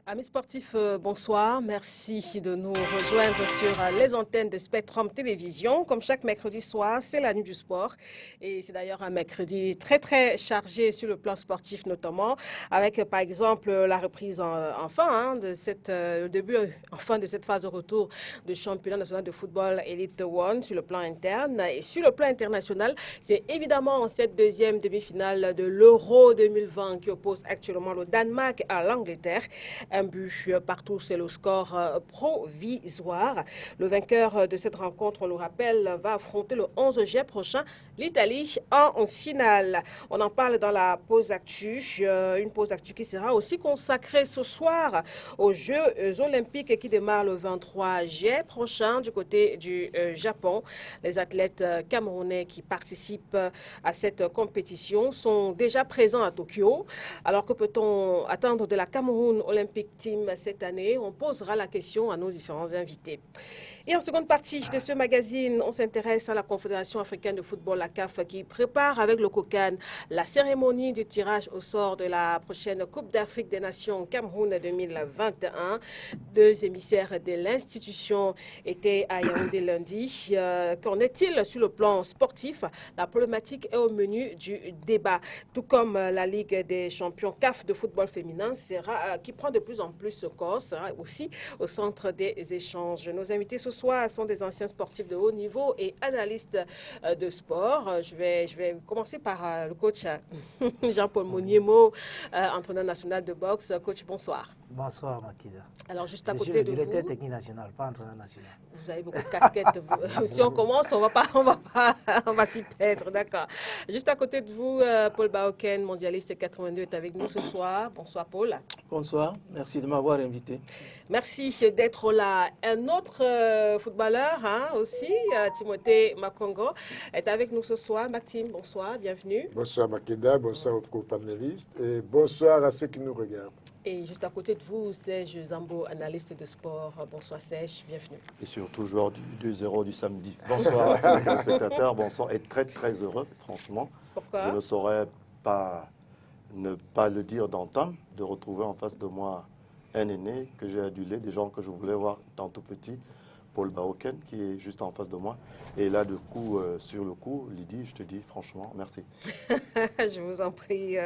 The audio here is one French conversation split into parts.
Amis sportifs, bonsoir. Merci de nous rejoindre sur les antennes de Spectrum Télévision. Comme chaque mercredi soir, c'est la nuit du sport. Et c'est d'ailleurs un mercredi très chargé sur le plan sportif notamment, avec par exemple la reprise enfin de le début enfin de cette phase de retour du championnat national de football Elite One sur le plan interne. Et sur le plan international, c'est évidemment cette deuxième demi-finale de l'Euro 2020 qui oppose actuellement le Danemark à l'Angleterre. Un but partout, c'est le score provisoire. Le vainqueur de cette rencontre, on le rappelle, va affronter le 11 juillet prochain l'Italie en finale. On en parle dans la pause actu, une pause actu qui sera aussi consacrée ce soir aux Jeux olympiques qui démarrent le 23 juillet prochain du côté du Japon. Les athlètes camerounais qui participent à cette compétition sont déjà présents à Tokyo. Alors que peut-on attendre de la Cameroun Olympic Team cette année? On posera la question à nos différents invités. Et en seconde partie de ce magazine, on s'intéresse à la Confédération africaine de football, la CAF, qui prépare avec le COCAN la cérémonie du tirage au sort de la prochaine Coupe d'Afrique des Nations Cameroun 2021. Deux émissaires de l'institution étaient à Yaoundé lundi. Qu'en est-il sur le plan sportif? La problématique est au menu du débat. Tout comme la Ligue des champions CAF de football féminin qui prend de plus en plus corps, sera aussi au centre des échanges. Nos invités ce soir sont des anciens sportifs de haut niveau et analystes de sport. Je vais commencer par le coach Jean-Paul Moniemo, entraîneur national de boxe. Coach, bonsoir. Bonsoir, Makida. Alors, juste Je à suis côté le de directeur vous, technique national, pas entraîneur national. vous avez beaucoup de casquettes. Si on commence, on va s'y perdre, d'accord. Juste à côté de vous, Paul Baoken, mondialiste 82, est avec nous ce soir. Bonsoir, Paul. Bonsoir, merci de m'avoir invité. Merci d'être là. Un autre footballeur aussi, Timothée Makongo, est avec nous ce soir. Maxime, bonsoir, bienvenue. Bonsoir Makeda, bonsoir aux co-panélistes et bonsoir à ceux qui nous regardent. Et juste à côté de vous, Serge Zambo, analyste de sport. Bonsoir Serge, bienvenue. Et surtout joueur du 2-0 du samedi. Bonsoir à tous les spectateurs, bonsoir et très heureux, franchement. Pourquoi? Je ne saurais pas ne pas le dire d'entame, de retrouver en face de moi un aîné que j'ai adulé, des gens que je voulais voir tant tout petit, Paul Baoken, qui est juste en face de moi. Et là, de coup, sur le coup, Lydie, je te dis franchement, merci. Je vous en prie,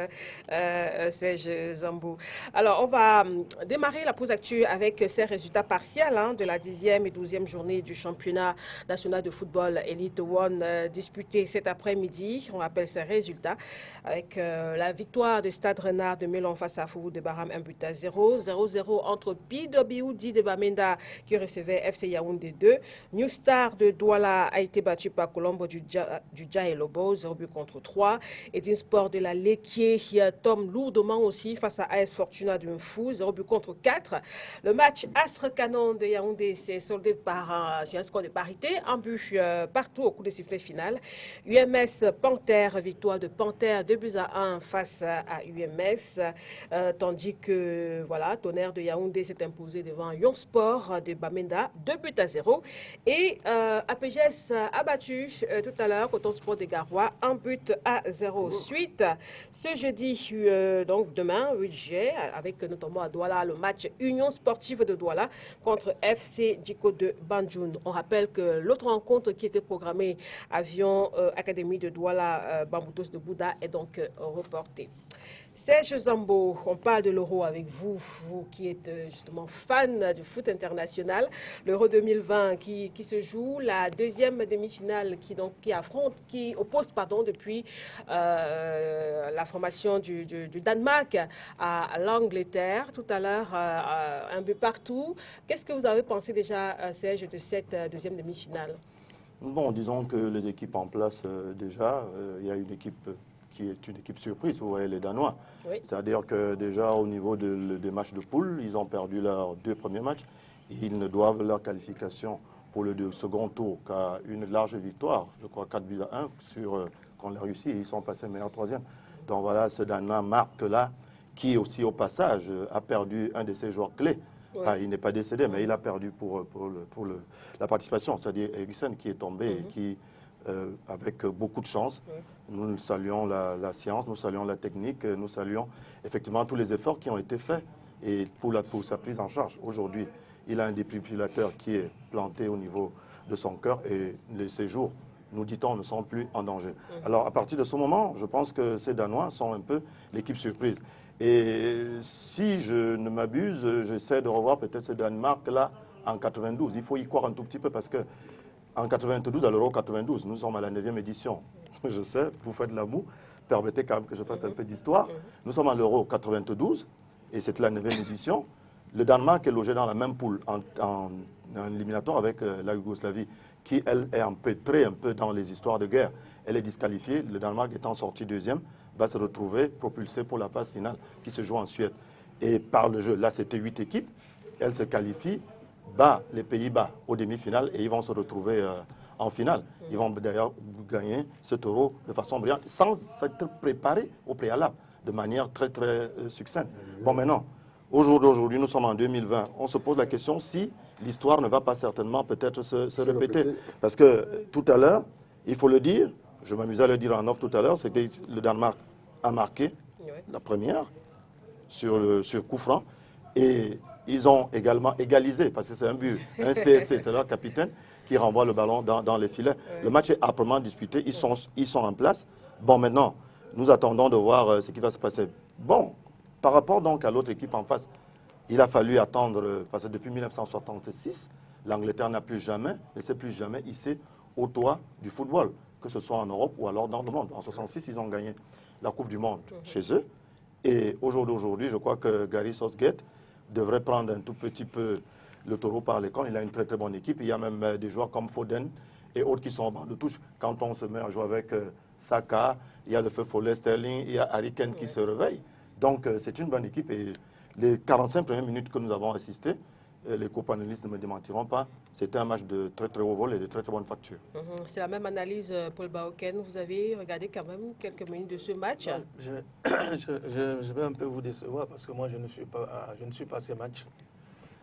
Serge Zambou. Alors, on va démarrer la pause actuelle avec ces résultats partiels de la 10e et 12e journée du championnat national de football Elite One disputé cet après-midi. On rappelle ces résultats avec la victoire du Stade Renard de Melon face à Foubou de Baram, 1-0. 0-0 entre PWD de Bamenda qui recevait FC Yaoundé 2. New Star de Douala a été battu par Colombo du Dja et Lobo, 0-3. Edin Sport de la Léquier qui tombe lourdement aussi face à AS Fortuna de Mfou, 0-4. Le match Astre Canon de Yaoundé s'est soldé par un score de parité, un but partout au coup de sifflet final. UMS Panthère, victoire de Panthère 2-1 face à UMS, tandis que voilà, Tonnerre de Yaoundé s'est imposé devant Young Sport de Bamenda, 2-0. Et APGS a battu tout à l'heure Coton Sport de Garoua, 1-0. Suite ce jeudi, donc demain, 8 juillet, avec notamment à Douala le match Union Sportive de Douala contre FC Djiko de Banjoun. On rappelle que l'autre rencontre qui était programmée Avion Académie de Douala, Bamboutos de Bouddha est donc reportée. Serge Zambo, on parle de l'Euro avec vous, vous qui êtes justement fan du foot international. L'Euro 2020 qui se joue, la deuxième demi-finale qui oppose depuis la formation du Danemark à l'Angleterre. Tout à l'heure, un but partout. Qu'est-ce que vous avez pensé déjà, Serge, de cette deuxième demi-finale? Bon, disons que les équipes en place, déjà, il y a une équipe qui est une équipe surprise, vous voyez, les Danois. Oui. C'est-à-dire que déjà au niveau des matchs de poule, ils ont perdu leurs 2 premiers matchs. Et ils ne doivent leur qualification pour le second tour qu'à une large victoire, je crois 4-1 qu'on a réussi et ils sont passés meilleur 3e. Donc voilà, ce Danemark-là, qui aussi au passage a perdu un de ses joueurs clés. Ouais. Enfin, il n'est pas décédé, mais il a perdu pour la participation, c'est-à-dire Eriksen qui est tombé et qui avec beaucoup de chance. Nous saluons la science, nous saluons la technique, nous saluons effectivement tous les efforts qui ont été faits et pour sa prise en charge. Aujourd'hui, il a un défibrillateur qui est planté au niveau de son cœur et les séjours, nous dit-on, ne sont plus en danger. Alors à partir de ce moment, je pense que ces Danois sont un peu l'équipe surprise. Et si je ne m'abuse, j'essaie de revoir peut-être ce Danemark-là en 92. Il faut y croire un tout petit peu parce que en 92, à l'Euro 92, nous sommes à la 9e édition. Je sais, vous faites de l'amour, permettez quand même que je fasse un peu d'histoire. Nous sommes à l'Euro 92 et c'est la 9e édition. Le Danemark est logé dans la même poule en éliminatoire avec la Yougoslavie, qui, elle, est empêtrée un peu dans les histoires de guerre. Elle est disqualifiée. Le Danemark étant sorti deuxième, va se retrouver propulsé pour la phase finale qui se joue en Suède. Et par le jeu, là, c'était 8 équipes. Elle se qualifie, bat les Pays-Bas aux demi-finales et ils vont se retrouver en finale. Ils vont d'ailleurs gagner ce Euro de façon brillante, sans s'être préparés au préalable, de manière très, très succincte. Bon, maintenant, au jour d'aujourd'hui, nous sommes en 2020. On se pose la question si l'histoire ne va pas certainement peut-être se répéter. Parce que tout à l'heure, il faut le dire, je m'amusais à le dire en off tout à l'heure, c'est que le Danemark a marqué la première sur coup franc et ils ont également égalisé parce que c'est un but, un CSC, c'est leur capitaine qui renvoie le ballon dans les filets. Le match est âprement disputé, ils sont en place. Bon, maintenant, nous attendons de voir ce qui va se passer. Bon, par rapport donc à l'autre équipe en face, il a fallu attendre, parce que depuis 1966, l'Angleterre n'a plus jamais, ne s'est plus jamais hissé au toit du football, que ce soit en Europe ou alors dans le monde. En 1966, ils ont gagné la Coupe du Monde chez eux. Et aujourd'hui, je crois que Gary Southgate devrait prendre un tout petit peu le taureau par les cornes. Il a une très très bonne équipe. Il y a même des joueurs comme Foden et autres qui sont en banc de touche. Quand on se met à jouer avec Saka, il y a le feu follet Sterling, il y a Harry Kane qui se réveille. Donc c'est une bonne équipe et les 45 premières minutes que nous avons assisté, les copanélistes ne me démentiront pas, c'était un match de très très haut vol et de très très bonne facture. C'est la même analyse, Paul Baoken. Vous avez regardé quand même quelques minutes de ce match. Je vais un peu vous décevoir parce que moi je ne suis pas ces matchs.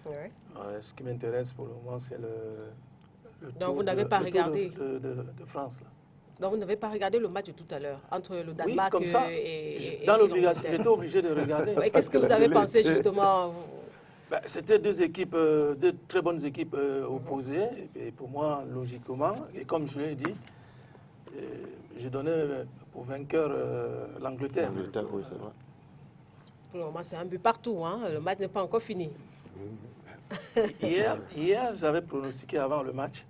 Ouais. Ce qui m'intéresse pour le moment, c'est le Donc tour vous n'avez pas regardé de France. Là. Donc vous n'avez pas regardé le match de tout à l'heure entre le Danemark oui, comme ça, dans l'obligation, j'étais obligé de regarder. Et qu'est-ce que vous avez pensé justement? C'était deux très bonnes équipes opposées. Et pour moi, logiquement, et comme je l'ai dit, j'ai donné pour vainqueur l'Angleterre. L'Angleterre, oui, c'est vrai. Pour le moment, c'est un but partout. Hein? Le match n'est pas encore fini. Hier j'avais pronostiqué avant le match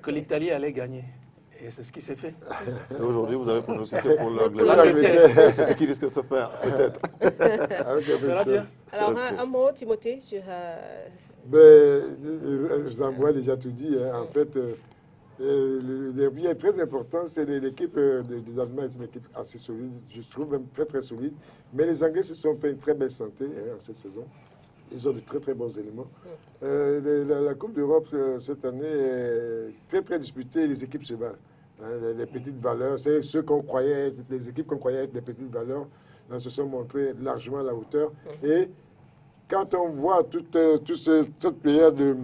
que l'Italie allait gagner. Et c'est ce qui s'est fait. Et aujourd'hui, vous avez pronostiqué pour l'Angleterre. C'est ce qui risque de se faire, peut-être. Alors, un mot, Timothée, sur... Zamboua a déjà tout dit. Hein. En fait, le derby est très important. C'est l'équipe des Allemands est une équipe assez solide, je trouve même très très solide. Mais les Anglais se sont fait une très belle santé en cette saison. Ils ont de très très bons éléments. La Coupe d'Europe cette année est très très disputée. Les équipes se battent. Hein, les petites valeurs, c'est ceux qu'on croyait, les équipes qu'on croyait être les petites valeurs, se sont montrées largement à la hauteur. Et quand on voit toute cette période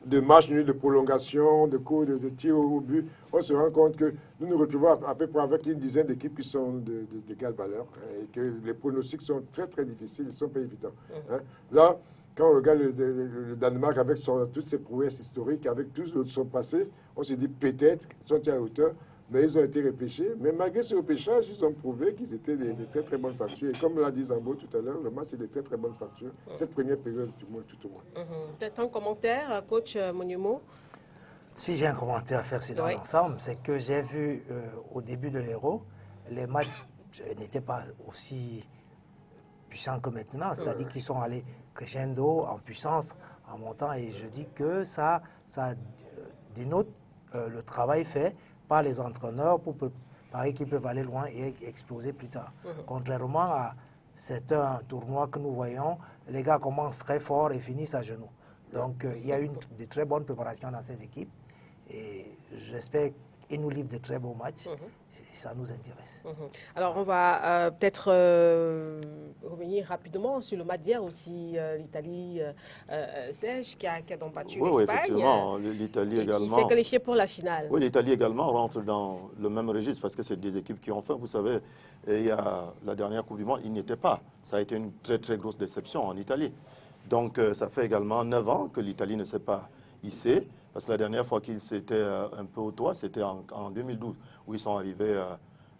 de matchs nuls, de prolongation, de coups, de tirs au but, on se rend compte que nous nous retrouvons à peu près avec une dizaine d'équipes qui sont d'égale valeur et que les pronostics sont très très difficiles, ils ne sont pas évidents. Hein. Là, quand on regarde le Danemark avec toutes ses prouesses historiques, avec tout son passé, on se dit peut-être qu'ils sont à la hauteur, mais ils ont été repêchés. Mais malgré ce repêchage, ils ont prouvé qu'ils étaient des très très bonnes factures. Et comme l'a dit Zambo tout à l'heure, le match est de très très bonnes factures. Cette première période, tout au moins. Peut-être un commentaire, coach Monimo? Si j'ai un commentaire à faire, c'est dans l'ensemble, c'est que j'ai vu au début de l'Euro, les matchs n'étaient pas aussi puissants que maintenant, c'est-à-dire qu'ils sont allés crescendo en puissance, en montant, et je dis que ça dénote le travail fait par les entraîneurs pour pareil qu'ils peuvent aller loin et exploser plus tard. Contrairement à certains tournois que nous voyons, les gars commencent très fort et finissent à genoux. Donc il y a eu de très bonnes préparations dans ces équipes et j'espère ils nous livrent de très beaux matchs. Ça nous intéresse. Alors, on va peut-être revenir rapidement sur le match d'hier aussi, l'Italie, Serge, qui a donc battu l'Espagne. Oui, effectivement, l'Italie également. Qui s'est qualifiée pour la finale. Oui, l'Italie également rentre dans le même registre parce que c'est des équipes qui ont faim. Vous savez, il y a la dernière Coupe du Monde, il n'y était pas. Ça a été une très, très grosse déception en Italie. Donc, ça fait également 9 ans que l'Italie ne s'est pas hissée. Parce que la dernière fois qu'ils étaient un peu au toit, c'était en 2012, où ils sont arrivés,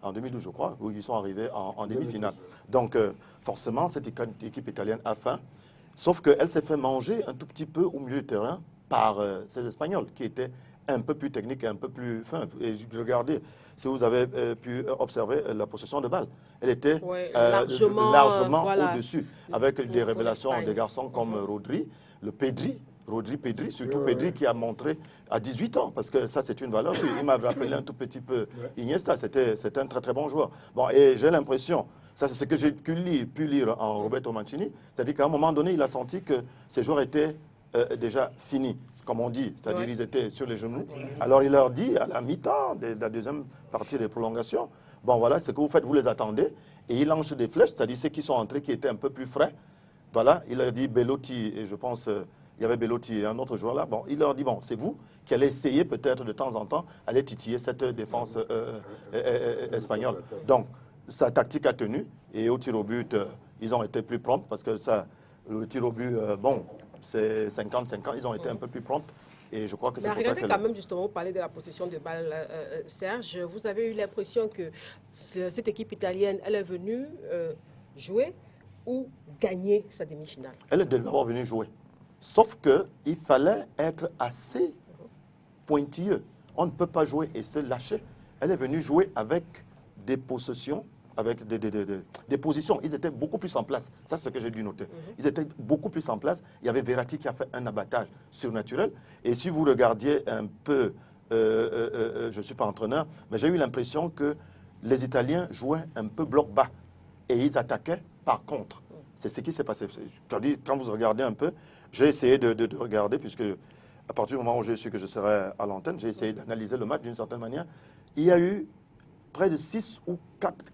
en 2012 je crois, où ils sont arrivés en demi-finale. Donc forcément, cette équipe italienne a faim, sauf qu'elle s'est fait manger un tout petit peu au milieu du terrain par ces Espagnols, qui étaient un peu plus techniques et un peu plus fins. Et regardez, si vous avez pu observer la possession de balle, elle était largement au-dessus, avec des révélations des garçons comme Rodri, le Pedri, surtout Pedri qui a montré à 18 ans, parce que ça c'est une valeur. Il m'a rappelé un tout petit peu Iniesta, c'était un très très bon joueur. Bon, et j'ai l'impression, ça c'est ce que j'ai pu lire en Roberto Mancini, c'est-à-dire qu'à un moment donné, il a senti que ces joueurs étaient déjà finis, comme on dit, c'est-à-dire ils étaient sur les genoux. Alors il leur dit à la mi-temps de la deuxième partie des prolongations, bon voilà, ce que vous faites, vous les attendez, et il lance des flèches, c'est-à-dire ceux qui sont entrés, qui étaient un peu plus frais. Voilà, il a dit Belotti, et je pense... il y avait Belotti et un autre joueur là. Bon, il leur dit, bon, c'est vous qui allez essayer peut-être de temps en temps aller titiller cette défense espagnole. Donc, sa tactique a tenu et au tir au but, ils ont été plus prompts parce que ça, le tir au but, bon, c'est 50-50, ils ont été un peu plus prompts. Et je crois que c'est pour ça que... Regardez quand même, justement, vous parlez de la possession de balle, Serge. Vous avez eu l'impression que cette équipe italienne, elle est venue jouer ou gagner sa demi-finale? Elle est d'abord venue jouer. Sauf qu'il fallait être assez pointilleux. On ne peut pas jouer et se lâcher. Elle est venue jouer avec des possessions, avec des positions. Ils étaient beaucoup plus en place. Ça, c'est ce que j'ai dû noter. Ils étaient beaucoup plus en place. Il y avait Verratti qui a fait un abattage surnaturel. Et si vous regardiez un peu, je ne suis pas entraîneur, mais j'ai eu l'impression que les Italiens jouaient un peu bloc bas. Et ils attaquaient par contre. C'est ce qui s'est passé. Quand vous regardez un peu, j'ai essayé de regarder, puisque à partir du moment où j'ai su que je serais à l'antenne, j'ai essayé d'analyser le match d'une certaine manière. Il y a eu près de 6 ou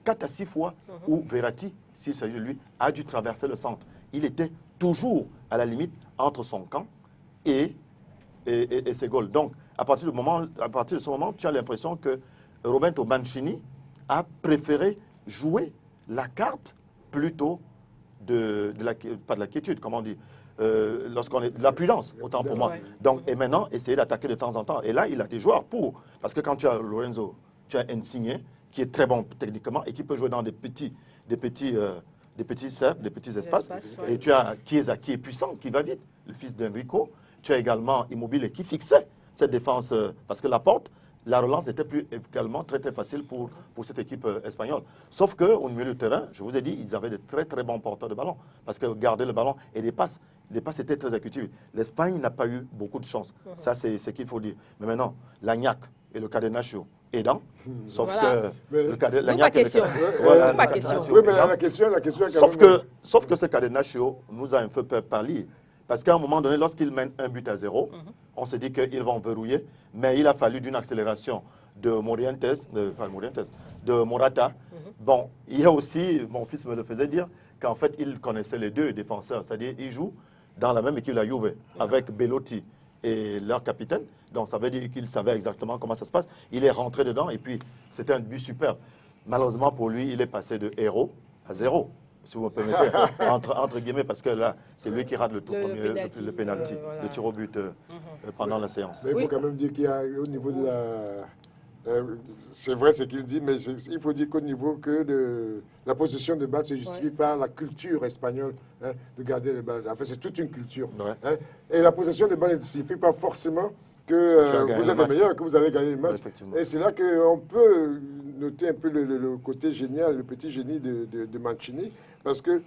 4 à 6 fois où Verratti, s'il s'agit de lui, a dû traverser le centre. Il était toujours à la limite entre son camp et ses goals. Donc, à partir de ce moment, tu as l'impression que Roberto Mancini a préféré jouer la carte plutôt pas de la quiétude, comment on dit, de la prudence, autant pour moi. Donc, et maintenant, essayer d'attaquer de temps en temps. Et là, il a des joueurs pour. Parce que quand tu as Lorenzo, tu as Insigne, qui est très bon techniquement et qui peut jouer dans des petits cercles, des petits espaces. Et tu as Chiesa, qui est puissant, qui va vite, le fils d'Enrico. Tu as également Immobile, qui fixait cette défense, parce que la porte, la relance était également très très facile pour cette équipe espagnole. Sauf qu'au milieu du terrain, je vous ai dit, ils avaient de très très bons porteurs de ballon. Parce que garder le ballon et les passes étaient très exécutives. L'Espagne n'a pas eu beaucoup de chance. Ça, c'est ce qu'il faut dire. Mais maintenant, Lagnac et le Cadenaccio aidant, sauf que le Lagnac et pas question. Oui, mais la question sauf que ce Cadenaccio nous a un peu pâli. Parce qu'à un moment donné, lorsqu'ils mènent 1-0, on se dit qu'ils vont verrouiller, mais il a fallu d'une accélération de Morata. Bon, il y a aussi, mon fils me le faisait dire, qu'en fait, il connaissait les deux défenseurs, c'est-à-dire ils jouent dans la même équipe, la Juve, avec Belotti et leur capitaine. Donc ça veut dire qu'il savait exactement comment ça se passe. Il est rentré dedans et puis c'était un but superbe. Malheureusement pour lui, il est passé de héros à 0. Si vous me permettez, entre guillemets, parce que là, c'est lui qui rate le penalty, le tir au but pendant la séance. Mais il faut quand même dire qu'il y a au niveau de la... c'est vrai ce qu'il dit, mais il faut dire qu'au niveau de la possession de balle se justifie par la culture espagnole de garder les balles. En fait, c'est toute une culture. Et la possession de balle ne signifie pas forcément que vous êtes le meilleur, que vous allez gagner le match. Et c'est là qu'on peut noter un peu le côté génial, le petit génie de Mancini, parce que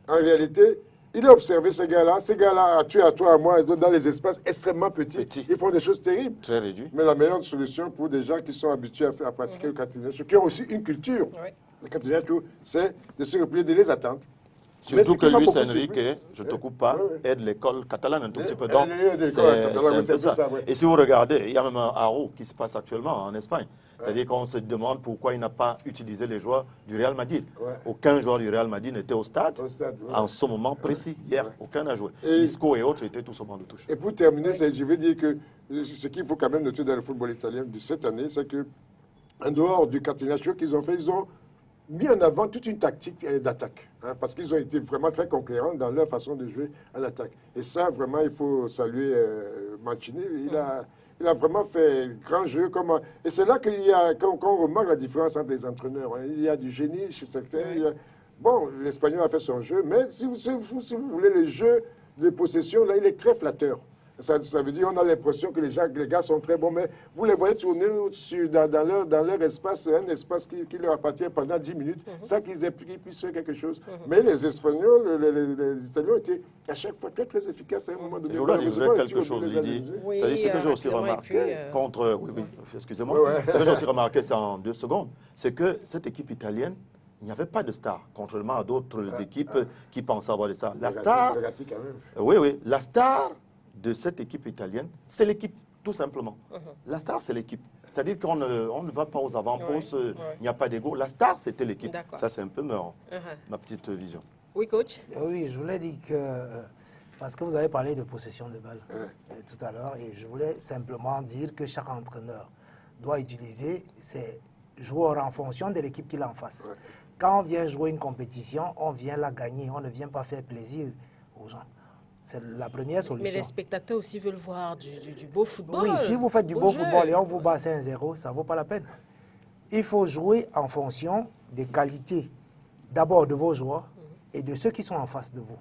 en réalité, il a observé ces gars-là. Ces gars-là, à toi, à moi, dans les espaces extrêmement petits. Ils font des choses terribles. Très réduits. Mais la meilleure solution pour des gens qui sont habitués à pratiquer le catenaccio, qui ont aussi une culture, le catenaccio, c'est de se replier, de les attendre. Surtout que qui m'a Luis beaucoup Enrique, surpris, je ne te coupe pas, aide l'école catalane un tout petit peu. il Donc, aide c'est l'école catalane, un c'est peu ça. ça, ouais. Et si vous regardez, il y a même un haro qui se passe actuellement en Espagne. C'est-à-dire qu'on se demande pourquoi il n'a pas utilisé les joueurs du Real Madrid. Ouais. Aucun joueur du Real Madrid n'était au stade, Ouais. en ce moment précis. Hier, aucun n'a joué. Et- Isco et autres étaient tous au banc de touche. Et pour terminer, je veux dire que ce qu'il faut quand même noter dans le football italien de cette année, c'est que en dehors du catenaccio qu'ils ont fait, ils ont mis en avant toute une tactique d'attaque. Hein, parce qu'ils ont été vraiment très conquérants dans leur façon de jouer à l'attaque. Et ça, vraiment, il faut saluer Mancini. Il a vraiment fait grand jeu. Et c'est là qu'on remarque la différence entre les entraîneurs. Hein. Il y a du génie chez certains. Bon, l'Espagnol a fait son jeu, mais si vous voulez le jeu de possession, là, il est très flatteur. Ça veut dire qu'on a l'impression que les gars sont très bons, mais vous les voyez tourner dans leur espace, un espace qui leur appartient pendant 10 minutes, sans qu'ils puissent faire quelque chose. Mais les Espagnols, les Italiens étaient à chaque fois très, très efficaces à un moment donné. Je voulais dire quelque chose, Lydie. Oui, C'est ce que j'ai aussi remarqué contre... Oui, excusez-moi. Ce que j'ai aussi remarqué, c'est en 2 secondes, c'est que cette équipe italienne, il n'y avait pas de star, contrairement à d'autres équipes qui pensaient avoir des stars. La star... Oui, la star de cette équipe italienne, c'est l'équipe, tout simplement. La star, c'est l'équipe. C'est-à-dire qu'on ne va pas aux avant-postes, il n'y a pas d'ego. La star, c'était l'équipe. Ça, c'est un peu ma petite vision. Oui, coach. Oui, je voulais dire que, parce que vous avez parlé de possession de balle tout à l'heure, et je voulais simplement dire que chaque entraîneur doit utiliser ses joueurs en fonction de l'équipe qu'il a en face. Quand on vient jouer une compétition, on vient la gagner, on ne vient pas faire plaisir aux gens. C'est la première solution. Mais les spectateurs aussi veulent voir du beau football. Oui, si vous faites du beau football et on vous bat 5-0, ça ne vaut pas la peine. Il faut jouer en fonction des qualités, d'abord de vos joueurs et de ceux qui sont en face de vous.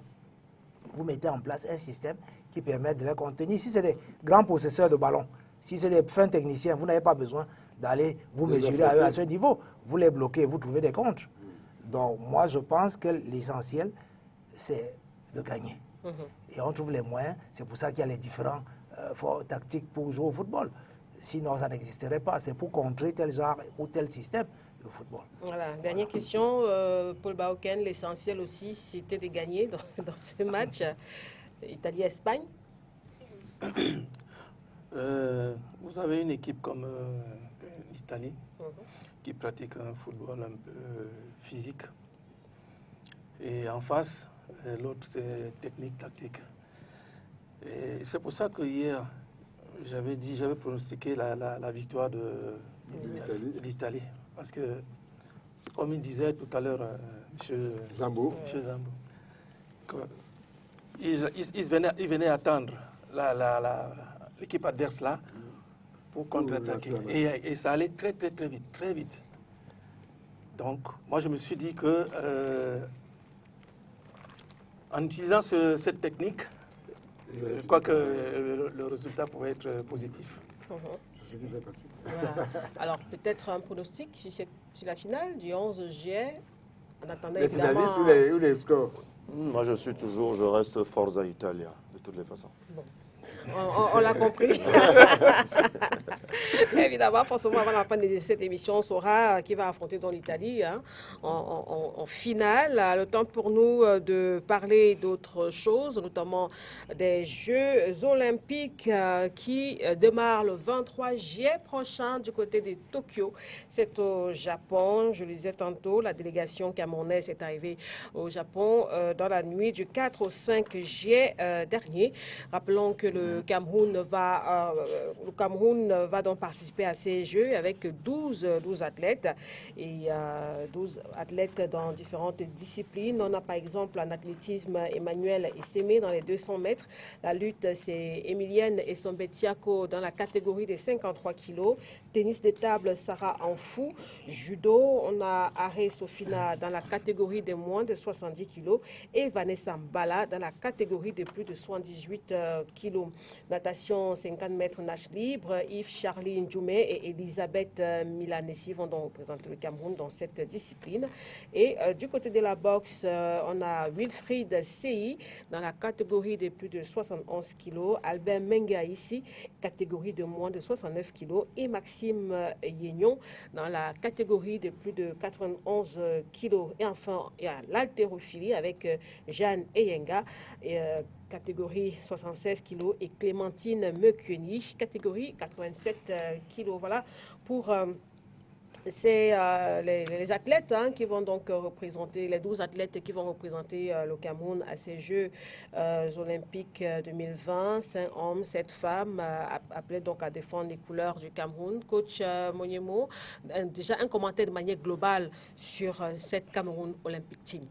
Vous mettez en place un système qui permet de les contenir. Si c'est des grands possesseurs de ballon, si c'est des fins techniciens, vous n'avez pas besoin d'aller vous mesurer à eux à ce niveau. Vous les bloquez, vous trouvez des contres. Donc moi, je pense que l'essentiel, c'est de gagner. Et on trouve les moyens. C'est pour ça qu'il y a les différents tactiques pour jouer au football. Sinon, ça n'existerait pas. C'est pour contrer tel genre ou tel système de football. Voilà. Dernière question, Paul Bauken. L'essentiel aussi, c'était de gagner dans ce match Italie-Espagne. Vous avez une équipe comme l'Italie qui pratique un football un peu physique. Et en face, l'autre, c'est technique, tactique. Et c'est pour ça que hier, j'avais pronostiqué la victoire de l'Italie. Parce que, comme il disait tout à l'heure, M. Zambo, il venait attendre l'équipe adverse là pour contre-attaquer. Et ça allait très, très, très vite, très vite. Donc, moi, je me suis dit que en utilisant cette technique, je crois que le résultat pourrait être positif. C'est ce qui s'est passé. Voilà. Alors, peut-être un pronostic sur la finale du 11 juillet. En attendant, les finalistes ou les scores? Moi, je reste Forza Italia, de toutes les façons. Bon. On l'a compris. Évidemment, forcément, avant la fin de cette émission, on saura qui va affronter dans l'Italie en finale. Le temps pour nous de parler d'autres choses, notamment des Jeux olympiques qui démarrent le 23 juillet prochain du côté de Tokyo. C'est au Japon. Je le disais tantôt, la délégation camerounaise est arrivée au Japon dans la nuit du 4 au 5 juillet dernier. Rappelons que le Cameroun va donc participer à ces Jeux avec 12 athlètes et 12 athlètes dans différentes disciplines. On a par exemple en athlétisme Emmanuel Essémé dans les 200 mètres. La lutte, c'est Emilienne Essombetiako dans la catégorie des 53 kilos. Tennis de table, Sarah Anfou. Judo, on a Aré Sofina dans la catégorie des moins de 70 kilos et Vanessa Mbala dans la catégorie de plus de 78 kilos. kg. Natation 50 mètres nage libre, Yves-Charlie Ndjoumé et Elisabeth Milanesi vont donc représenter le Cameroun dans cette discipline. Et du côté de la boxe, on a Wilfried Sei dans la catégorie de plus de 71 kg, Albert Menga ici, catégorie de moins de 69 kg, et Maxime Yegnon dans la catégorie de plus de 91 kg. Et enfin, il y a l'haltérophilie avec Jeanne Eyenga, catégorie 76 kg, et Clémentine Mekuni, catégorie 87 kg. Voilà pour c'est les athlètes qui vont donc représenter, les 12 athlètes qui vont représenter le Cameroun à ces Jeux olympiques 2020, 5 hommes, 7 femmes, appelés donc à défendre les couleurs du Cameroun. Coach Monyemo, déjà un commentaire de manière globale sur cette Cameroun Olympic Team.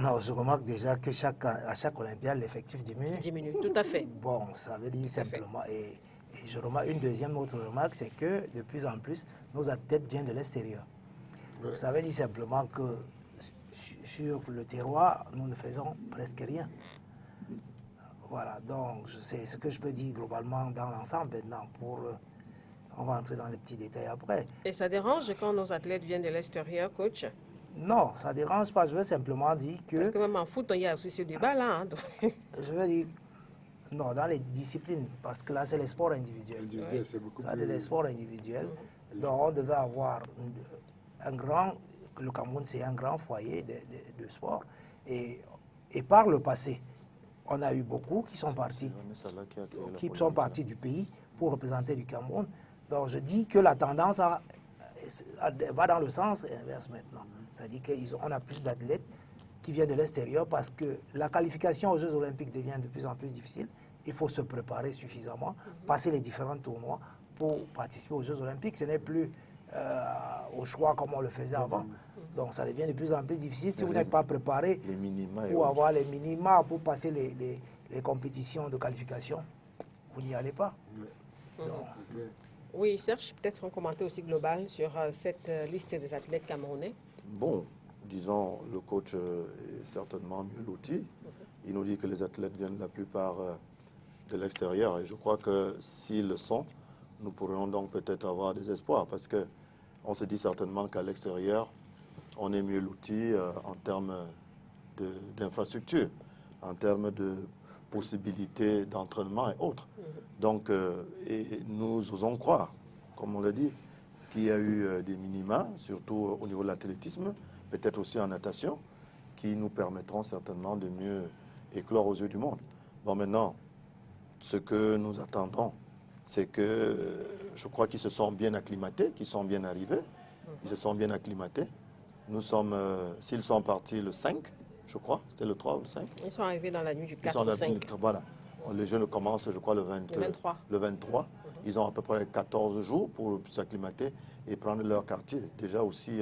Non, je remarque déjà que à chaque Olympiade, l'effectif diminue. Diminue, tout à fait. Bon, ça veut dire simplement... Et je remarque une deuxième autre remarque, c'est que de plus en plus, nos athlètes viennent de l'extérieur. Ouais. Ça veut dire simplement que sur le terroir, nous ne faisons presque rien. Voilà, donc c'est ce que je peux dire globalement dans l'ensemble maintenant. On va entrer dans les petits détails après. Et ça dérange quand nos athlètes viennent de l'extérieur, coach? Non, ça ne dérange pas. Je veux simplement dire que... Parce que même en foot, il y a aussi ce débat-là. Je veux dire... Non, dans les disciplines, parce que là, c'est les sports individuels. C'est beaucoup ça, c'est les sports individuels. Donc, on devait avoir le Cameroun, c'est un grand foyer de sport. Et par le passé, on a eu beaucoup qui sont partis, du pays pour représenter du Cameroun. Donc, je dis que la tendance va dans le sens inverse maintenant. C'est-à-dire qu'on a plus d'athlètes qui viennent de l'extérieur parce que la qualification aux Jeux Olympiques devient de plus en plus difficile. Il faut se préparer suffisamment, passer les différents tournois pour participer aux Jeux Olympiques. Ce n'est plus au choix comme on le faisait avant. Donc ça devient de plus en plus difficile si vous n'êtes pas préparé pour avoir les minima, pour passer les compétitions de qualification. Vous n'y allez pas. Donc, oui, Serge, peut-être un commentaire aussi global sur cette liste des athlètes camerounais. Bon, disons, le coach est certainement mieux loti. Il nous dit que les athlètes viennent la plupart de l'extérieur. Et je crois que s'ils le sont, nous pourrions donc peut-être avoir des espoirs. Parce qu'on se dit certainement qu'à l'extérieur, on est mieux loti en termes d'infrastructures, en termes de possibilités d'entraînement et autres. Donc, et nous osons croire, comme on l'a dit, qu'il y a eu des minima, surtout au niveau de l'athlétisme, peut-être aussi en natation, qui nous permettront certainement de mieux éclore aux yeux du monde. Bon, maintenant, ce que nous attendons, c'est que je crois qu'ils se sont bien acclimatés, qu'ils sont bien arrivés. Ils se sont bien acclimatés. Nous sommes, s'ils sont partis le 5, je crois, c'était le 3 ou le 5. Ils sont arrivés dans la nuit du 4 au 5. Voilà. Les Jeux commencent, je crois, le 23. Ils ont à peu près 14 jours pour s'acclimater et prendre leur quartier. Déjà aussi,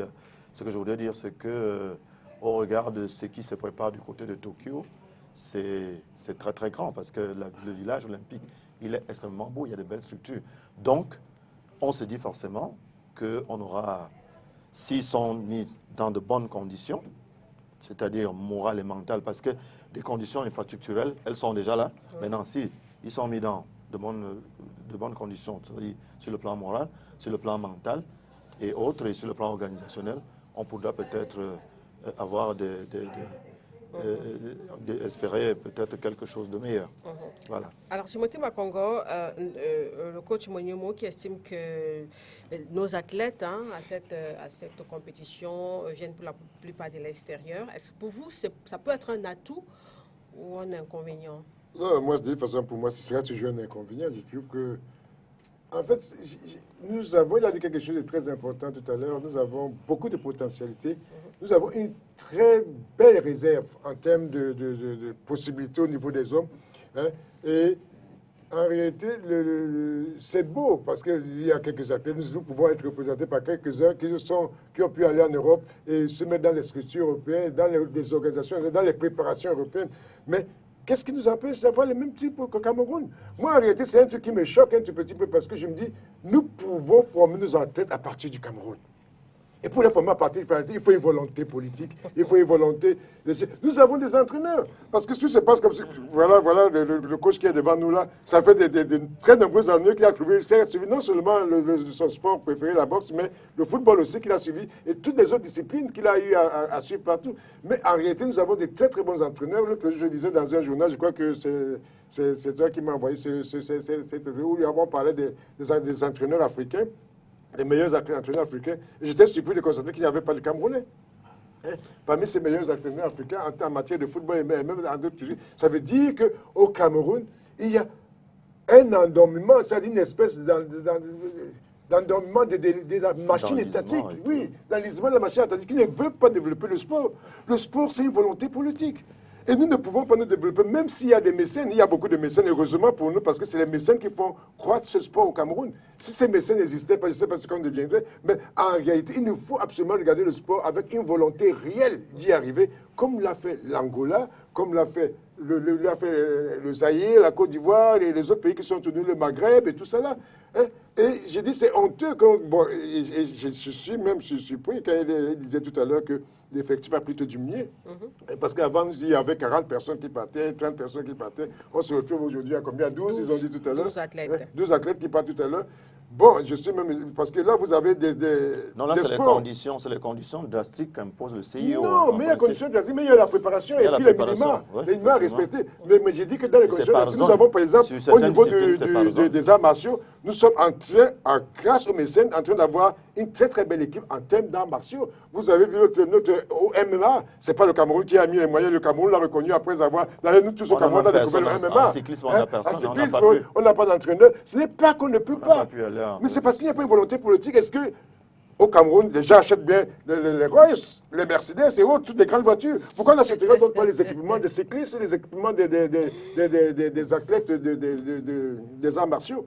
ce que je voudrais dire, c'est que au regard de ce qui se prépare du côté de Tokyo, c'est très très grand parce que le village olympique, il est extrêmement beau, il y a de belles structures. Donc, on se dit forcément qu'on aura, s'ils sont mis dans de bonnes conditions, c'est-à-dire morales et mentales, parce que des conditions infrastructurelles, elles sont déjà là. Oui. Maintenant, si ils sont mis dans de bonnes conditions, c'est-à-dire sur le plan moral, sur le plan mental et autres, et sur le plan organisationnel, on pourra peut-être avoir espérer peut-être quelque chose de meilleur. Voilà. Alors, Timothée Makongo, le coach Monyemo qui estime que nos athlètes à cette compétition viennent pour la plupart de l'extérieur. Est-ce que pour vous, ça peut être un atout ou un inconvénient? Non, moi, de toute façon, pour moi, ce sera toujours un inconvénient. Je trouve que, en fait, il a dit quelque chose de très important tout à l'heure, nous avons beaucoup de potentialités. Nous avons une très belle réserve en termes de possibilités au niveau des hommes. Hein, et en réalité, c'est beau parce qu'il y a quelques athlètes, nous pouvons être représentés par quelques-uns qui ont pu aller en Europe et se mettre dans les structures européennes, dans les organisations, dans les préparations européennes. Mais qu'est-ce qui nous empêche d'avoir le même type qu'au Cameroun? Moi, en réalité, c'est un truc qui me choque un tout petit peu parce que je me dis, nous pouvons former nos athlètes à partir du Cameroun. Et pour les former à partir de il faut une volonté politique, il faut une volonté. Nous avons des entraîneurs. Parce que si ça se passe comme ça, voilà le coach qui est devant nous là, ça fait de très nombreuses années qu'il a suivi non seulement son sport préféré, la boxe, mais le football aussi qu'il a suivi et toutes les autres disciplines qu'il a eu à suivre partout. Mais en réalité, nous avons des très très bons entraîneurs. L'autre jour, je disais dans un journal, je crois que c'est toi qui m'as envoyé où on parlait des entraîneurs africains, les meilleurs entraîneurs africains. J'étais surpris de constater qu'il n'y avait pas de Camerounais. Parmi ces meilleurs entraîneurs africains en matière de football et même dans d'autres sujets, ça veut dire qu'au Cameroun, il y a un endormiment, c'est-à-dire une espèce d'endormiment de la machine étatique. Oui, d'enlisement de la machine étatique qui ne veut pas développer le sport. Le sport, c'est une volonté politique. Et nous ne pouvons pas nous développer, même s'il y a des mécènes, il y a beaucoup de mécènes, heureusement pour nous, parce que c'est les mécènes qui font croître ce sport au Cameroun. Si ces mécènes n'existaient pas, je ne sais pas ce qu'on deviendrait, mais en réalité, il nous faut absolument regarder le sport avec une volonté réelle d'y arriver, comme l'a fait l'Angola, comme l'a fait le Zaïre, la Côte d'Ivoire et les autres pays qui sont tenus, le Maghreb et tout ça là. Et j'ai dit, c'est honteux. Je suis même surpris quand il disait tout à l'heure que l'effectif a plutôt diminué. Parce qu'avant, il y avait 40 personnes qui partaient, 30 personnes qui partaient. On se retrouve aujourd'hui à combien? 12, ils ont dit tout à l'heure. 12 athlètes. 12 athlètes qui partent tout à l'heure. Bon, je sais même, parce que là, vous avez des Non, là, c'est les conditions drastiques qu'impose le CIO. Non, mais il y a les conditions drastiques, mais il y a la préparation et puis les minima à respecter. Mais j'ai dit que dans les conditions drastiques, nous avons, par exemple, au niveau des arts martiaux, nous sommes en train, grâce aux mécènes, en train d'avoir une très très belle équipe en termes d'arts martiaux. Vous avez vu notre MMA, c'est pas le Cameroun qui a mis les moyens, le Cameroun l'a reconnu après avoir... D'ailleurs, nous tous au Cameroun, on a découvert le MMA. En cyclisme, on n'a personne, on n'a pas d'entraîneur. Ce n'est pas qu'on ne peut pas. Mais c'est parce qu'il n'y a pas une volonté politique. Est-ce que au Cameroun, les gens achètent bien les Rolls, les Mercedes et autres, toutes les grandes voitures? Pourquoi on n'achèterait donc pas les équipements des cyclistes, les équipements des athlètes des arts martiaux?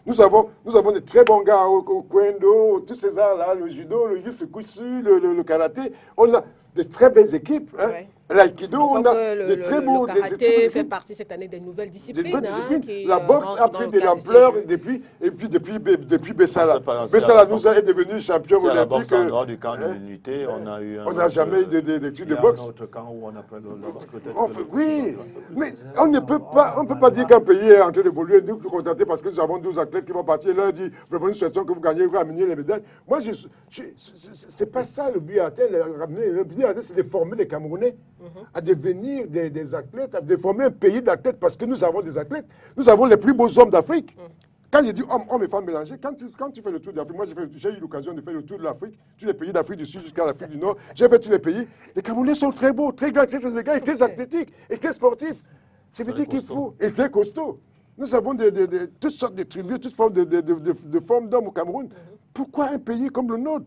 Nous avons de très bons gars au Kwendo, tous ces arts-là, le judo, le jiu-jitsu, le karaté. On a de très belles équipes. Hein. Ouais. L'aïkido, on a de très beaux... Le karaté fait partie cette année des nouvelles disciplines. La boxe a pris de l'ampleur depuis Bessala. Bessala nous est devenu champion olympique. La boxe en dehors du camp de l'unité, on n'a jamais eu d'études de boxe. Autre camp où on appelle la boxe peut-être. Oui, mais on ne peut pas dire qu'un pays est en train d'évoluer, nous contenter parce que nous avons 12 athlètes qui vont partir. L'un dit, vraiment, nous souhaitons que vous gagnez, vous ramenez les médailles. Moi, c'est pas ça le but à terre. Le but à terre, c'est de former les Camerounais à devenir des athlètes, à former un pays d'athlètes, parce que nous avons des athlètes. Nous avons les plus beaux hommes d'Afrique. Quand je dis hommes et femmes mélangés, quand tu fais le tour d'Afrique, moi j'ai eu l'occasion de faire le tour de l'Afrique, tous les pays d'Afrique du Sud jusqu'à l'Afrique du Nord, j'ai fait tous les pays. Les Camerounais sont très beaux, très grands, très égards, et très athlétiques, et très sportifs. Ça veut dire qu'il faut, et très costauds. Nous avons toutes sortes de tribus, toutes formes de formes d'hommes au Cameroun. Pourquoi un pays comme le nôtre?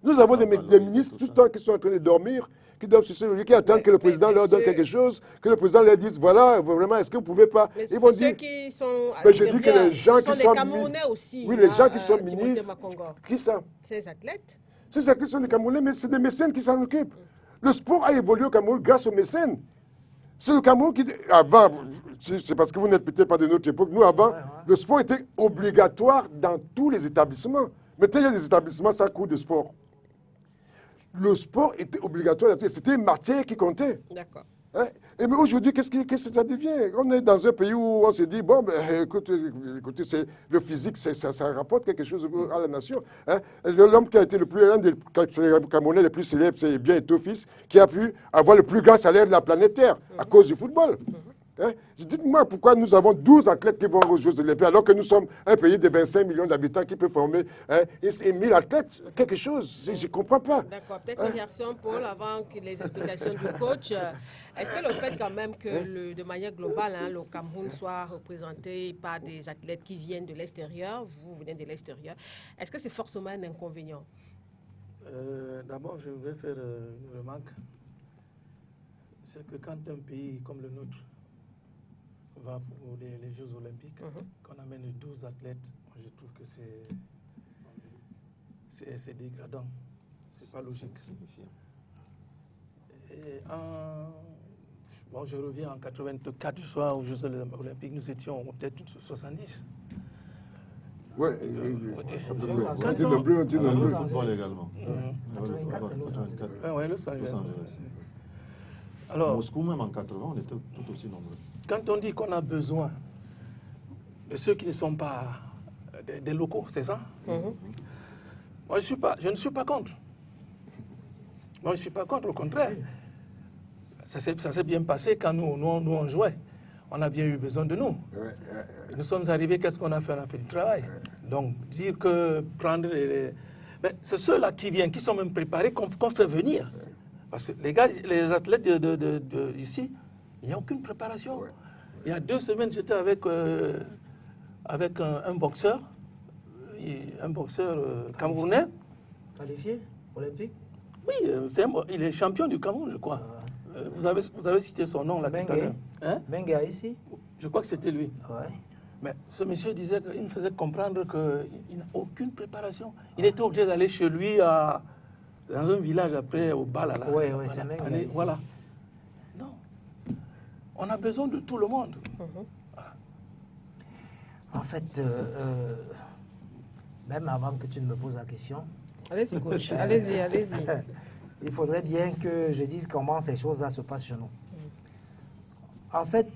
Nous avons des ministres tout le temps qui sont en train de dormir, qui doivent qui attendent que le président leur donne quelque chose, que le président leur dise, voilà, vraiment, est-ce que vous ne pouvez pas... Mais ils vont dire... Qui sont, je dis que les gens qui sont... Camerounais aussi. Oui, les gens qui sont ministres... Qui ça? Ces athlètes. Ces athlètes sont des Camerounais, mais c'est des mécènes qui s'en occupent. Le sport a évolué au Cameroun grâce aux mécènes. C'est le Cameroun qui... Avant, c'est parce que vous n'êtes peut-être pas de notre époque. Nous, avant, le sport était obligatoire dans tous les établissements. Maintenant, il y a des établissements sans cours de sport. Le sport était obligatoire, c'était une matière qui comptait. D'accord. Hein? Mais aujourd'hui, qu'est-ce que ça devient? On est dans un pays où on se dit, bon, écoutez, le physique, ça rapporte quelque chose à la nation. Hein? L'homme qui a été un des Camerounais les plus célèbres, c'est bien Eto'o-Fils, qui a pu avoir le plus grand salaire de la planète Terre à cause du football. Hein? Dites-moi pourquoi nous avons 12 athlètes qui vont aux Jeux Olympiques alors que nous sommes un pays de 25 millions d'habitants qui peut former 1000 athlètes, quelque chose. Je ne comprends pas. D'accord. Peut-être une réaction, Paul, avant que les explications du coach. Est-ce que le fait quand même que de manière globale, le Cameroun soit représenté par des athlètes qui viennent de l'extérieur, vous venez de l'extérieur, est-ce que c'est forcément un inconvénient? D'abord, je voudrais faire une remarque. C'est que quand un pays comme le nôtre va pour les Jeux Olympiques, qu'on amène 12 athlètes, je trouve que c'est dégradant. C'est pas logique. Et bon, je reviens en 84, je sois aux Jeux Olympiques, nous étions peut-être 70. Oui, on tire non plus. Le football également. 84, c'est Los Angeles. Oui, Los Angeles. Los Angeles. Alors, Moscou, même en 80, on était tout aussi nombreux. quand on dit qu'on a besoin de ceux qui ne sont pas des locaux, c'est ça? Moi, je ne suis pas contre. Moi, je ne suis pas contre, au contraire. Ça s'est bien passé quand nous on jouait. On a bien eu besoin de nous. Nous sommes arrivés, qu'est-ce qu'on a fait? On a fait du travail. Donc, dire que prendre mais c'est ceux-là qui viennent, qui sont même préparés, qu'on fait venir. Parce que les gars, les athlètes ici, il n'y a aucune préparation. Il y a 2 semaines, j'étais avec un boxeur camerounais. Qualifié olympique? Oui, il est champion du Cameroun, je crois. Vous avez cité son nom là tout à l'heure. Hein? Menga ici? Je crois que c'était lui. Ouais. Mais ce monsieur disait qu'il me faisait comprendre qu'il n'a aucune préparation. Il était obligé d'aller chez lui dans un village après, au bal. Oui, c'est Menga. Voilà. Non. On a besoin de tout le monde. En fait, même avant que tu ne me poses la question, Allez-y, coach. Allez-y. il faudrait bien que je dise comment ces choses-là se passent chez nous. En fait,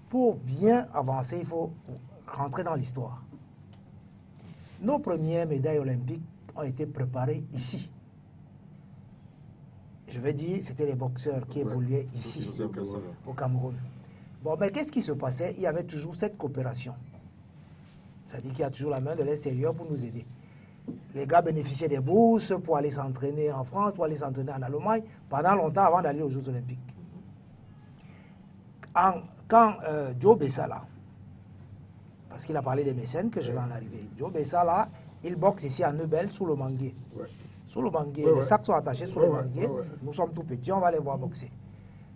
pour bien avancer, il faut rentrer dans l'histoire. Nos premières médailles olympiques ont été préparées ici. Je veux dire, c'était les boxeurs qui évoluaient ici, au Cameroun. Bon, mais qu'est-ce qui se passait? Il y avait toujours cette coopération. C'est-à-dire qu'il y a toujours la main de l'extérieur pour nous aider. Les gars bénéficiaient des bourses pour aller s'entraîner en France, pour aller s'entraîner en Allemagne, pendant longtemps avant d'aller aux Jeux Olympiques. Quand Joe Bessala, parce qu'il a parlé des mécènes, que je vais en arriver, Joe Bessala, il boxe ici à Neubel, sous le manguier. Sous le manguier, les sacs sont attachés sous le manguier. Nous sommes tout petits, on va les voir boxer.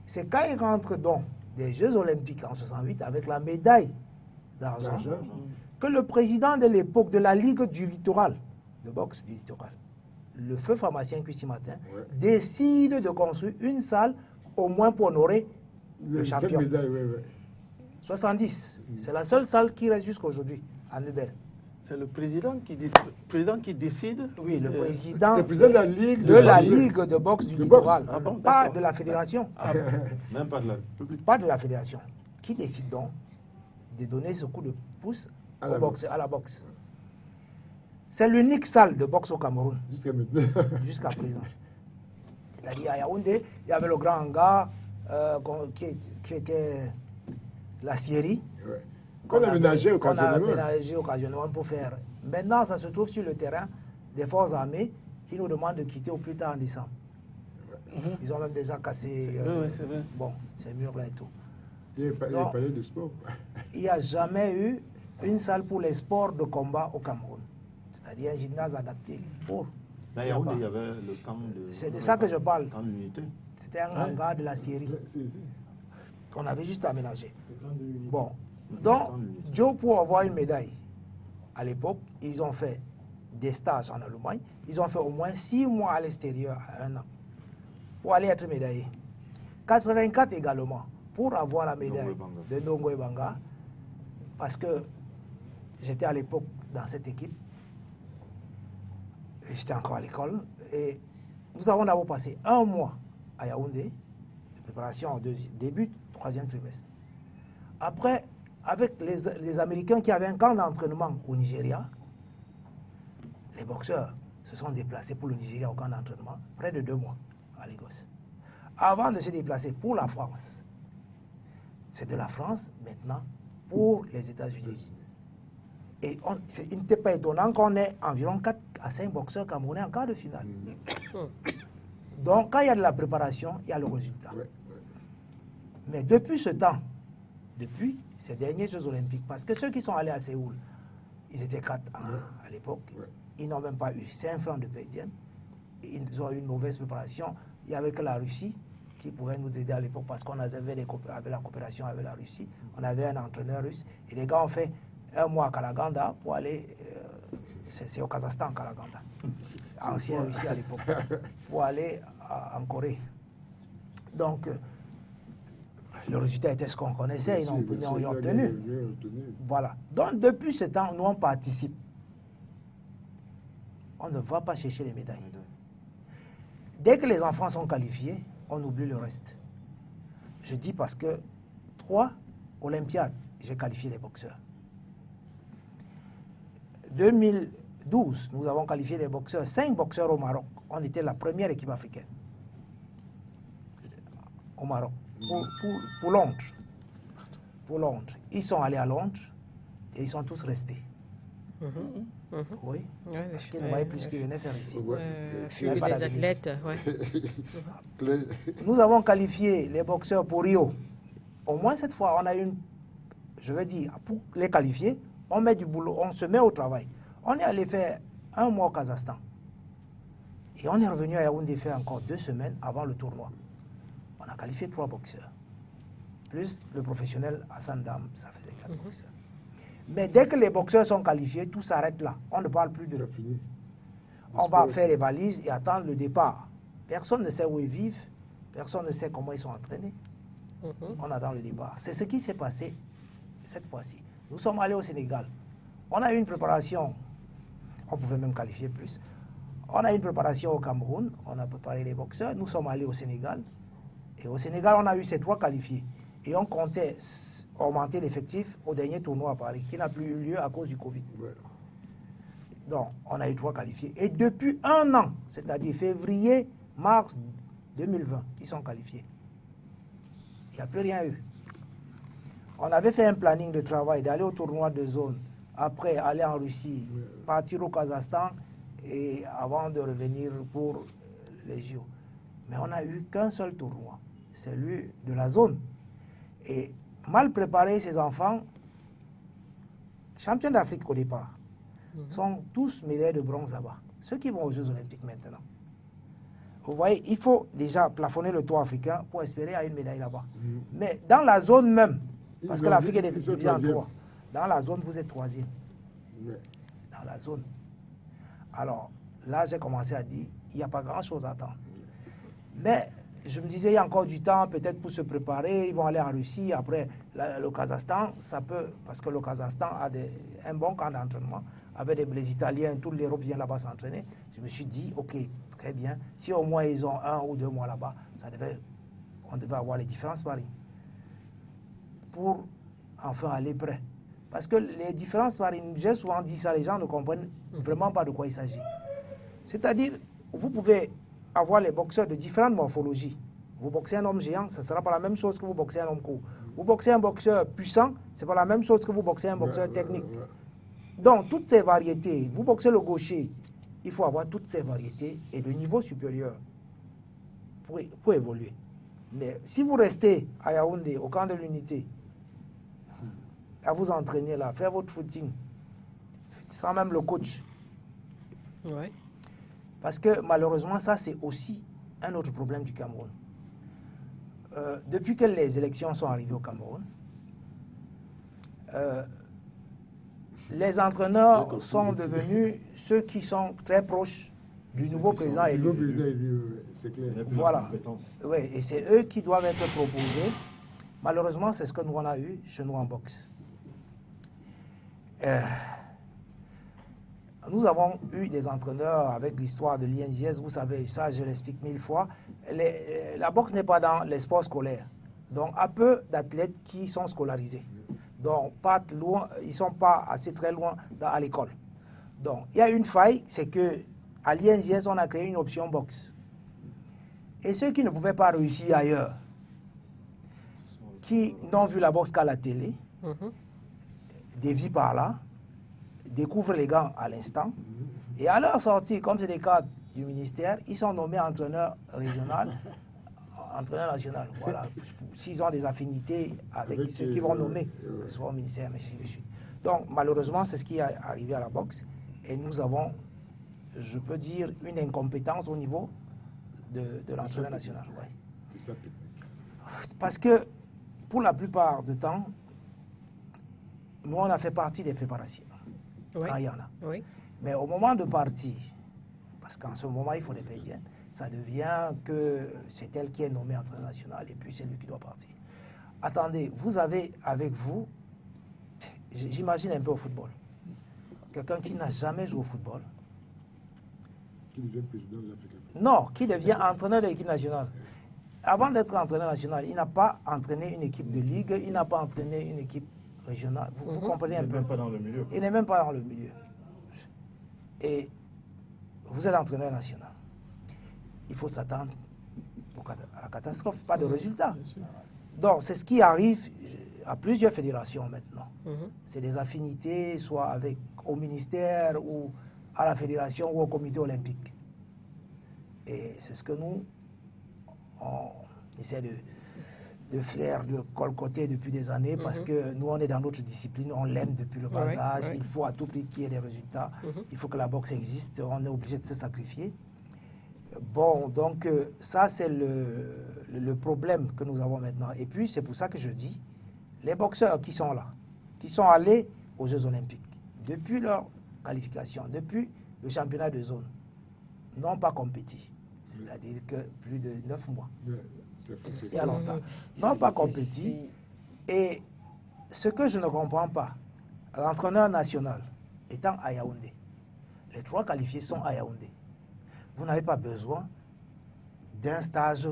C'est quand il rentre donc des Jeux Olympiques en 68 avec la médaille d'argent que le président de l'époque de la Ligue du Littoral, de boxe du Littoral, le feu pharmacien Cuissi Martin, décide de construire une salle au moins pour honorer le champion. 70, c'est la seule salle qui reste jusqu'à aujourd'hui à Neubel. C'est le président qui décide. Oui, le président de la Ligue de boxe du Littoral, pas de la fédération. Même pas de la République. Pas de la fédération. Qui décide donc de donner ce coup de pouce à la boxe. C'est l'unique salle de boxe au Cameroun. Jusqu'à présent. C'est-à-dire à Yaoundé, il y avait le grand hangar qui était la Syrie. Qu'on a aménagé occasionnellement pour faire. Maintenant, ça se trouve sur le terrain des forces armées qui nous demandent de quitter au plus tard en décembre. Ils ont même déjà cassé ces murs-là et tout. Il n'y a jamais eu une salle pour les sports de combat au Cameroun. C'est-à-dire un gymnase adapté pour. Mais Yaoundé, il y avait le camp de. C'est de ça que je parle. Camp d'unité. C'était un hangar de la Syrie qu'on avait juste aménagé. Bon, donc, Joe, pour avoir une médaille, à l'époque, ils ont fait des stages en Allemagne. Ils ont fait au moins 6 mois à l'extérieur, à 1 an, pour aller être médaillés. 84 également, pour avoir la médaille de Ndongo Ebanga, parce que j'étais à l'époque dans cette équipe, j'étais encore à l'école, et nous avons d'abord passé 1 mois à Yaoundé, de préparation au début, 3e trimestre. Après, avec les Américains qui avaient un camp d'entraînement au Nigeria, les boxeurs se sont déplacés pour le Nigeria au camp d'entraînement, près de 2 mois à Lagos. Avant de se déplacer pour la France, c'est de la France maintenant pour les États-Unis. Et il n'était pas étonnant qu'on ait environ 4 à 5 boxeurs camerounais en quart de finale. Donc, quand il y a de la préparation, il y a le résultat. Mais depuis ce temps, depuis ces derniers Jeux Olympiques, parce que ceux qui sont allés à Séoul, ils étaient 4 à l'époque, ils n'ont même pas eu 5 francs de PDM, ils ont eu une mauvaise préparation. Il n'y avait que la Russie qui pouvait nous aider à l'époque parce qu'on avait la coopération avec la Russie, on avait un entraîneur russe, et les gars ont fait 1 mois à Karaganda pour aller, c'est au Kazakhstan, Karaganda, ancien Russie à l'époque, pour aller en Corée. Donc, Le résultat était ce qu'on connaissait, ils ont bien obtenu. Voilà. Donc, depuis ce temps, nous, on participe. On ne va pas chercher les médailles. Dès que les enfants sont qualifiés, on oublie le reste. Je dis parce que 3 Olympiades, j'ai qualifié les boxeurs. 2012, nous avons qualifié les boxeurs, 5 boxeurs au Maroc. On était la première équipe africaine au Maroc. Pour Londres. Pour Londres. Ils sont allés à Londres et ils sont tous restés. Oui, parce qu'ils ne voyaient plus ce qu'ils venaient faire ici. Des athlètes, Nous avons qualifié les boxeurs pour Rio. Au moins cette fois, on a une, je veux dire, pour les qualifier, on met du boulot, on se met au travail. On est allé faire 1 mois au Kazakhstan. Et on est revenu à Yaoundé faire encore 2 semaines avant le tournoi. On a qualifié 3 boxeurs. Plus le professionnel Hassan Dam, ça faisait 4 boxeurs. Mais dès que les boxeurs sont qualifiés, tout s'arrête là. On ne parle plus d'eux. On va faire les valises et attendre le départ. Personne ne sait où ils vivent. Personne ne sait comment ils sont entraînés. On attend le départ. C'est ce qui s'est passé cette fois-ci. Nous sommes allés au Sénégal. On a eu une préparation. On pouvait même qualifier plus. On a eu une préparation au Cameroun. On a préparé les boxeurs. Nous sommes allés au Sénégal. Et au Sénégal, on a eu ces 3 qualifiés. Et on comptait augmenter l'effectif au dernier tournoi à Paris, qui n'a plus eu lieu à cause du Covid. Donc, on a eu 3 qualifiés. Et depuis 1 an, c'est-à-dire février, mars 2020, ils sont qualifiés. Il n'y a plus rien eu. On avait fait un planning de travail d'aller au tournoi de zone, après aller en Russie, partir au Kazakhstan, et avant de revenir pour les JO. Mais on n'a eu qu'un seul tournoi, celui de la zone. Et mal préparés, ces enfants, champions d'Afrique au départ, sont tous médaillés de bronze là-bas. Ceux qui vont aux Jeux Olympiques maintenant. Vous voyez, il faut déjà plafonner le tour africain pour espérer à une médaille là-bas. Mais dans la zone même, parce que l'Afrique est divisée en 3, dans la zone, vous êtes 3e. Dans la zone. Alors, là, j'ai commencé à dire, il n'y a pas grand-chose à attendre. Mais je me disais, il y a encore du temps, peut-être pour se préparer. Ils vont aller en Russie, après le Kazakhstan, ça peut, parce que le Kazakhstan a un bon camp d'entraînement, avec les Italiens, toute l'Europe vient là-bas s'entraîner. Je me suis dit, ok, très bien, si au moins ils ont 1 ou 2 mois là-bas, on devait avoir les différents sparring pour enfin aller près. Parce que les différents sparring, j'ai souvent dit ça, les gens ne comprennent vraiment pas de quoi il s'agit. C'est-à-dire, vous pouvez avoir les boxeurs de différentes morphologies. Vous boxez un homme géant, ce ne sera pas la même chose que vous boxez un homme court. Vous boxez un boxeur puissant, ce n'est pas la même chose que vous boxez un boxeur technique. Donc, toutes ces variétés, vous boxez le gaucher, il faut avoir toutes ces variétés et le niveau supérieur pour évoluer. Mais si vous restez à Yaoundé, au camp de l'unité, à vous entraîner là, faire votre footing, sans même le coach. Ouais. Parce que malheureusement, ça c'est aussi un autre problème du Cameroun. Depuis que les élections sont arrivées au Cameroun, les entraîneurs sont devenus ceux qui sont très proches du nouveau président élu. C'est clair. Voilà. Oui, et c'est eux qui doivent être proposés. Malheureusement, c'est ce que nous on a eu chez nous en boxe. Nous avons eu des entraîneurs avec l'histoire de l'INJS, vous savez, ça je l'explique 1000 fois. La boxe n'est pas dans les sports scolaires. Donc, à peu d'athlètes qui sont scolarisés. Donc, pas loin, ils ne sont pas assez très loin à l'école. Donc, il y a une faille, c'est qu'à l'INJS, on a créé une option boxe. Et ceux qui ne pouvaient pas réussir ailleurs, qui n'ont vu la boxe qu'à la télé, dévient par là, découvrent les gants à l'instant, et à leur sortie, comme c'est des cadres du ministère, ils sont nommés entraîneurs régionaux, entraîneurs nationaux. Voilà, s'ils ont des affinités avec ceux qui vont nommer, que ce soit au ministère, mais ainsi de suite. Donc, malheureusement, c'est ce qui est arrivé à la boxe, et nous avons, je peux dire, une incompétence au niveau de l'entraîneur national. Ouais. Parce que, pour la plupart du temps, nous, on a fait partie des préparations. Oui. Quand il y en a. Oui. Mais au moment de partir, parce qu'en ce moment, il faut des pédiennes, ça devient que c'est elle qui est nommée entraîneur national et puis c'est lui qui doit partir. attendez, vous avez avec vous, j'imagine un peu au football, quelqu'un qui n'a jamais joué au football. Qui devient président de l'Afrique. Non, qui devient entraîneur de l'équipe nationale. Avant d'être entraîneur national, il n'a pas entraîné une équipe de ligue, il n'a pas entraîné une équipe régionale. Vous comprenez un peu? Il n'est même pas dans le milieu. Il n'est même pas dans le milieu. Et vous êtes entraîneur national. Il faut s'attendre à la catastrophe, pas de résultat. Donc, c'est ce qui arrive à plusieurs fédérations maintenant. C'est des affinités, soit au ministère ou à la fédération ou au comité olympique. Et c'est ce que nous, on essaie de faire, de colcoter depuis des années, parce que nous, on est dans notre discipline, on l'aime depuis le bas âge, il faut à tout prix qu'il y ait des résultats, il faut que la boxe existe, on est obligé de se sacrifier. Bon, donc ça, c'est le problème que nous avons maintenant. Et puis, c'est pour ça que je dis, les boxeurs qui sont là, qui sont allés aux Jeux Olympiques, depuis leur qualification, depuis le championnat de zone, n'ont pas compéti. C'est-à-dire que plus de 9 mois. Il y a longtemps. N'ont pas compéti. Et ce que je ne comprends pas, l'entraîneur national étant à Yaoundé, les 3 qualifiés sont à Yaoundé. Vous n'avez pas besoin d'un stage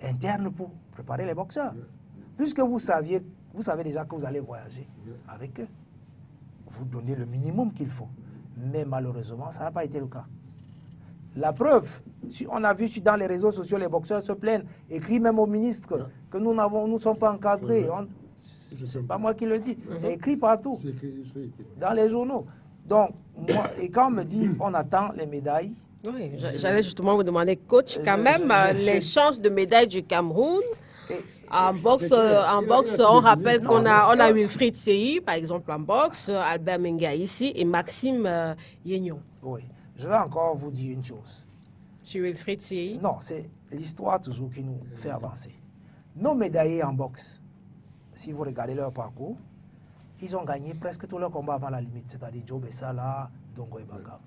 interne pour préparer les boxeurs. Puisque vous savez déjà que vous allez voyager avec eux. Vous donnez le minimum qu'il faut. Mais malheureusement, ça n'a pas été le cas. La preuve, on a vu dans les réseaux sociaux, les boxeurs se plaignent, écrivent même au ministre que nous ne sommes pas encadrés. Ce n'est pas moi qui le dis, c'est écrit partout, dans les journaux. Donc, moi, et quand on me dit on attend les médailles. Oui, j'allais justement vous demander, coach, quand même, les chances de médaille du Cameroun. En boxe, on rappelle qu'on a Wilfried Sey, par exemple, en boxe, Albert Menga ici, et Maxime Yegnon. Oui, je vais encore vous dire une chose. Sur Wilfried Sey? Non, c'est l'histoire toujours qui nous fait avancer. Nos médaillés en boxe, si vous regardez leur parcours, ils ont gagné presque tous leurs combats avant la limite, c'est-à-dire Joe Bessala, Dongo et Bagam.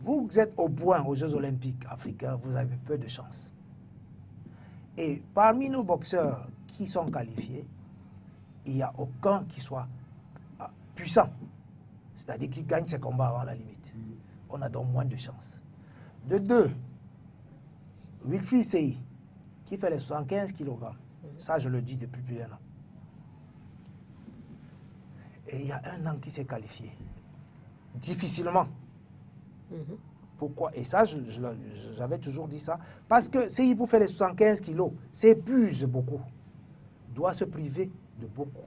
Vous êtes au point aux Jeux Olympiques africains, vous avez peu de chance. Et parmi nos boxeurs qui sont qualifiés, il n'y a aucun qui soit puissant, c'est-à-dire qui gagne ses combats avant la limite. On a donc moins de chance. De 2, Wilfried Sey, qui fait les 75 kg, ça je le dis depuis plus d'un an. Et il y a un an qui s'est qualifié, difficilement. Pourquoi? Et ça, j'avais toujours dit ça. Parce que si pour faire les 75 kilos, s'épuise beaucoup. Doit se priver de beaucoup.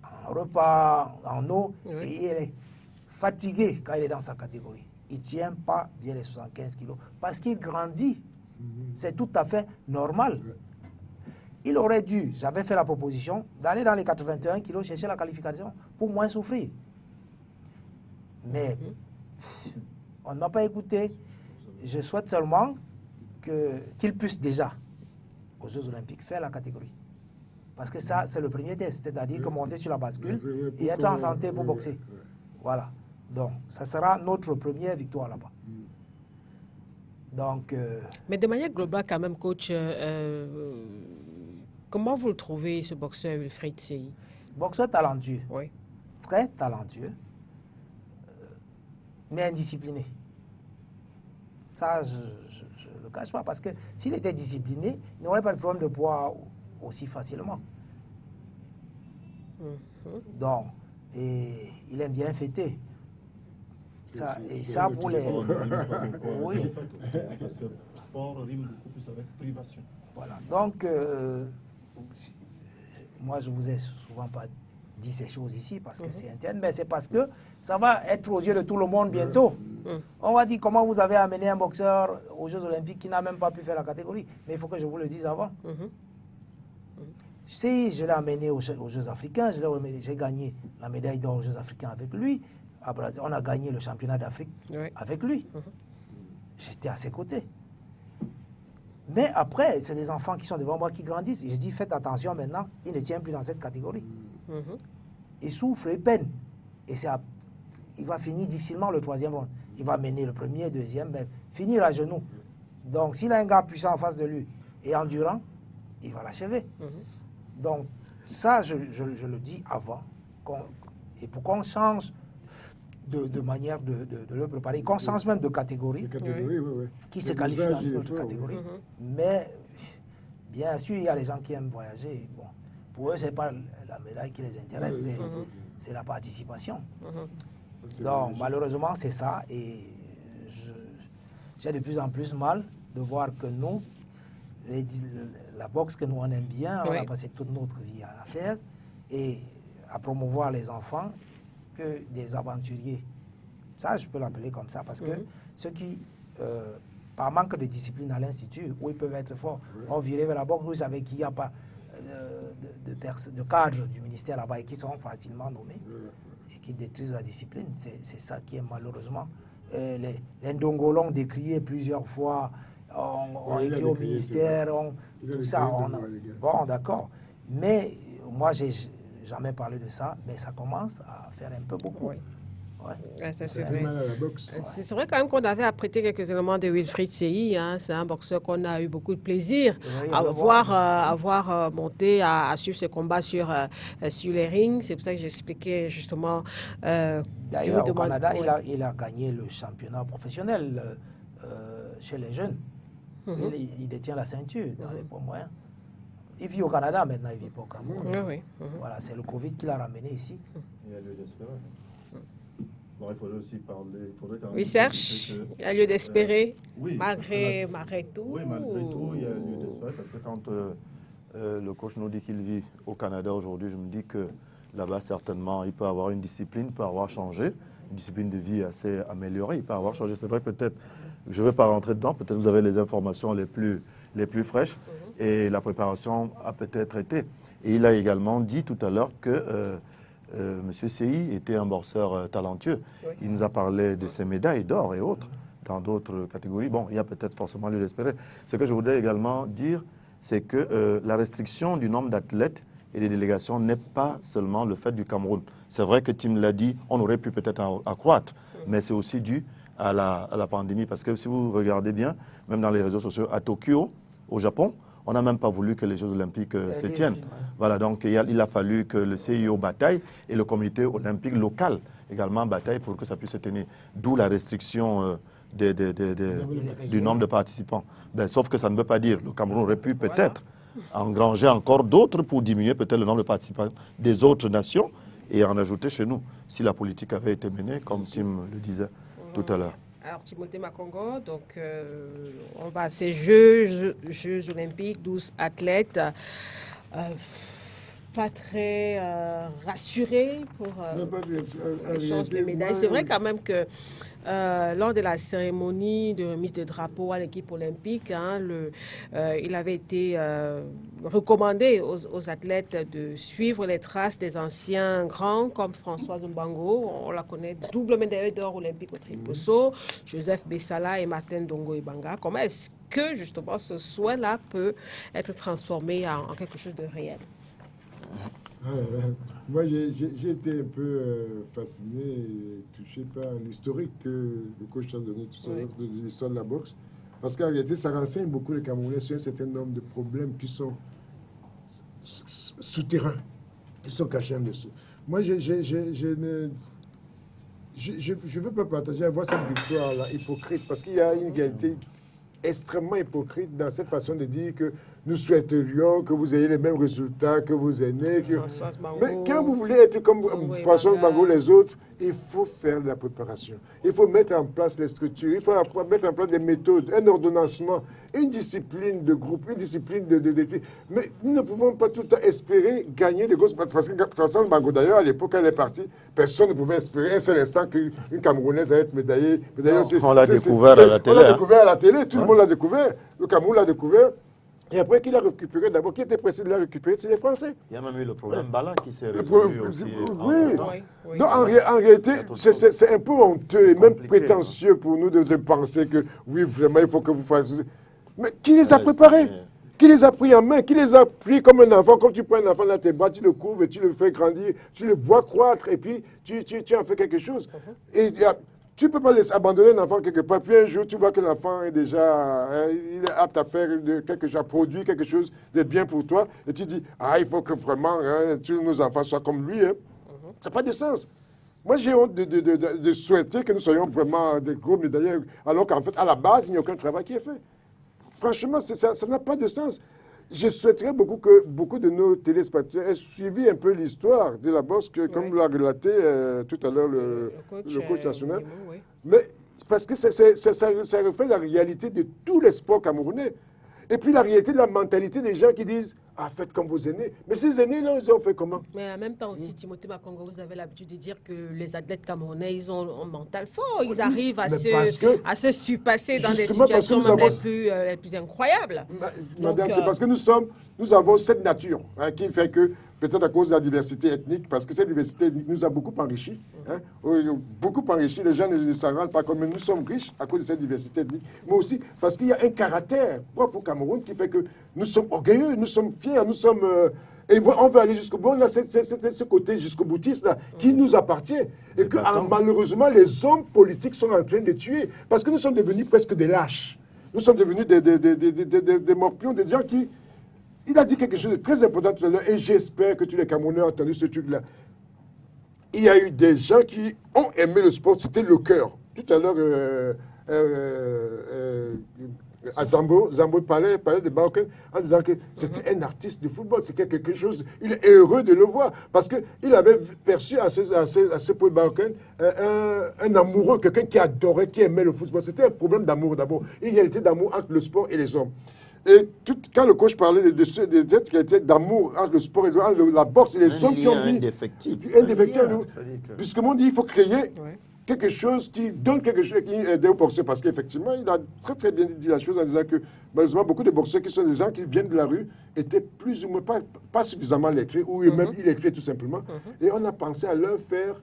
En repas, en eau, et il est fatigué quand il est dans sa catégorie. Il ne tient pas bien les 75 kilos. Parce qu'il grandit. C'est tout à fait normal. Il aurait dû, j'avais fait la proposition, d'aller dans les 81 kilos chercher la qualification pour moins souffrir. Mais on ne m'a pas écouté. Je souhaite seulement qu'il puisse déjà, aux Jeux Olympiques, faire la catégorie. Parce que ça, c'est le premier test, c'est-à-dire que monter sur la bascule et être en santé pour boxer. Voilà. Donc, ça sera notre première victoire là-bas. Donc, mais de manière globale, quand même, coach, comment vous le trouvez, ce boxeur Wilfried Sey? Boxeur talentueux. Oui. Très talentueux, mais indiscipliné. Ça, je ne le cache pas, parce que s'il était discipliné, il n'aurait pas de problème de poids aussi facilement. Donc, et il aime bien fêter. Ça, et ça pour les... Oui. Parce que sport rime beaucoup plus avec privation. Voilà. Donc, moi, je vous ai souvent pas dit ces choses ici parce que c'est interne, mais c'est parce que ça va être aux yeux de tout le monde bientôt. On va dire comment vous avez amené un boxeur aux Jeux Olympiques qui n'a même pas pu faire la catégorie. Mais il faut que je vous le dise avant. Si je l'ai amené aux Jeux africains, j'ai gagné la médaille d'or aux Jeux africains avec lui. À Brésil, on a gagné le championnat d'Afrique avec lui. J'étais à ses côtés. Mais après, c'est des enfants qui sont devant moi qui grandissent. Et je dis, faites attention maintenant, il ne tient plus dans cette catégorie. Il souffre, il peine. Et il va finir difficilement le 3e round. Il va mener le 1er, 2e, mais finir à genoux. Donc, s'il a un gars puissant en face de lui et endurant, il va l'achever. Donc, ça, je le dis avant. Et pour qu'on change de manière de le préparer, qu'on change même de catégorie, qui se qualifie dans une autre catégorie. Mais, bien sûr, il y a les gens qui aiment voyager. Bon, pour eux, ce n'est pas la médaille qui les intéresse, c'est la participation. Donc, malheureusement, c'est ça. Et j'ai de plus en plus mal de voir que nous, la boxe que nous on aime bien, on a passé toute notre vie à la faire et à promouvoir les enfants que des aventuriers. Ça, je peux l'appeler comme ça parce que ceux qui, par manque de discipline à l'institut, où ils peuvent être forts, ont viré vers la boxe, vous savez qu'il n'y a pas de cadres du ministère là-bas et qui sont facilement nommés et qui détruisent la discipline. C'est ça qui est malheureusement. Les Ndongo l'ont décrié plusieurs fois, on écrit au ministère, tout ça. Bon, d'accord. Mais moi, j'ai jamais parlé de ça, mais ça commence à faire un peu beaucoup. C'est vrai. C'est vrai quand même qu'on avait apprêté quelques éléments de Wilfried Sey. C'est un boxeur qu'on a eu beaucoup de plaisir à voir monter, à suivre ses combats sur les rings. C'est pour ça que j'expliquais justement. D'ailleurs, au Canada, il a gagné le championnat professionnel chez les jeunes. Il détient la ceinture dans les poids moyens. Il vit au Canada maintenant, il ne vit pas au Cameroun. Voilà, c'est le Covid qui l'a ramené ici. Il y a lieu d'espérer. Bon, il faudrait aussi parler. Oui, Serge, il y a lieu d'espérer, oui, malgré tout. Oui, malgré tout, il y a lieu d'espérer parce que quand le coach nous dit qu'il vit au Canada aujourd'hui, je me dis que là-bas, certainement, il peut avoir une discipline, il peut avoir changé, une discipline de vie assez améliorée, il peut avoir changé. C'est vrai, peut-être, je ne vais pas rentrer dedans, peut-être vous avez les informations les plus fraîches et la préparation a peut-être été. Et il a également dit tout à l'heure que M. Sey était un boxeur talentueux. Il nous a parlé de ses médailles d'or et autres, dans d'autres catégories. Bon, il y a peut-être forcément lieu d'espérer. Ce que je voudrais également dire, c'est que la restriction du nombre d'athlètes et des délégations n'est pas seulement le fait du Cameroun. C'est vrai que Tim l'a dit, on aurait pu peut-être accroître, mais c'est aussi dû à la pandémie. Parce que si vous regardez bien, même dans les réseaux sociaux, à Tokyo, au Japon, on n'a même pas voulu que les Jeux Olympiques se tiennent. Voilà, donc il a fallu que le CIO bataille et le comité olympique local également bataille pour que ça puisse se tenir. D'où la restriction du nombre de participants. Ben, sauf que ça ne veut pas dire le Cameroun aurait pu peut-être engranger encore d'autres pour diminuer peut-être le nombre de participants des autres nations et en ajouter chez nous, si la politique avait été menée, comme Tim le disait tout à l'heure. Alors, Timothée Makongo, donc on va à ces Jeux olympiques, 12 athlètes, pas très rassurés pour l'échange de médailles. C'est vrai quand même que lors de la cérémonie de remise de drapeau à l'équipe olympique, il avait été recommandé aux athlètes de suivre les traces des anciens grands comme Françoise Mbango, on la connaît, double médaille d'or olympique au triple saut, Joseph Bessala et Martin Ndongo Ibanga. Comment est-ce que justement ce souhait-là peut être transformé en quelque chose de réel? Moi, j'ai été un peu fasciné et touché par l'historique que le coach a donné tout à l'heure de l'histoire de la boxe. Parce qu'en réalité, ça renseigne beaucoup les Camerounais sur un certain nombre de problèmes qui sont souterrains, qui sont cachés en dessous. Moi, je ne veux pas partager, avoir cette victoire-là hypocrite, parce qu'il y a une réalité extrêmement hypocrite dans cette façon de dire que nous souhaiterions que vous ayez les mêmes résultats que vos aînés. Mais quand vous voulez être comme François Mbango, les autres, il faut faire de la préparation. Il faut mettre en place les structures, il faut mettre en place des méthodes, un ordonnancement, une discipline de groupe, une discipline de... Mais nous ne pouvons pas tout le temps espérer gagner des grosses... Parce que François Mbango, d'ailleurs, à l'époque, quand elle est partie, personne ne pouvait espérer un seul instant qu'une Camerounaise allait être médaillée. On l'a découvert à la télé. On l'a découvert à la télé, tout le monde l'a découvert. Le Cameroun l'a découvert. Et après qu'il a récupéré, d'abord, qui était pressé de la récupérer, c'est les Français. Il y a même eu le problème Bala qui s'est résolu aussi. Oui. Donc, en réalité, c'est un peu honteux et même prétentieux pour nous de penser que, oui, vraiment, il faut que vous fassiez... Mais qui les a préparés? Qui les a pris en main? Qui les a pris comme un enfant? Comme tu prends un enfant dans tes bras, tu le couvres et tu le fais grandir, tu le vois croître et puis tu en fais quelque chose. Et Tu ne peux pas laisser abandonner un enfant quelque part, puis un jour, tu vois que l'enfant est déjà il est apte à faire quelque chose, à produire quelque chose de bien pour toi, et tu dis, ah, il faut que vraiment tous nos enfants soient comme lui. Hein. Ça n'a pas de sens. Moi, j'ai honte de souhaiter que nous soyons vraiment des gros médaillés, alors qu'en fait, à la base, il n'y a aucun travail qui est fait. Franchement, ça n'a pas de sens. Je souhaiterais beaucoup que beaucoup de nos téléspectateurs aient suivi un peu l'histoire de la boxe, comme l'a relaté tout à l'heure le coach national. Oui. Mais parce que ça reflète la réalité de tous les sports camerounais. Et puis la réalité de la mentalité des gens qui disent « Ah, faites comme vos aînés ». Mais ces aînés-là, ils ont fait comment? Mais en même temps aussi, Timothée Bakongo, vous avez l'habitude de dire que les athlètes camerounais, ils ont un mental fort. Ils arrivent à se surpasser dans des situations même les plus incroyables. Madame, c'est parce que nous avons cette nature qui fait que, peut-être à cause de la diversité ethnique, parce que cette diversité ethnique nous a beaucoup enrichis. Beaucoup enrichis, les gens ne s'en rendent pas compte, mais nous sommes riches à cause de cette diversité ethnique. Mais aussi parce qu'il y a un caractère propre au Cameroun qui fait que nous sommes orgueilleux, nous sommes fiers, nous sommes... et on veut aller jusqu'au bout. On a ce côté jusqu'au boutiste là, qui nous appartient. Et que malheureusement, les hommes politiques sont en train de tuer. Parce que nous sommes devenus presque des lâches. Nous sommes devenus des morpions, des gens qui... Il a dit quelque chose de très important tout à l'heure, et j'espère que tous les Camerounais ont entendu ce truc-là. Il y a eu des gens qui ont aimé le sport, c'était le cœur. Tout à l'heure, Zambo parlait de Baoken en disant que c'était un artiste de football, c'est quelque chose, il est heureux de le voir, parce qu'il avait perçu à ce Paul Baoken un amoureux, quelqu'un qui adorait, qui aimait le football. C'était un problème d'amour d'abord, une réalité d'amour entre le sport et les hommes. Et quand le coach parlait des êtres qui étaient d'amour entre le sport et la boxe et les hommes qui ont mis... Indéfectible. Puisque mon dit, il faut créer quelque chose qui donne quelque chose qui aide aux boxeurs. Parce qu'effectivement, il a très très bien dit la chose en disant que malheureusement, beaucoup de boxeurs qui sont des gens qui viennent de la rue étaient plus ou moins pas suffisamment lettrés ou même illettrés tout simplement. Et on a pensé à leur faire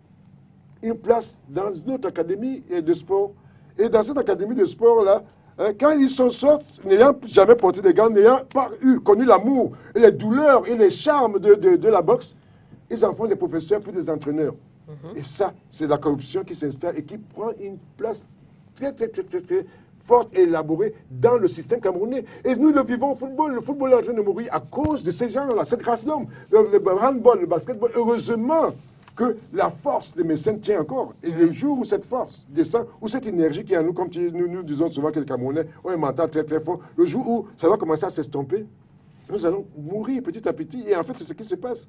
une place dans notre académie de sport. Et dans cette académie de sport-là, quand ils sont sortis, n'ayant jamais porté de gants, n'ayant pas connu l'amour et les douleurs et les charmes de la boxe, ils en font des professeurs puis des entraîneurs. Et ça, c'est la corruption qui s'installe et qui prend une place très forte et élaborée dans le système camerounais. Et nous le vivons au football. Le football est en train de mourir à cause de ces gens-là, cette race d'hommes. Le handball, le basketball, heureusement que la force des mécènes tient encore. Et le jour où cette force descend, où cette énergie qui est en nous, comme nous disons souvent que les Camerounais ont un mental très très fort, le jour où ça va commencer à s'estomper, nous allons mourir petit à petit. Et en fait, c'est ce qui se passe.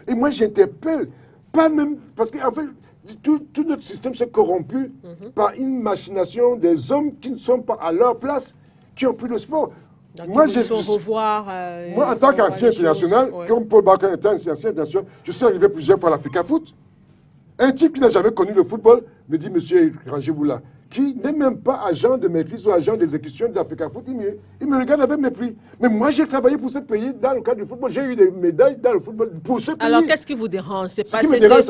Et moi, j'interpelle, pas même, parce qu'en fait, tout notre système s'est corrompu par une machination des hommes qui ne sont pas à leur place, qui ont pris le sport. Donc, moi, moi, en tant qu'ancien international, comme Paul Baoken était ancien international, je suis arrivé plusieurs fois à l'Africa Foot. Un type qui n'a jamais connu le football me dit, monsieur, rangez-vous là, qui n'est même pas agent de maîtrise ou agent d'exécution de l'Africa Foot. Il me regarde avec mépris. Mais moi, j'ai travaillé pour ce pays dans le cadre du football. J'ai eu des médailles dans le football pour ce pays. Alors, qu'est-ce qui vous dérange? C'est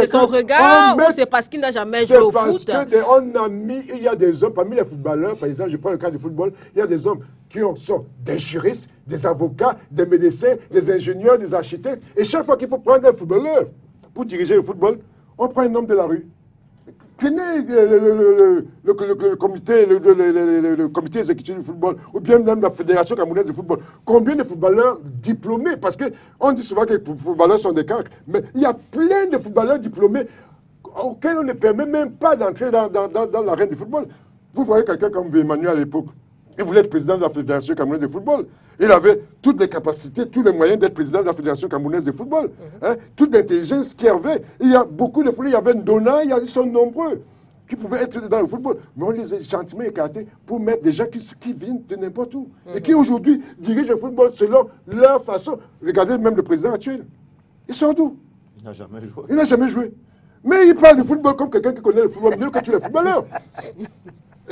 son regard ou c'est parce qu'il n'a jamais joué au foot? C'est parce qu'on a mis, il y a des hommes, parmi les footballeurs, par exemple, je prends le cas du football, il y a des hommes qui sont des juristes, des avocats, des médecins, des ingénieurs, des architectes. Et chaque fois qu'il faut prendre un footballeur pour diriger le football, on prend un homme de la rue. Prenez le comité exécutif du football, ou bien même la Fédération camerounaise de football. Combien de footballeurs diplômés? Parce qu'on dit souvent que les footballeurs sont des cancres, mais il y a plein de footballeurs diplômés auxquels on ne permet même pas d'entrer dans l'arène du football. Vous voyez quelqu'un comme Emmanuel à l'époque. Il voulait être président de la Fédération camerounaise de football. Il avait toutes les capacités, tous les moyens d'être président de la Fédération camerounaise de football. Toute l'intelligence qu'il y avait. Il y a beaucoup de footballeurs. Il y avait Ndona, ils sont nombreux qui pouvaient être dans le football. Mais on les a gentiment écartés pour mettre des gens qui viennent de n'importe où. Et qui aujourd'hui dirigent le football selon leur façon. Regardez même le président actuel. Il sort d'où? Il n'a jamais joué. Il n'a jamais joué. Mais il parle du football comme quelqu'un qui connaît le football mieux que tous les footballeurs.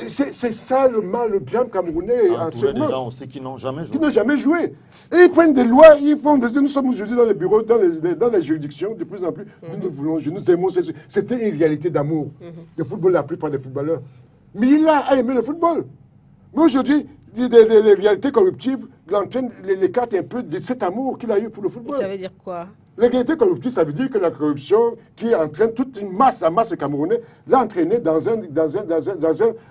C'est ça le mal, le drame camerounais. Entouré des gens aussi qui n'ont jamais joué. Qui n'ont jamais joué. Et ils prennent des lois, nous sommes aujourd'hui dans les bureaux, dans les juridictions, de plus en plus. Nous aimons. C'était une réalité d'amour. Le football appris par les footballeurs. Mais il a aimé le football. Mais aujourd'hui, les réalités corruptives l'entraînent, l'écartent un peu de cet amour qu'il a eu pour le football. Ça veut dire quoi? L'égalité corruptive, ça veut dire que la corruption qui entraîne toute une masse, la masse camerounaise, l'a entraîné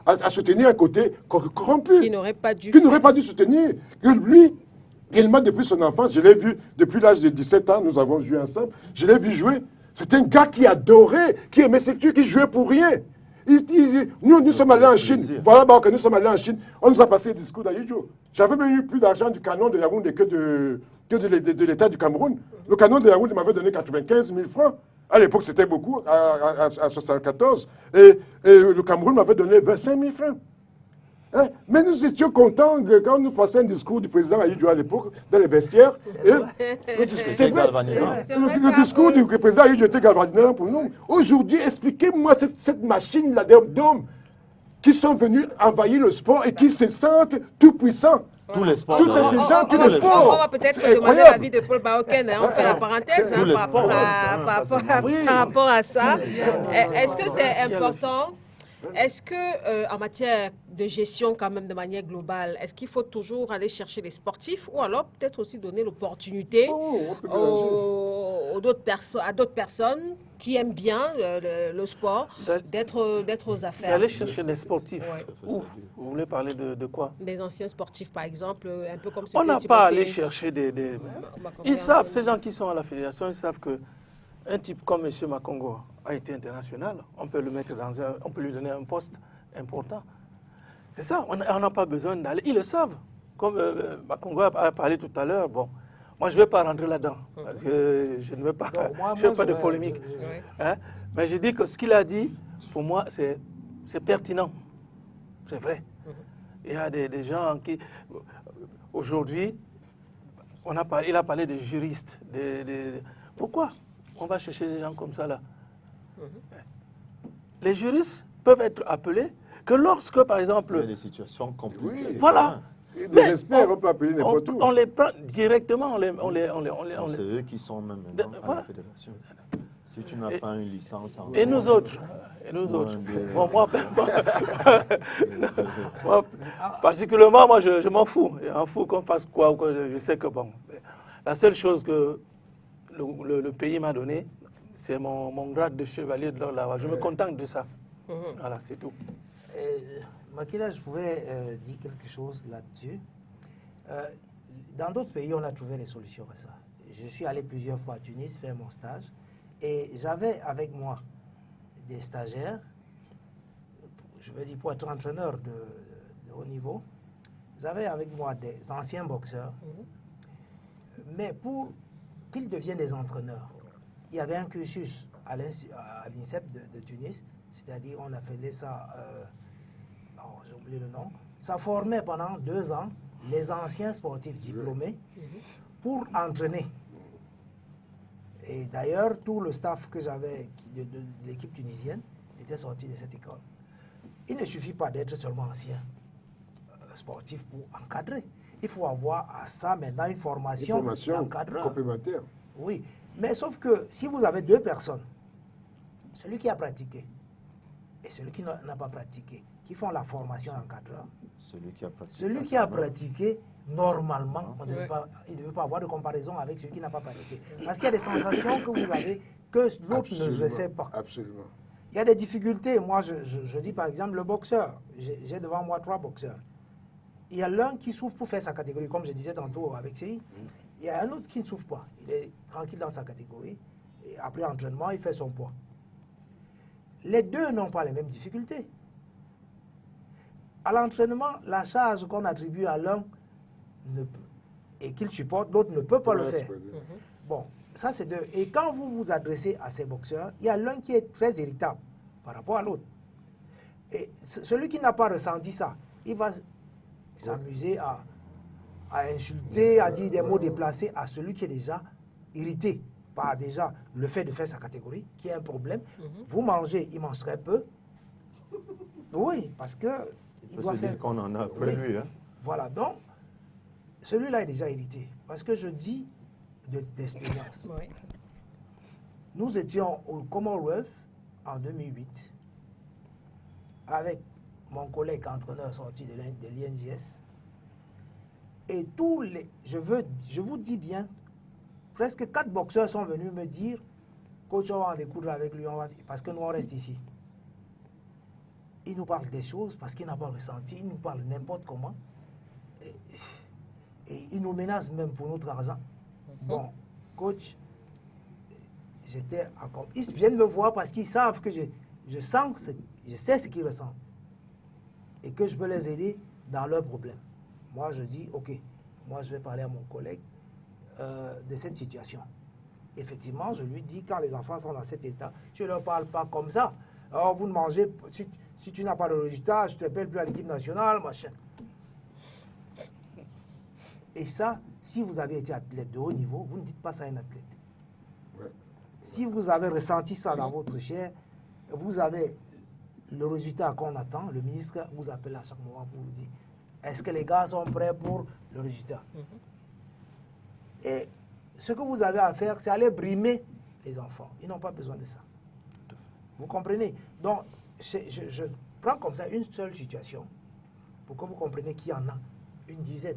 à soutenir un côté corrompu. Qui n'aurait pas dû. Qui n'aurait pas dû soutenir. Que lui, réellement, depuis son enfance, je l'ai vu, depuis l'âge de 17 ans, nous avons joué ensemble, je l'ai vu jouer. C'était un gars qui adorait, qui aimait cette tuer, qui jouait pour rien. Nous sommes allés en Chine. Voilà, que nous sommes allés en Chine. On nous a passé le discours d'Ayidjo. J'avais même eu plus d'argent du canon de Yaoundé que de l'État du Cameroun. Le canon de Yaoundé m'avait donné 95 000 francs. À l'époque, c'était beaucoup, à 1974. Et le Cameroun m'avait donné 25 000 francs. Hein? Mais nous étions contents quand nous passions un discours du président Ayidjo à l'époque, dans les vestiaires. C'est vrai. Le discours du président Ayidjo était galvanisant pour nous. Aujourd'hui, expliquez-moi cette machine-là d'hommes qui sont venus envahir le sport et qui se sentent tout puissants. Tous les sports. Tout intelligent, tous les sports. On va peut-être demander l'avis de Paul Baoken. On fait la parenthèse par rapport à ça. Est-ce que c'est important? Est-ce que en matière de gestion, quand même de manière globale, est-ce qu'il faut toujours aller chercher les sportifs ou alors peut-être aussi donner l'opportunité à d'autres personnes qui aiment bien le sport d'être aux affaires? Aller chercher les sportifs. Où? Vous voulez parler de quoi? Des anciens sportifs, par exemple, un peu comme on n'a pas à aller chercher des... Ils savent, ces gens qui sont à la fédération, ils savent que un type comme M. Makongo a été international, on peut le mettre on peut lui donner un poste important. C'est ça, on n'a pas besoin d'aller. Ils le savent. Comme Makongo a parlé tout à l'heure, bon, moi je ne vais pas rentrer là-dedans, parce que je ne veux pas, je veux pas de polémique. Hein? Mais je dis que ce qu'il a dit, pour moi, c'est pertinent. C'est vrai. Il y a des gens qui, aujourd'hui, il a parlé des juristes. Pourquoi on va chercher des gens comme ça là? Les juristes peuvent être appelés que lorsque, par exemple... Il y a des situations compliquées. Oui, voilà. Des experts, on peut appeler n'importe où. On les prend directement, C'est eux qui sont même à la fédération. Si tu n'as pas une licence... Et nous autres Bon, moi, particulièrement, moi, je m'en fous. Je m'en fous qu'on fasse quoi ou quoi. Je sais que, bon, la seule chose que le pays m'a donné, c'est mon grade de chevalier de l'ordre. Je me contente de ça. Voilà, c'est tout. Makila, je pouvais dire quelque chose là-dessus. Dans d'autres pays, on a trouvé des solutions à ça. Je suis allé plusieurs fois à Tunis faire mon stage et j'avais avec moi des stagiaires, je veux dire pour être entraîneur de haut niveau, j'avais avec moi des anciens boxeurs, mais pour qu'ils deviennent des entraîneurs, il y avait un cursus à l'INSEP de Tunis, c'est-à-dire on a fait ça, j'ai oublié le nom, ça formait pendant 2 ans les anciens sportifs diplômés pour entraîner. Et d'ailleurs, tout le staff que j'avais de l'équipe tunisienne était sorti de cette école. Il ne suffit pas d'être seulement ancien sportif pour encadrer. Il faut avoir à ça maintenant une formation d'encadreur. Complémentaire. Oui, mais sauf que si vous avez 2 personnes, celui qui a pratiqué et celui qui n'a pas pratiqué, qui font la formation d'encadreur, celui qui a pratiqué, normalement, il ne devait pas avoir de comparaison avec celui qui n'a pas pratiqué. Parce qu'il y a des sensations que vous avez que l'autre ne sait pas. Absolument. Il y a des difficultés. Moi, je dis par exemple le boxeur. J'ai devant moi 3 boxeurs. Il y a l'un qui souffre pour faire sa catégorie, comme je disais tantôt avec CI. Il y a un autre qui ne souffre pas. Il est tranquille dans sa catégorie. Et après entraînement, il fait son poids. Les 2 n'ont pas les mêmes difficultés. À l'entraînement, la charge qu'on attribue à l'un et qu'il supporte, l'autre ne peut pas le faire. Bon, ça c'est 2. Et quand vous vous adressez à ces boxeurs, il y a l'un qui est très irritable par rapport à l'autre. Et celui qui n'a pas ressenti ça, il va s'amuser à insulter, à dire des mots déplacés à celui qui est déjà irrité par déjà le fait de faire sa catégorie, qui est un problème. Vous mangez, il mange très peu. Oui, parce que... Il faut se dire qu'on en a après lui. Hein. Voilà, donc, celui-là est déjà irrité. Parce que je dis d'expérience. Oui. Nous étions au Commonwealth en 2008 avec mon collègue entraîneur sorti de l'INJS. Et tous les... Je vous dis bien, presque 4 boxeurs sont venus me dire, coach, on va en découdre avec lui, parce que nous, on reste ici. Il nous parle des choses parce qu'il n'a pas ressenti, il nous parle n'importe comment. Et il nous menace même pour notre argent. Bon, coach, ils viennent me voir parce qu'ils savent que je sais ce qu'ils ressentent. Et que je peux les aider dans leurs problèmes. Moi, je dis, ok, moi, je vais parler à mon collègue de cette situation. Effectivement, je lui dis, quand les enfants sont dans cet état, tu ne leur parles pas comme ça. Alors, vous ne mangez, si tu n'as pas de résultat, je ne t'appelle plus à l'équipe nationale, machin. Et ça, si vous avez été athlète de haut niveau, vous ne dites pas ça à un athlète. Ouais. Si vous avez ressenti ça dans votre chair, vous avez le résultat qu'on attend, le ministre vous appelle à chaque moment, vous dit, est-ce que les gars sont prêts pour le résultat? Et ce que vous avez à faire, c'est aller brimer les enfants. Ils n'ont pas besoin de ça. Vous comprenez? Donc, je prends comme ça une seule situation pour que vous compreniez qu'il y en a une dizaine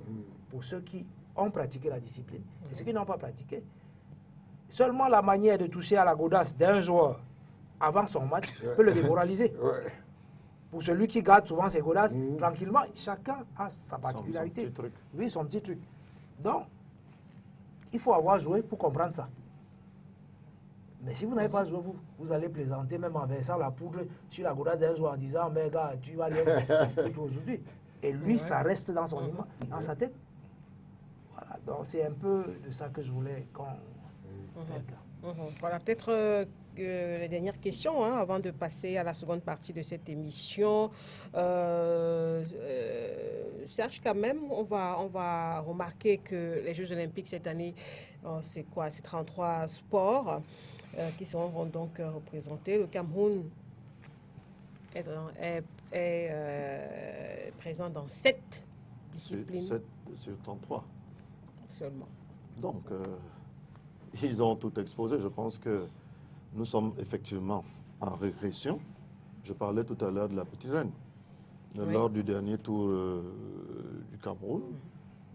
pour ceux qui ont pratiqué la discipline et ceux qui n'ont pas pratiqué. Seulement la manière de toucher à la godasse d'un joueur avant son match peut le démoraliser. Pour celui qui garde souvent ses godasses, tranquillement, chacun a sa particularité. Oui, son petit truc. Donc, il faut avoir joué pour comprendre ça. Mais si vous n'avez pas joué, vous allez plaisanter même en versant la poudre sur la godasse d'un joueur en disant, mais gars, tu vas aller aujourd'hui. Et lui, ça reste dans son image, dans sa tête. Voilà, donc c'est un peu de ça que je voulais qu'on fasse le cas. Voilà, peut-être la dernière question, hein, avant de passer à la seconde partie de cette émission. Serge, quand même, on va remarquer que les Jeux Olympiques cette année, c'est quoi? C'est 33 sports qui seront donc représentés. Le Cameroun est présent dans 7 disciplines. 7 sur 33. Seulement. Donc, ils ont tout exposé. Je pense que nous sommes effectivement en régression. Je parlais tout à l'heure de la petite reine. Oui. Lors du dernier tour du Cameroun,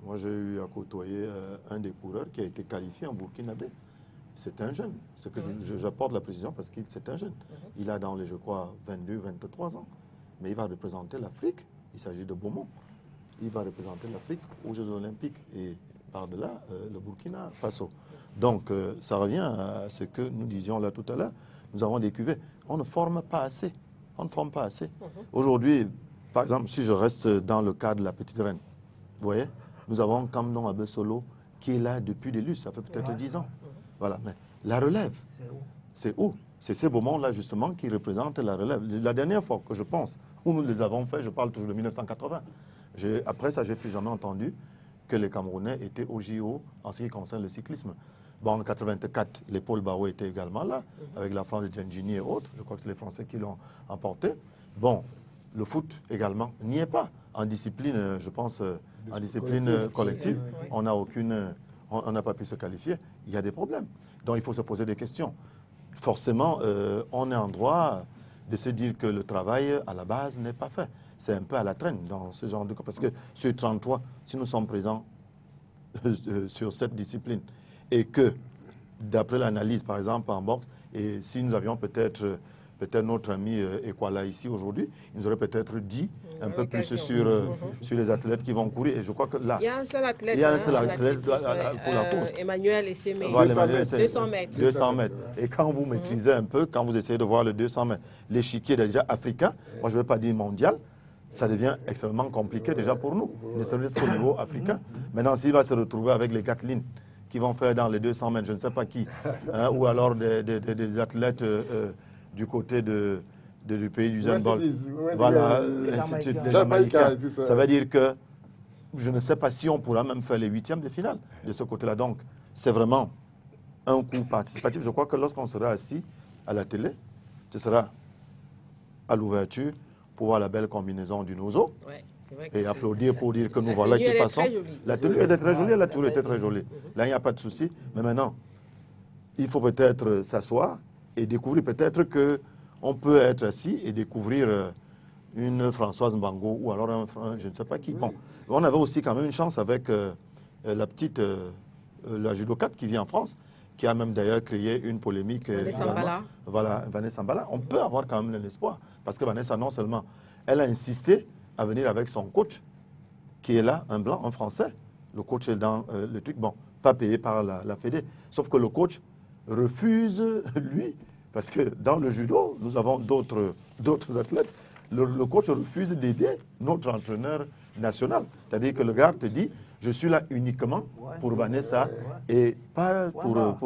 moi j'ai eu à côtoyer un des coureurs qui a été qualifié en burkinabé. C'est un jeune. C'est que j'apporte la précision parce que c'est un jeune. Il a dans les, je crois, 22, 23 ans. Mais il va représenter l'Afrique. Il s'agit de Beaumont. Il va représenter l'Afrique aux Jeux Olympiques. Et par-delà, le Burkina Faso. Donc, ça revient à ce que nous disions là tout à l'heure. Nous avons des cuvées. On ne forme pas assez. On ne forme pas assez. Aujourd'hui, par exemple, si je reste dans le cas de la petite reine, vous voyez, nous avons Kamnon Abesolo qui est là depuis des lustres. Ça fait peut-être 10 ans. Voilà. Mais la relève, c'est où? C'est ces moments-là, justement, qui représentent la relève. La dernière fois que je pense, où nous les avons fait, je parle toujours de 1980. Après ça, je n'ai plus jamais entendu que les Camerounais étaient au JO en ce qui concerne le cyclisme. Bon, en 84, les Paul Bao étaient également là, avec la France de Gengini et autres. Je crois que c'est les Français qui l'ont emporté. Bon, le foot également n'y est pas. En discipline, je pense, en discipline collective, on n'a pas pu se qualifier. Il y a des problèmes. Donc, il faut se poser des questions. Forcément, on est en droit de se dire que le travail, à la base, n'est pas fait. C'est un peu à la traîne dans ce genre de cas. Parce que sur 33, si nous sommes présents sur cette discipline et que, d'après l'analyse, par exemple, en boxe, et si nous avions peut-être notre ami Ekwala ici aujourd'hui, il nous aurait peut-être dit un peu plus sur les athlètes qui vont courir. Et je crois que là, il y a un seul athlète, pour la course. Emmanuel Essémé, Voilà, 200 mètres. 200 mètres. Et quand vous maîtrisez un peu, quand vous essayez de voir le 200 mètres, l'échiquier déjà africain, moi je ne vais pas dire mondial, ça devient extrêmement compliqué déjà pour nous, ne serait-ce qu'au niveau africain. Maintenant, s'il va se retrouver avec les Gatlin qui vont faire dans les 200 mètres, je ne sais pas qui, hein, ou alors des athlètes du côté du pays du Zambol, voilà, les Jamaïcains. Ça veut dire que je ne sais pas si on pourra même faire les 8e de finale de ce côté-là. Donc, c'est vraiment un coup participatif. Je crois que lorsqu'on sera assis à la télé, ce sera à l'ouverture pour voir la belle combinaison du Nozo et applaudir pour dire que nous voilà qui passons. La tenue était très jolie, elle a toujours été très jolie. Là, il n'y a pas de souci. Mais maintenant, il faut peut-être s'asseoir et découvrir peut-être qu'on peut être assis et découvrir une Françoise Mbango ou alors un je ne sais pas qui. Bon, on avait aussi quand même une chance avec la petite la judokate qui vit en France, qui a même d'ailleurs créé une polémique. Vanessa Mbala. Voilà, Vanessa Mbala. On peut avoir quand même l'espoir, parce que Vanessa, non seulement, elle a insisté à venir avec son coach, qui est là, un blanc, un français. Le coach est dans le truc, bon, pas payé par la Fédé. Sauf que le coach refuse, lui, parce que dans le judo, nous avons d'autres athlètes. Le coach refuse d'aider notre entraîneur national. C'est-à-dire que le gars te dit, je suis là uniquement pour Vanessa et pas pour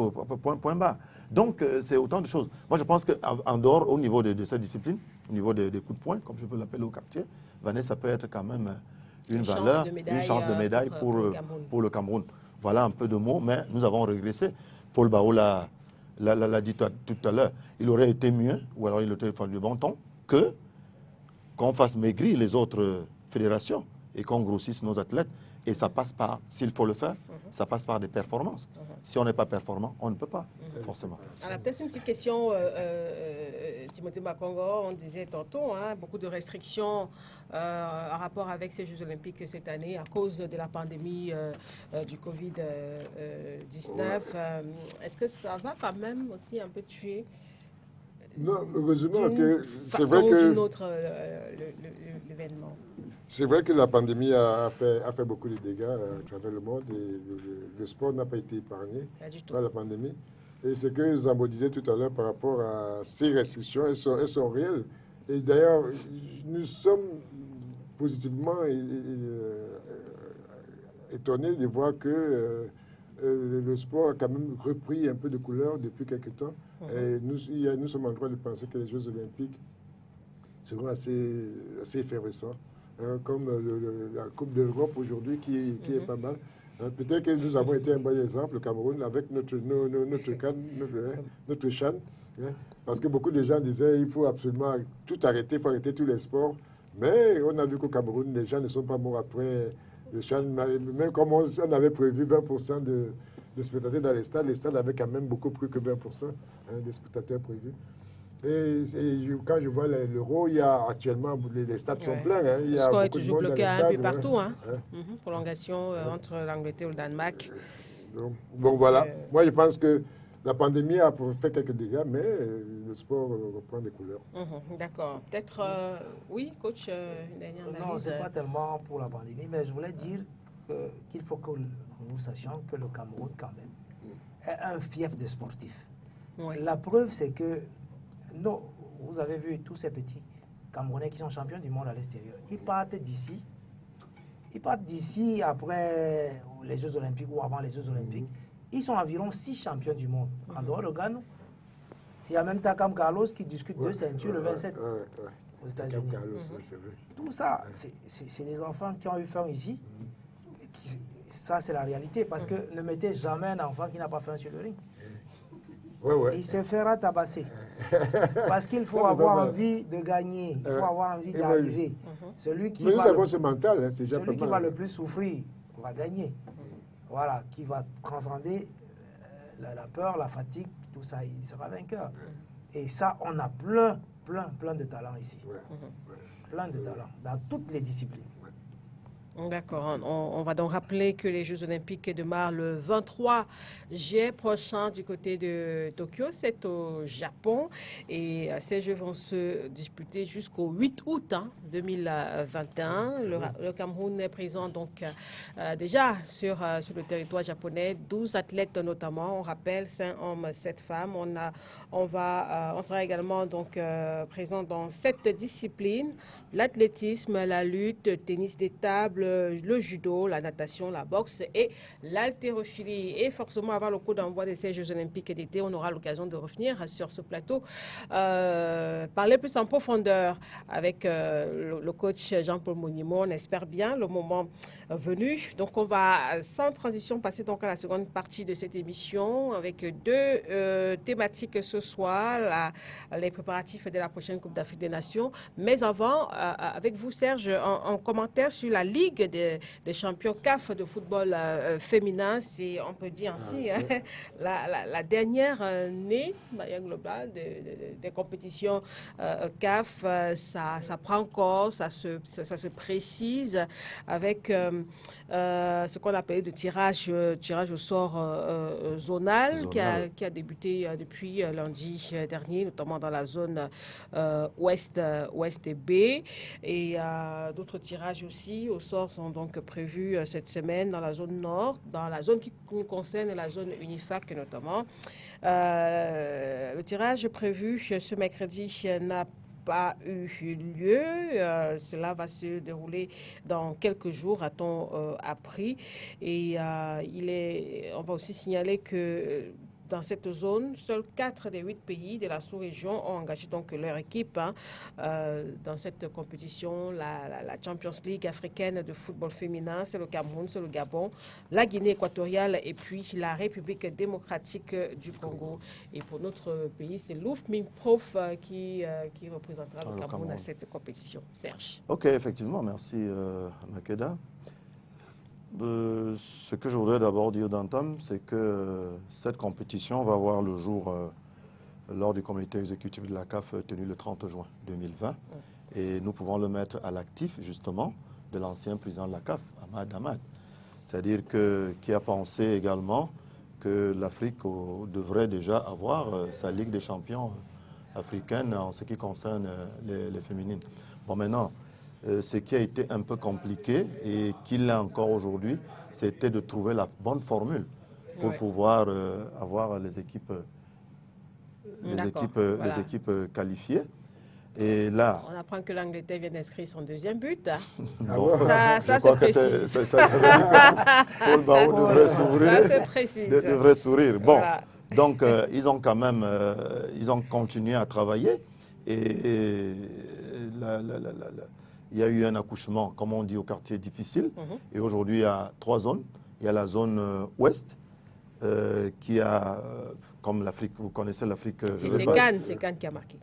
point bas. Donc, c'est autant de choses. Moi, je pense qu'en dehors, au niveau de cette discipline, au niveau des coups de poing, comme je peux l'appeler au quartier, Vanessa peut être quand même une valeur, une chance de médaille pour le Cameroun. Voilà un peu de mots, mais nous avons régressé. Paul Bao l'a dit tout à l'heure. Il aurait été mieux, ou alors il aurait fallu du bon ton, qu'on fasse maigrir les autres fédérations et qu'on grossisse nos athlètes. Et ça passe par, s'il faut le faire, ça passe par des performances. Si on n'est pas performant, on ne peut pas, forcément. Alors, peut-être une petite question, Timothée Makongo, on disait tantôt, beaucoup de restrictions en rapport avec ces Jeux Olympiques cette année à cause de la pandémie du Covid-19. Est-ce que ça va quand même aussi un peu tuer non, heureusement que c'est vrai que l'événement. C'est vrai que la pandémie a fait beaucoup de dégâts à travers le monde et le sport n'a pas été épargné par la pandémie. Et ce que Zambo disait tout à l'heure par rapport à ces restrictions, elles sont réelles. Et d'ailleurs, nous sommes positivement étonnés de voir que le sport a quand même repris un peu de couleur depuis quelques temps. Et nous sommes en droit de penser que les Jeux Olympiques seront assez effervescents. Comme la Coupe d'Europe aujourd'hui qui est pas mal. Peut-être que nous avons été un bon exemple, le Cameroun, avec notre CHAN. Parce que beaucoup de gens disaient qu'il faut absolument tout arrêter, il faut arrêter tous les sports. Mais on a vu qu'au Cameroun, les gens ne sont pas morts après le CHAN. Même comme on avait prévu 20% de spectateurs dans les stades avaient quand même beaucoup plus que 20% des spectateurs prévus. Et quand je vois l'Euro, il y a actuellement, les stades sont pleins. Il y a beaucoup beaucoup est toujours de monde bloqué dans les un stades, peu partout. Prolongation entre l'Angleterre et le Danemark. Bon, voilà. Moi, je pense que la pandémie a fait quelques dégâts, mais le sport reprend des couleurs. D'accord. Peut-être, oui, coach, une dernière analyse. Non, ce n'est pas tellement pour la pandémie, mais je voulais dire qu'il faut que nous sachions que le Cameroun, quand même, est un fief de sportifs. Oui. La preuve, c'est que vous avez vu tous ces petits Camerounais qui sont champions du monde à l'extérieur. Ils partent d'ici. Après les Jeux Olympiques ou avant les Jeux Olympiques. Ils sont environ 6 champions du monde. En dehors de Ghana, il y a même Takam Carlos qui discute de ceinture le 27 aux États-Unis. Tout ça, c'est des enfants qui ont eu faim ici. Ça, c'est la réalité. Parce que ne mettez jamais un enfant qui n'a pas faim sur le ring. Il se fera tabasser. Parce qu'il faut avoir envie de gagner, il faut avoir envie d'arriver. Celui qui va le plus souffrir va gagner. Voilà, qui va transcender la peur, la fatigue, tout ça, il sera vainqueur. Et ça, on a plein de talents ici. Plein de talents, dans toutes les disciplines. D'accord. On va donc rappeler que les Jeux Olympiques démarrent le 23 juillet prochain du côté de Tokyo. C'est au Japon. Et ces Jeux vont se disputer jusqu'au 8 août 2021. Le Cameroun est présent donc déjà sur le territoire japonais. 12 athlètes notamment. On rappelle 5 hommes, 7 femmes. On sera également donc présent dans 7 disciplines. L'athlétisme, la lutte, le tennis des tables, le judo, la natation, la boxe et l'haltérophilie. Et forcément, avant le coup d'envoi de ces Jeux Olympiques d'été, on aura l'occasion de revenir sur ce plateau, parler plus en profondeur avec le coach Jean-Paul Monimo. On espère bien le moment venu. Donc, on va sans transition passer donc à la seconde partie de cette émission avec 2 thématiques ce soir, les préparatifs de la prochaine Coupe d'Afrique des Nations. Mais avant, avec vous, Serge, en commentaire sur la Ligue des champions CAF de football féminin, c'est, on peut dire ainsi, la dernière née, manière globale, des compétitions CAF. Ça prend corps, ça se précise avec ce qu'on appelle de tirage au sort zonal qui a débuté depuis lundi dernier, notamment dans la zone ouest B. Et d'autres tirages aussi au sort sont donc prévus cette semaine dans la zone nord, dans la zone qui nous concerne, la zone Unifac notamment. Le tirage prévu ce mercredi n'a pas eu lieu. Cela va se dérouler dans quelques jours, a-t-on appris. Et on va aussi signaler que dans cette zone, seuls 4 des 8 pays de la sous-région ont engagé donc leur équipe dans cette compétition, la Champions League africaine de football féminin. C'est le Cameroun, c'est le Gabon, la Guinée équatoriale et puis la République démocratique du Congo. Et pour notre pays, c'est Louf Mingprof qui représentera le Cameroun à cette compétition. Serge. Ok, effectivement, merci Makeda. Ce que je voudrais d'abord dire d'entame, c'est que cette compétition va voir le jour lors du comité exécutif de la CAF tenu le 30 juin 2020. Et nous pouvons le mettre à l'actif, justement, de l'ancien président de la CAF, Ahmad Ahmad. C'est-à-dire qui a pensé également que l'Afrique devrait déjà avoir sa Ligue des champions africaine en ce qui concerne les féminines. Bon, maintenant, ce qui a été un peu compliqué et qui l'est encore aujourd'hui, c'était de trouver la bonne formule pour pouvoir avoir les équipes qualifiées. Et là, on apprend que l'Angleterre vient d'inscrire son deuxième but. Bon, ça c'est précis. Paul Bao devrait s'ouvrir. Ça c'est précis. Devrait sourire. Bon, voilà. Donc ils ont quand même, ils ont continué à travailler et il y a eu un accouchement, comme on dit, au quartier difficile. Et aujourd'hui, il y a 3 zones. Il y a la zone ouest, qui a, comme l'Afrique, vous connaissez l'Afrique. C'est Cannes qui a marqué.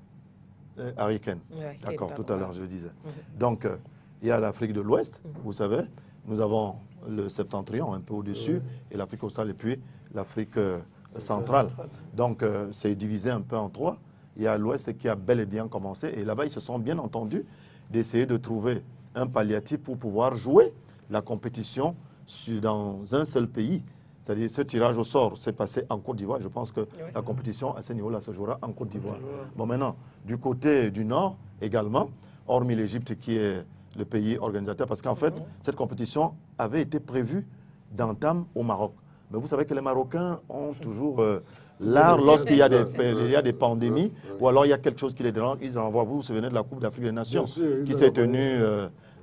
Harry Kane. D'accord, tout à l'heure, je le disais. Donc, il y a l'Afrique de l'Ouest, vous savez. Nous avons le septentrion un peu au-dessus, et l'Afrique australe, et puis l'Afrique centrale. Donc, c'est divisé un peu en 3. Il y a l'Ouest qui a bel et bien commencé, et là-bas, ils se sont bien entendus d'essayer de trouver un palliatif pour pouvoir jouer la compétition dans un seul pays. C'est-à-dire ce tirage au sort s'est passé en Côte d'Ivoire. Je pense que la compétition à ce niveau-là se jouera en Côte d'Ivoire. Bon, maintenant, du côté du Nord également, hormis l'Égypte qui est le pays organisateur, parce qu'en fait, cette compétition avait été prévue d'entame au Maroc. Mais vous savez que les Marocains ont toujours l'art, lorsqu'il y a des pandémies, ou alors il y a quelque chose qui les dérange, ils envoient. Vous vous souvenez de la Coupe d'Afrique des Nations qui s'est tenue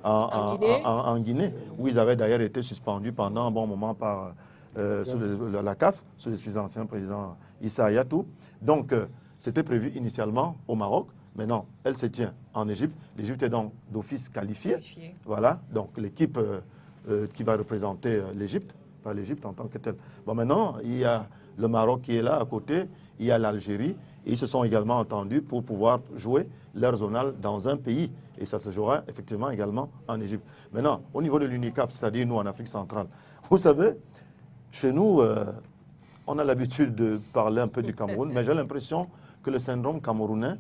en Guinée, où ils avaient d'ailleurs été suspendus pendant un bon moment par la CAF, sous l'esprit de l'ancien président Issa Hayatou. Donc, c'était prévu initialement au Maroc. Maintenant, elle se tient en Égypte. L'Égypte est donc d'office qualifiée. Voilà, donc l'équipe qui va représenter l'Égypte, pas l'Égypte en tant que telle. Bon, maintenant, il y a le Maroc qui est là à côté, il y a l'Algérie, et ils se sont également entendus pour pouvoir jouer leur zonal dans un pays. Et ça se jouera effectivement également en Égypte. Maintenant, au niveau de l'UNICAF, c'est-à-dire nous en Afrique centrale, vous savez, chez nous, on a l'habitude de parler un peu du Cameroun, mais j'ai l'impression que le syndrome camerounais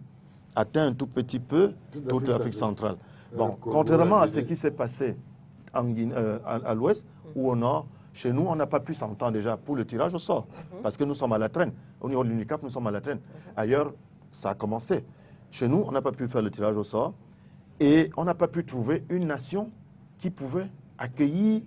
atteint un tout petit peu toute l'Afrique centrale. Bon, contrairement à ce qui s'est passé en Guinée, à l'ouest ou au nord, chez nous, on n'a pas pu s'entendre déjà pour le tirage au sort, parce que nous sommes à la traîne. Au niveau de l'UNICAF, nous sommes à la traîne. Ailleurs, ça a commencé. Chez nous, on n'a pas pu faire le tirage au sort et on n'a pas pu trouver une nation qui pouvait accueillir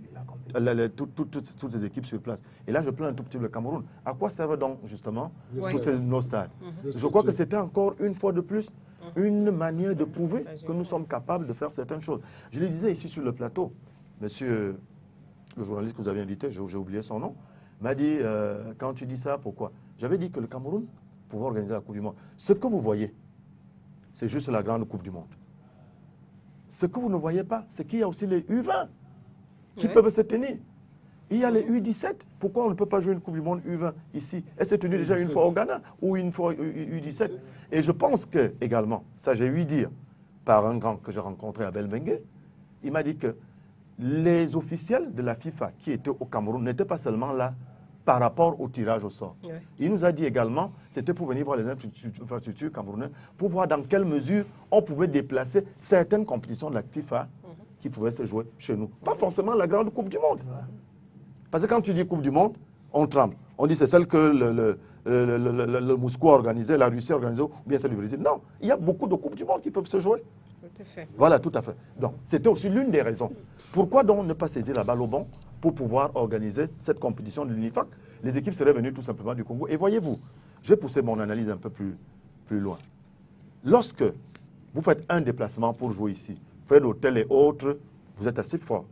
toutes ces équipes sur place. Et là, je plains un tout petit peu le Cameroun. À quoi servent donc, justement, tous nos stades? Je crois que c'était encore, une fois de plus, une manière de prouver que nous sommes capables de faire certaines choses. Je le disais ici sur le plateau, monsieur, le journaliste que vous avez invité, j'ai oublié son nom, m'a dit, quand tu dis ça, pourquoi? J'avais dit que le Cameroun pouvait organiser la Coupe du Monde. Ce que vous voyez, c'est juste la grande Coupe du Monde. Ce que vous ne voyez pas, c'est qu'il y a aussi les U20 qui peuvent se tenir. Il y a les U17. Pourquoi on ne peut pas jouer une Coupe du Monde U20 ici? Elle s'est tenue déjà une fois au Ghana ou une fois U17. Et je pense que, également, ça j'ai eu dire par un grand que j'ai rencontré à Belmengue, il m'a dit que les officiels de la FIFA qui étaient au Cameroun n'étaient pas seulement là par rapport au tirage au sort. Il nous a dit également, c'était pour venir voir les infrastructures camerounaises, pour voir dans quelle mesure on pouvait déplacer certaines compétitions de la FIFA qui pouvaient se jouer chez nous. Pas forcément la grande Coupe du Monde. Parce que quand tu dis Coupe du Monde, on tremble. On dit c'est celle que le Moscou a organisée, la Russie a organisée, ou bien celle du Brésil. Non, il y a beaucoup de Coupes du Monde qui peuvent se jouer. Tout à fait. Voilà, tout à fait. Donc, c'était aussi l'une des raisons. Pourquoi donc ne pas saisir la balle au bon pour pouvoir organiser cette compétition de l'UNIFAC? Les équipes seraient venues tout simplement du Congo. Et voyez-vous, je vais pousser mon analyse un peu plus loin. Lorsque vous faites un déplacement pour jouer ici, frais d'hôtel et autres, vous êtes assez fort.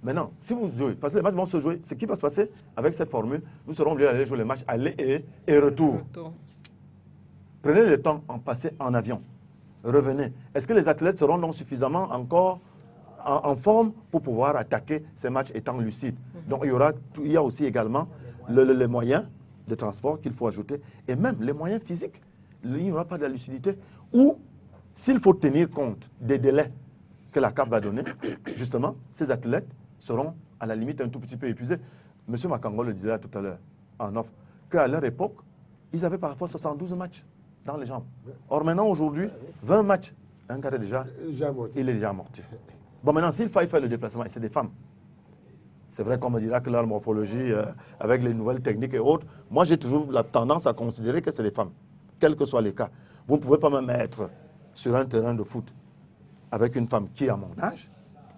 Maintenant, si vous jouez, parce que les matchs vont se jouer, ce qui va se passer avec cette formule, nous serons obligés d'aller jouer les matchs aller et retour. Prenez le temps en passer en avion. Revenez. Est-ce que les athlètes seront donc suffisamment encore en forme pour pouvoir attaquer ces matchs étant lucides? Donc il y a aussi également les moyens de transport qu'il faut ajouter et même les moyens physiques. Il n'y aura pas de la lucidité. Ou s'il faut tenir compte des délais que la CAF va donner, justement, ces athlètes seront à la limite un tout petit peu épuisés. M. Makango le disait là tout à l'heure en offre, qu'à leur époque, ils avaient parfois 72 matchs dans les jambes. Or maintenant, aujourd'hui, 20 matchs, un gars déjà, il est déjà amorti. Bon, maintenant, s'il faut faire le déplacement, et c'est des femmes. C'est vrai qu'on me dira que leur morphologie, avec les nouvelles techniques et autres, moi j'ai toujours la tendance à considérer que c'est des femmes, quels que soient les cas. Vous ne pouvez pas me mettre sur un terrain de foot avec une femme qui est à mon âge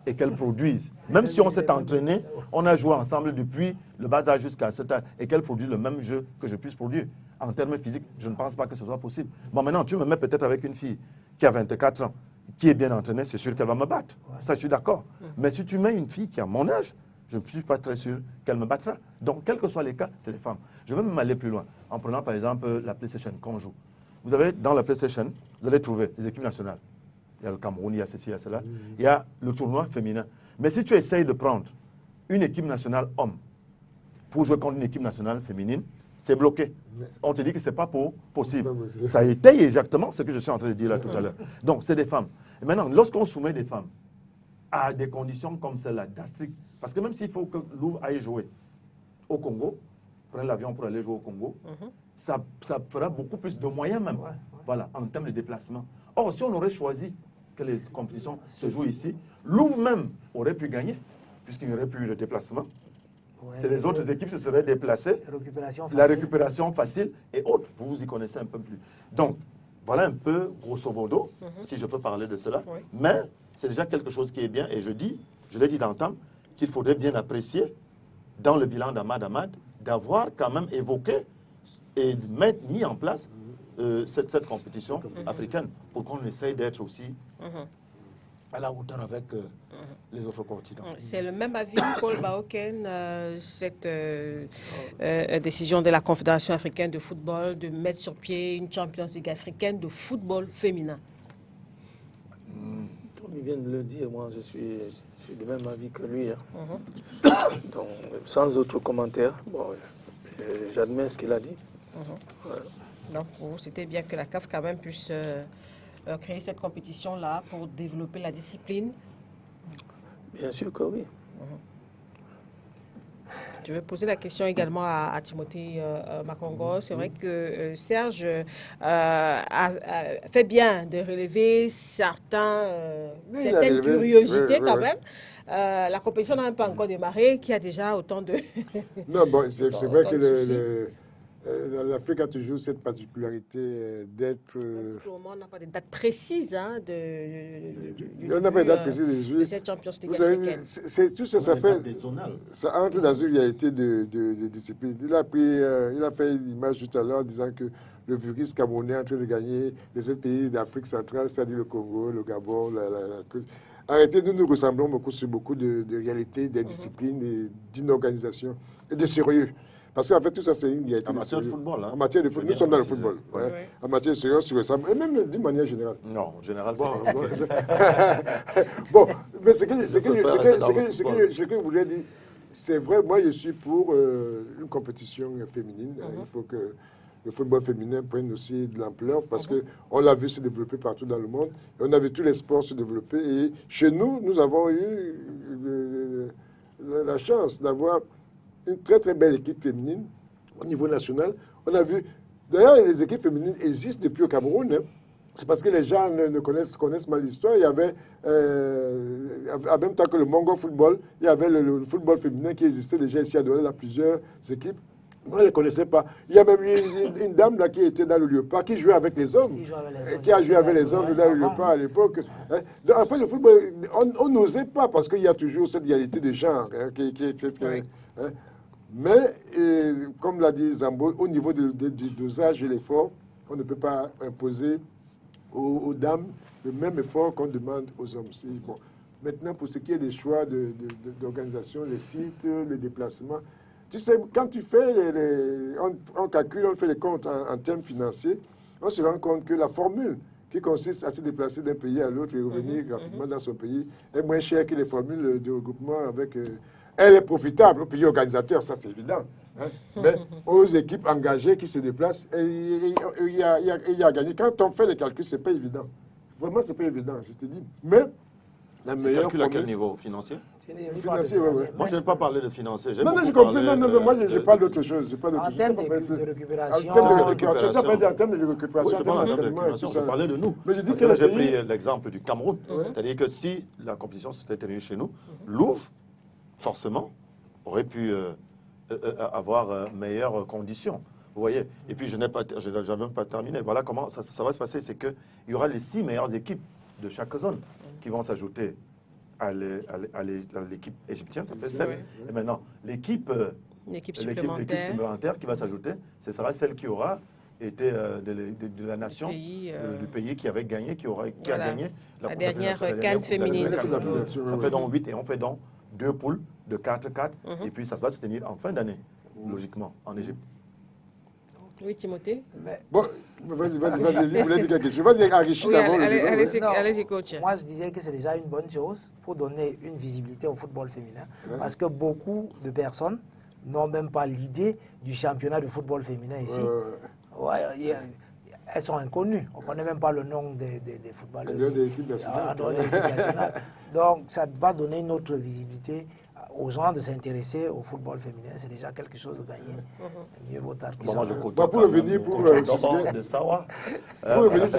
et qu'elle produise. Même si on s'est entraîné, on a joué ensemble depuis le bas âge jusqu'à cet âge et qu'elle produise le même jeu que je puisse produire. En termes physiques, je ne pense pas que ce soit possible. Bon, maintenant, tu me mets peut-être avec une fille qui a 24 ans, qui est bien entraînée, c'est sûr qu'elle va me battre. Ça, je suis d'accord. Mais si tu mets une fille qui a mon âge, je ne suis pas très sûr qu'elle me battra. Donc, quels que soient les cas, c'est les femmes. Je vais même aller plus loin, en prenant par exemple la PlayStation qu'on joue. Vous avez, dans la PlayStation, vous allez trouver les équipes nationales. Il y a le Cameroun, il y a ceci, il y a cela. Il y a le tournoi féminin. Mais si tu essayes de prendre une équipe nationale homme pour jouer contre une équipe nationale féminine, c'est bloqué. On te dit que ce n'est pas possible. Ça étaye exactement ce que je suis en train de dire là tout à l'heure. Donc, c'est des femmes. Et maintenant, lorsqu'on soumet des femmes à des conditions comme celle-là, d'Astrique, parce que même s'il faut que Louvre aille jouer au Congo, prendre l'avion pour aller jouer au Congo, ça fera beaucoup plus de moyens même, voilà, en termes de déplacement. Or, si on aurait choisi que les compétitions se jouent ici, Louvre même aurait pu gagner, puisqu'il n'y aurait plus eu de déplacement. C'est les autres équipes se seraient déplacées, la récupération facile et autres. Vous vous y connaissez un peu plus. Donc, voilà un peu, grosso modo, si je peux parler de cela. Mais c'est déjà quelque chose qui est bien. Et je l'ai dit d'entendre, qu'il faudrait bien apprécier dans le bilan d'Ahmad d'avoir quand même évoqué et mis en place cette compétition africaine pour qu'on essaye d'être aussi à la hauteur avec les autres continents. C'est le même avis, Paul Baoken, cette décision de la Confédération africaine de football de mettre sur pied une Champions League africaine de football féminin. Comme il vient de le dire, moi je suis du même avis que lui. Donc, sans autre commentaire, bon, j'admets ce qu'il a dit. Donc, pour vous, c'était bien que la CAF quand même puisse créer cette compétition-là pour développer la discipline. Bien sûr que oui. Je vais poser la question également à Timothée Makango. C'est vrai que Serge a fait bien de relever certaines curiosités quand même. La compétition n'a même pas encore démarré, qui a déjà autant de... Non, bon, c'est vrai que l'Afrique a toujours cette particularité d'être... On n'a pas de date précise on n'a pas de date précise de cette Champions League africaine. Tout ça, ça entre dans une réalité de discipline. Il a fait une image tout à l'heure en disant que le virus camerounais est en train de gagner les autres pays d'Afrique centrale, c'est-à-dire le Congo, le Gabon, Arrêtez, nous ressemblons beaucoup sur beaucoup de réalités, d'indiscipline, d'inorganisation et de sérieux. Parce qu'en fait, tout ça, c'est une réalité. En matière de football. Hein. En matière de football. Nous sommes dans le football. Ouais. En matière de sérieux, on se ressemble. Et même d'une manière générale. Non, en général, bon, bon, mais ce que je voudrais dire, c'est vrai, moi, je suis pour une compétition féminine. Il faut que le football féminin prenne aussi de l'ampleur parce qu'on l'a vu se développer partout dans le monde. Et on a vu tous les sports se développer. Et chez nous, nous avons eu la chance d'avoir une très très belle équipe féminine au niveau national. On a vu, d'ailleurs, les équipes féminines existent depuis au Cameroun. C'est parce que les gens ne connaissent mal l'histoire. Il y avait, en même temps que le Mongo football, il y avait le football féminin qui existait déjà ici à Douala dans plusieurs équipes. Moi, je ne les connaissais pas. Il y a même une dame là qui était dans le Léopard, qui jouait avec les hommes. Qui a joué avec les hommes dans le Léopard à l'époque. En fait, le football, on n'osait pas parce qu'il y a toujours cette égalité de genre qui est très... Mais, comme l'a dit Zambo, au niveau du dosage et l'effort, on ne peut pas imposer aux dames le même effort qu'on demande aux hommes. Bon. Maintenant, pour ce qui est des choix d'organisation, les sites, les déplacements, tu sais, quand tu fais on calcule, on fait les comptes en termes financiers, on se rend compte que la formule qui consiste à se déplacer d'un pays à l'autre et revenir rapidement dans son pays est moins chère que les formules de regroupement avec... elle est profitable au pays organisateur, ça c'est évident. Hein? Mais aux équipes engagées qui se déplacent, il y a gagné. Quand on fait les calculs, ce n'est pas évident. Vraiment, ce n'est pas évident, je te dis. Mais la meilleure calcul à quel niveau? Financier? Financier, oui. Moi, je n'ai pas parlé de financier. Non, j'ai compris. Non, moi, je parle d'autre chose. En termes de récupération. En termes de récupération. Tu as pas dit en termes de récupération. Oui, je parle en termes de récupération. Je parlais de nous. Mais je dis parce que que j'ai pris l'exemple du Cameroun. C'est-à-dire que si la compétition s'était tenue chez nous, Louvre, forcément, aurait pu avoir meilleures conditions. Vous voyez? Et puis, je n'avais même pas terminé. Voilà comment ça va se passer. C'est qu'il y aura les 6 meilleures équipes de chaque zone qui vont s'ajouter à l'équipe égyptienne. Ça fait 7. Et maintenant, l'équipe supplémentaire qui va s'ajouter, ce sera celle qui aura été de la nation, du pays qui avait gagné, qui a gagné la dernière CAN féminine. Ça fait donc 8 et on fait donc 2 poules de 4-4. Et puis ça va se tenir en fin d'année, logiquement, en Égypte. Oui, Timothée. Bon, vas-y, vous voulez dire quelque chose. Vas-y, enrichis d'abord. Allez-y, coach. Moi, je disais que c'est déjà une bonne chose pour donner une visibilité au football féminin. Parce que beaucoup de personnes n'ont même pas l'idée du championnat de football féminin ici. Elles sont inconnues. On ne connaît même pas le nom des footballeurs. Des équipes nationales. Donc, ça va donner une autre visibilité aux gens de s'intéresser au football féminin. C'est déjà quelque chose de gagné. Mieux vaut tard que jamais. Pour revenir, pour revenir sur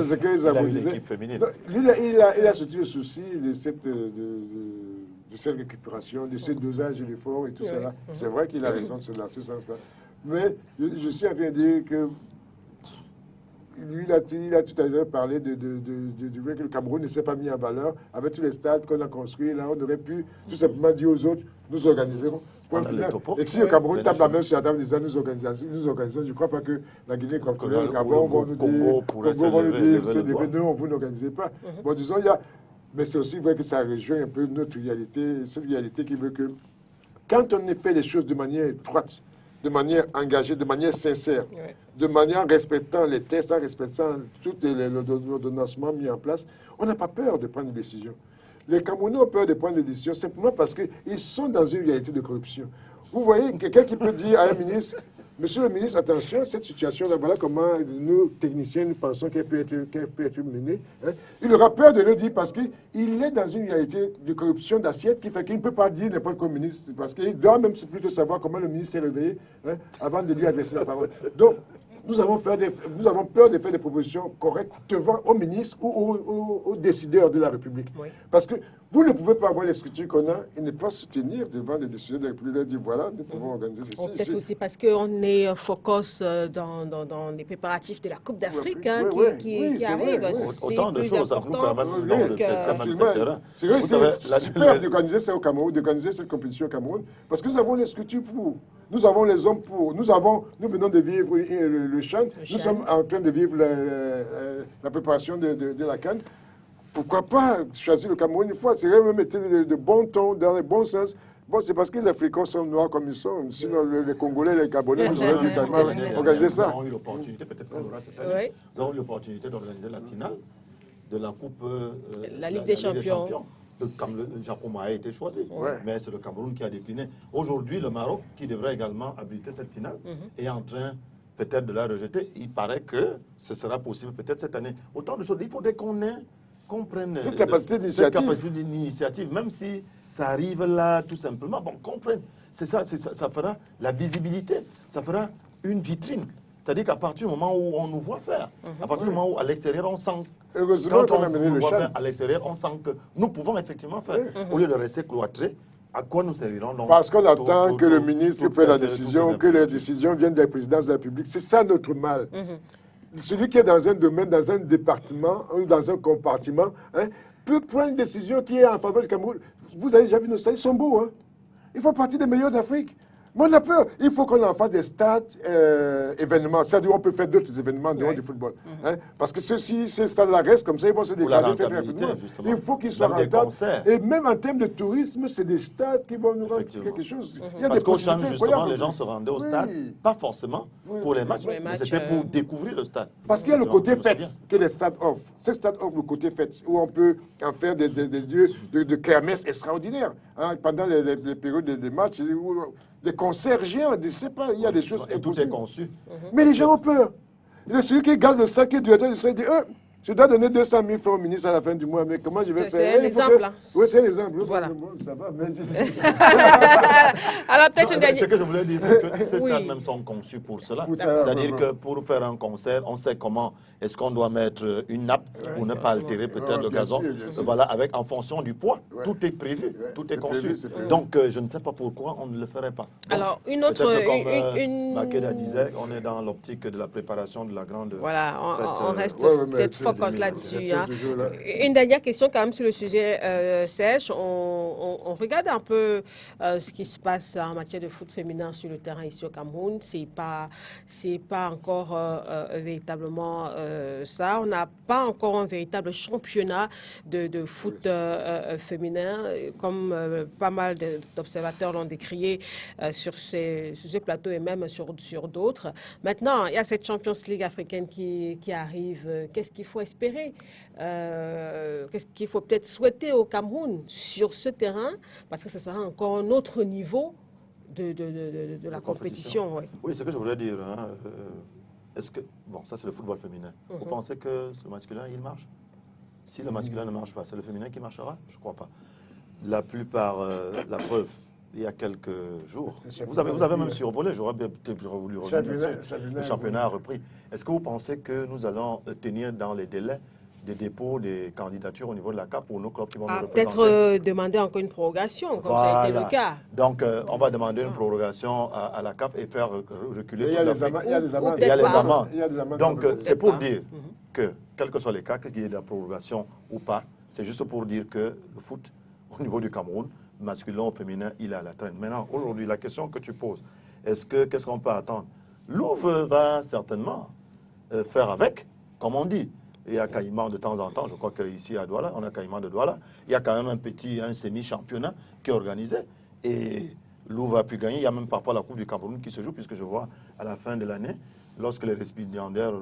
ce que Zambo disait, il a surtout le souci de cette récupération, de ce dosage de l'effort et tout cela. C'est vrai qu'il a raison dans ce sens-là. Mais je suis en train de dire que lui, il a tout à l'heure parlé du fait que le Cameroun ne s'est pas mis en valeur. Avec tous les stades qu'on a construits, là, on aurait pu tout simplement dire aux autres, nous organiserons. Et que si le Cameroun tape la main sur la table disant nous organisons, je ne crois pas que la Guinée équatoriale, le Gabon vont nous dire, non, vous n'organisez pas. Bon, disons, il y a... Mais c'est aussi vrai que ça rejoint un peu notre réalité, cette réalité qui veut que quand on fait les choses de manière étroite, de manière engagée, de manière sincère, de manière respectant les tests, en respectant tous les ordonnancements mis en place, on n'a pas peur de prendre des décisions. Les Camerounais ont peur de prendre des décisions simplement parce qu'ils sont dans une réalité de corruption. Vous voyez, quelqu'un qui peut dire à un ministre, monsieur le ministre, attention, cette situation-là, voilà comment nous, techniciens, nous pensons qu'elle peut être menée. Hein. Il aura peur de le dire parce qu'il est dans une réalité de corruption d'assiette qui fait qu'il ne peut pas dire n'importe quel ministre, parce qu'il doit même plutôt savoir comment le ministre s'est réveillé avant de lui adresser la parole. Donc, nous avons peur de faire des propositions correctes devant au ministre ou aux décideurs de la République. Oui. Parce que vous ne pouvez pas avoir les structures qu'on a et ne pas se tenir devant les décideurs de la République et dire voilà, nous pouvons organiser ceci. Peut-être aussi parce qu'on est focus dans les préparatifs de la Coupe d'Afrique qui arrive. Autant de choses à nous permettre de tester même ce terrain. C'est vrai, c'est super d'organiser ça au Cameroun, d'organiser cette compétition au Cameroun, parce que nous avons les structures pour. Nous avons les hommes pour. Nous venons de vivre le Chan. Nous sommes en train de vivre la préparation de la CAN. Pourquoi pas choisir le Cameroun une fois? C'est même été de bon ton, dans le bon sens. Bon, c'est parce que les Africains sont noirs comme ils sont. Sinon, les Congolais, les Gabonais, nous auraient dit carrément organiser ça. Nous avons eu l'opportunité, peut-être qu'on aura cette année, nous avons eu l'opportunité d'organiser la finale de la Coupe. La Ligue des Champions. Le Japon a été choisi, mais c'est le Cameroun qui a décliné. Aujourd'hui, le Maroc, qui devrait également abriter cette finale, est en train peut-être de la rejeter. Il paraît que ce sera possible peut-être cette année. Autant de choses. Il faudrait qu'on prenne cette capacité d'initiative, même si ça arrive là tout simplement. Bon, qu'on prenne. C'est ça, ça fera la visibilité, ça fera une vitrine C'est-à-dire qu'à partir du moment où on nous voit faire, à partir du moment où à l'extérieur on sent, Heureusement quand qu'on a mené nous le voit Tchad. faire à l'extérieur, on sent que nous pouvons effectivement faire. Au lieu de rester cloîtrés, à quoi nous serviront donc Parce qu'on attend que le ministre toute prenne la cette- décision, toutes que ces les infrastructures. décisions viennent de la présidence de la République. C'est ça notre mal. Celui qui est dans un domaine, dans un département, ou dans un compartiment, hein, peut prendre une décision qui est en faveur du Cameroun. Vous avez déjà vu nos stades, ils sont beaux. Hein? Ils font partie des meilleurs d'Afrique. Mais on a peur. Il faut qu'on en fasse des stades événements. C'est-à-dire qu'on peut faire d'autres événements dehors du football. Hein? Parce que si ces stades-là restent comme ça, ils vont se Pour la dégrader très rentabilité, rapidement. justement. Il faut qu'ils soient Même des rentables. concerts. Et même en termes de tourisme, c'est des stades qui vont nous rendre Effectivement. quelque chose. Il y a Parce des qu'au Chan, possibilités justement, incroyables. les gens se rendaient au Oui. stade, pas forcément pour les matchs, Pour les mais matchs, c'était pour découvrir le stade. Parce qu'il y a le côté Effectivement, fête que les stades offrent. Ces stades offrent le côté fête, où on peut en faire des lieux de kermesse extraordinaires. Hein, pendant les périodes des matchs, des concerts géants, je ne sais pas, il y a des choses Et tout est impossibles. conçu. Mais les gens ont peur. Celui qui garde le stade, qui est directeur du stade, dit je dois donner 200 000 francs au ministre à la fin du mois, mais comment je vais C'est faire un Il faut exemple, que- hein. Oui, c'est un exemple. Voilà. Bon, ça va, mais Alors, peut-être une Ce dernière. que je voulais dire, c'est que ces Oui. stades même sont conçus pour cela. Pour ça, C'est-à-dire ouais, que pour faire un concert, on sait comment est-ce qu'on doit mettre une nappe pour ne pas altérer peut-être Ouais, le bien gazon. sûr, bien sûr. Voilà, en fonction du poids. Ouais. Tout est prévu, Ouais, tout c'est est conçu. prévu, c'est prévu. Donc, je ne sais pas pourquoi on ne le ferait pas. Donc, Alors, une autre- peut-être que comme une- Makeda disait, on est dans l'optique de la préparation de la grande Voilà, fête, on reste ouais, ouais, mais peut-être tu- focus tu- là-dessus. tu- Hein. toujours là. Une dernière question quand même sur le sujet Serge. On regarde un peu ce qui se passe en matière de foot féminin sur le terrain ici au Cameroun. C'est pas encore véritablement ça. On n'a pas encore un véritable championnat de foot féminin, comme pas mal d'observateurs l'ont décrié sur ce plateau et même sur d'autres. Maintenant, il y a cette Champions League africaine qui arrive. Qu'est-ce qu'il faut espérer Qu'est-ce qu'il faut peut-être souhaiter au Cameroun sur ce terrain? Parce que ce sera encore un autre niveau de la compétition. Ouais. Oui, c'est ce que je voulais dire. Hein. Est-ce que, bon, ça c'est le football féminin. Vous pensez que le masculin, il marche? Si le masculin ne marche pas, c'est le féminin qui marchera? Je ne crois pas. La plupart, la preuve, il y a quelques jours, vous avez même survolé, j'aurais bien peut-être voulu revenir là-dessus. Le championnat a repris. Est-ce que vous pensez que nous allons tenir dans les délais des dépôts des candidatures au niveau de la CAF pour nos clubs qui vont nous représenter? Peut-être demander encore une prorogation, comme ça a été le cas. Donc, on va demander une prorogation à la CAF et faire reculer Il y toute a l'Afrique. il y a des amendes. Il y a les Peut-être pas. amendes. Il y a des amendes. Donc, c'est Peut-être pour pas. dire que, quel que soit les cas, qu'il y ait de la prorogation ou pas, c'est juste pour dire que le foot, au niveau du Cameroun, masculin ou féminin, il est à la traîne. Maintenant, aujourd'hui, la question que tu poses, qu'est-ce qu'on peut attendre? Louvre va certainement faire avec, comme on dit. Il y a Caïman de temps en temps, je crois qu'ici à Douala, on a Caïman de Douala. Il y a quand même un semi-championnat qui est organisé. Et Louvre a pu gagner. Il y a même parfois la Coupe du Cameroun qui se joue, puisque je vois à la fin de l'année, lorsque les récipiendaires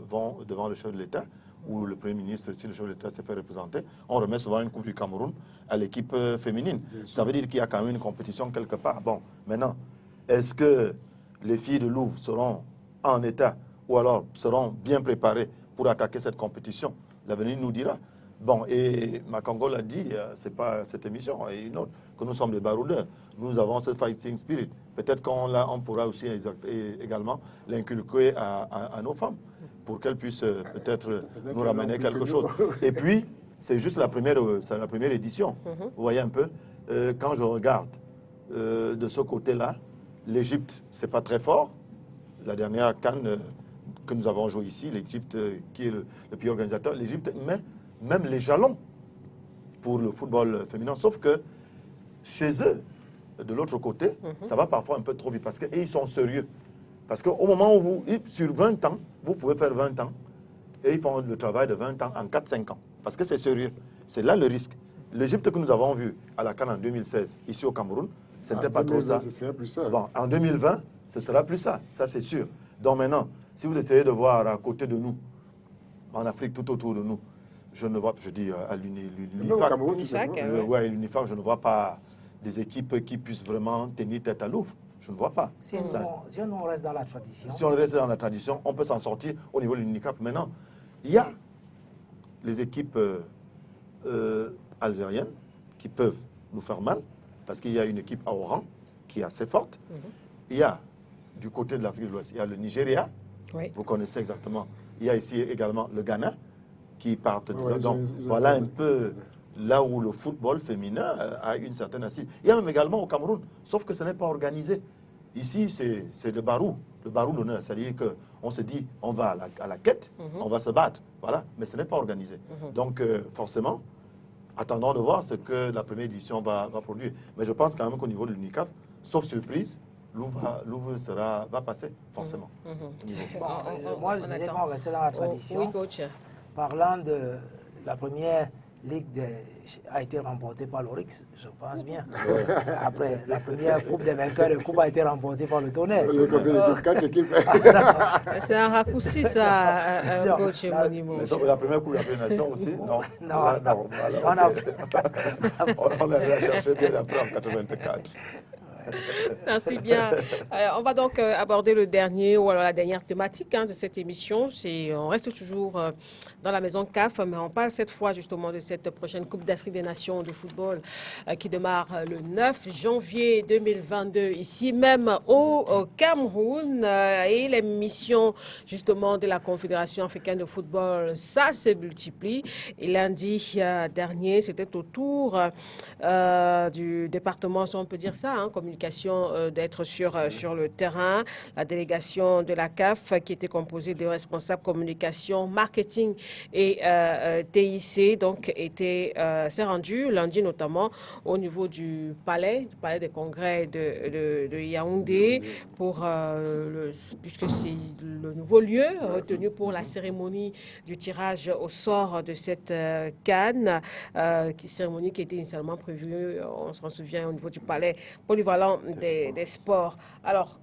vont devant le chef de l'État, ou le Premier ministre, si le chef de l'État s'est fait représenter, on remet souvent une Coupe du Cameroun à l'équipe féminine. Ça veut dire qu'il y a quand même une compétition quelque part. Bon, maintenant, est-ce que les filles de Louvre seront en état ou alors seront bien préparées pour attaquer cette compétition? L'avenir nous dira. Bon, et Makango l'a dit, c'est pas cette émission, et une autre, que nous sommes des baroudeurs. Nous avons ce fighting spirit. Peut-être qu'on pourra aussi également l'inculquer à nos femmes, pour qu'elles puissent peut-être nous ramener quelque chose. Et puis, c'est juste la première édition. Vous voyez un peu, quand je regarde de ce côté-là, l'Égypte, c'est pas très fort. La dernière CAN que nous avons joué ici, l'Égypte qui est le pays organisateur, l'Égypte met même les jalons pour le football féminin. Sauf que chez eux, de l'autre côté, ça va parfois un peu trop vite parce qu'ils sont sérieux. Parce qu'au moment où sur 20 ans, vous pouvez faire 20 ans et ils font le travail de 20 ans en 4-5 ans. Parce que c'est sérieux. C'est là le risque. L'Égypte que nous avons vu à la CAN en 2016, ici au Cameroun, ce n'était pas trop ça. Plus ça. Bon, en 2020, ce sera plus ça, c'est sûr. Donc maintenant, si vous essayez de voir à côté de nous, en Afrique, tout autour de nous, je ne vois, je dis à l'UNIFAC, je ne vois pas des équipes qui puissent vraiment tenir tête à Louvre. Je ne vois pas. Si on reste dans la tradition. Si on reste dans la tradition, on peut s'en sortir au niveau de l'UNICAF. Maintenant, il y a les équipes algériennes qui peuvent nous faire mal, parce qu'il y a une équipe à Oran qui est assez forte. Il y a, du côté de l'Afrique de l'Ouest, il y a le Nigeria Oui. Vous connaissez exactement. Il y a ici également le Ghana qui partent. Ouais, Donc, ils ont voilà fait- un peu là où le football féminin a une certaine assise. Il y a même également au Cameroun, sauf que ce n'est pas organisé. Ici, c'est le barou d'honneur. C'est-à-dire qu'on se dit, on va à la quête, on va se battre. Voilà, mais ce n'est pas organisé. Donc, forcément, attendons de voir ce que la première édition va produire. Mais je pense quand même qu'au niveau de l'UNICAF, sauf surprise, Louvre va passer, forcément. au niveau. Bon, moi, je disais qu'on restait dans la tradition. Oui, coach. Parlant de la première ligue a été remportée par l'Orix, je pense bien. Après, la première coupe des vainqueurs de coupe a été remportée par le Tonnerre. Quatre équipes. C'est un raccourci, ça, Non, coach là, Monimo. La première Coupe de la Nation aussi? Non. Non, non. On l'a cherché bien après en 84. Merci bien. On va donc aborder le dernier ou alors la dernière thématique de cette émission. On reste toujours dans la maison CAF, mais on parle cette fois justement de cette prochaine Coupe d'Afrique des Nations de football qui démarre le 9 janvier 2022 ici même au Cameroun. Et les missions justement de la Confédération africaine de football, ça se multiplie. Et lundi dernier, c'était au tour du département, si on peut dire ça, communication, d'être sur le terrain. La délégation de la CAF qui était composée de responsables communication, marketing et TIC, donc s'est rendue lundi notamment au niveau du palais des congrès de Yaoundé puisque c'est le nouveau lieu retenu pour la cérémonie du tirage au sort de cette CAN, cérémonie qui était initialement prévue, on s'en souvient, au niveau du palais polyvalent des sports. Alors,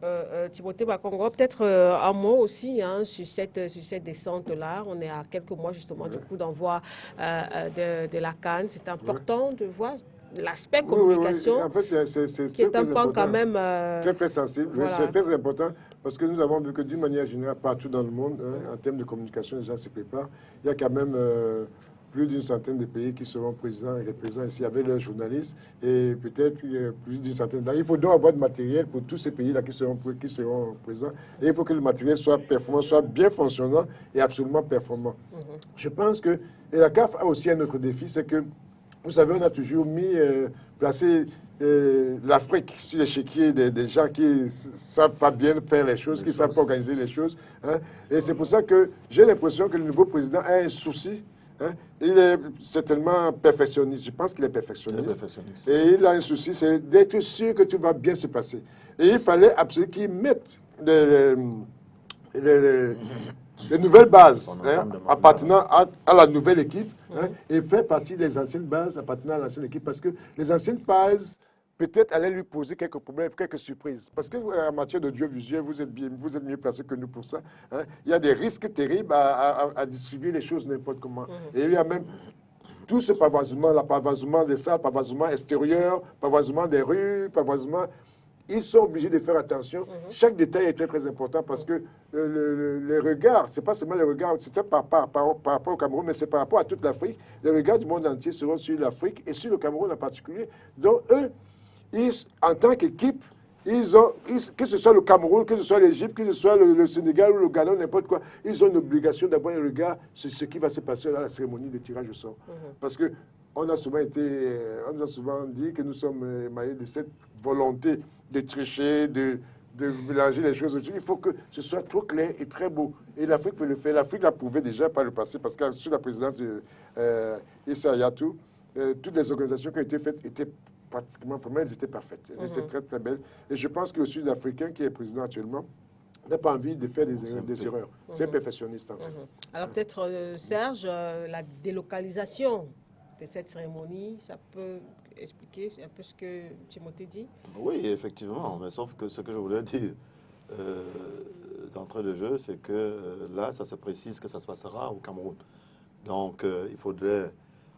Timothée Bakongo, peut-être un mot aussi sur cette descente-là. On est à quelques mois justement du coup d'envoi de la CAN. C'est important de voir l'aspect communication, En fait, c'est qui est un point quand même très sensible. voilà. C'est très important parce que nous avons vu que d'une manière générale, partout dans le monde, en termes de communication, les gens se préparent. Il y a quand même plus d'une centaine de pays qui seront présents ici avec leurs journalistes et peut-être plus d'une centaine. Il faut donc avoir du matériel pour tous ces pays-là qui seront présents. Et il faut que le matériel soit performant, soit bien fonctionnant et absolument performant. Je pense que et la CAF a aussi un autre défi, c'est que vous savez, on a toujours placé l'Afrique sur l'échiquier des gens qui ne savent pas bien faire les choses, qui ne savent pas organiser les choses. Et c'est pour ça que j'ai l'impression que le nouveau président a un souci. Il est certainement perfectionniste. Je pense qu'il est perfectionniste. Et il a un souci, c'est d'être sûr que tout va bien se passer. Et il fallait absolument qu'il mette les nouvelles bases appartenant à la nouvelle équipe et faire partie des anciennes bases appartenant à l'ancienne équipe parce que les anciennes bases peut-être allaient lui poser quelques problèmes, quelques surprises. Parce qu'en matière d'audiovisuel, vous êtes mieux placé que nous pour ça. Il y a des risques terribles à distribuer les choses n'importe comment. Et il y a même tout ce pavoisement, le pavoisement des salles, pavoisement extérieur, pavoisement des rues, pavoisement... Ils sont obligés de faire attention. Chaque détail est très, très important parce que le regard, ce n'est pas seulement le regard, c'est par rapport au Cameroun, mais c'est par rapport à toute l'Afrique. Les regards du monde entier seront sur l'Afrique et sur le Cameroun en particulier. Donc, eux, en tant qu'équipe, que ce soit le Cameroun, que ce soit l'Égypte, que ce soit le Sénégal ou le Ghana, n'importe quoi, ils ont une obligation d'avoir un regard sur ce qui va se passer dans la cérémonie de tirage au sort. Parce que on a souvent dit que nous sommes émaillés de cette volonté de tricher, de mélanger les choses. Il faut que ce soit trop clair et très beau. Et l'Afrique peut le faire. L'Afrique l'a prouvé déjà par le passé, parce que sous la présidence d'Issa Hayatou, toutes les organisations qui ont été faites étaient pratiquement, elles étaient parfaites. Elles étaient très, très belles. Et je pense que le Sud-Africain, qui est président actuellement, n'a pas envie de faire des erreurs. C'est un perfectionniste, en fait. Alors peut-être, Serge, la délocalisation de cette cérémonie, ça peut expliquer un peu ce que Timothée dit? Oui, effectivement, mais sauf que ce que je voulais dire d'entrée de jeu, c'est que là, ça se précise que ça se passera au Cameroun. Donc, il faudrait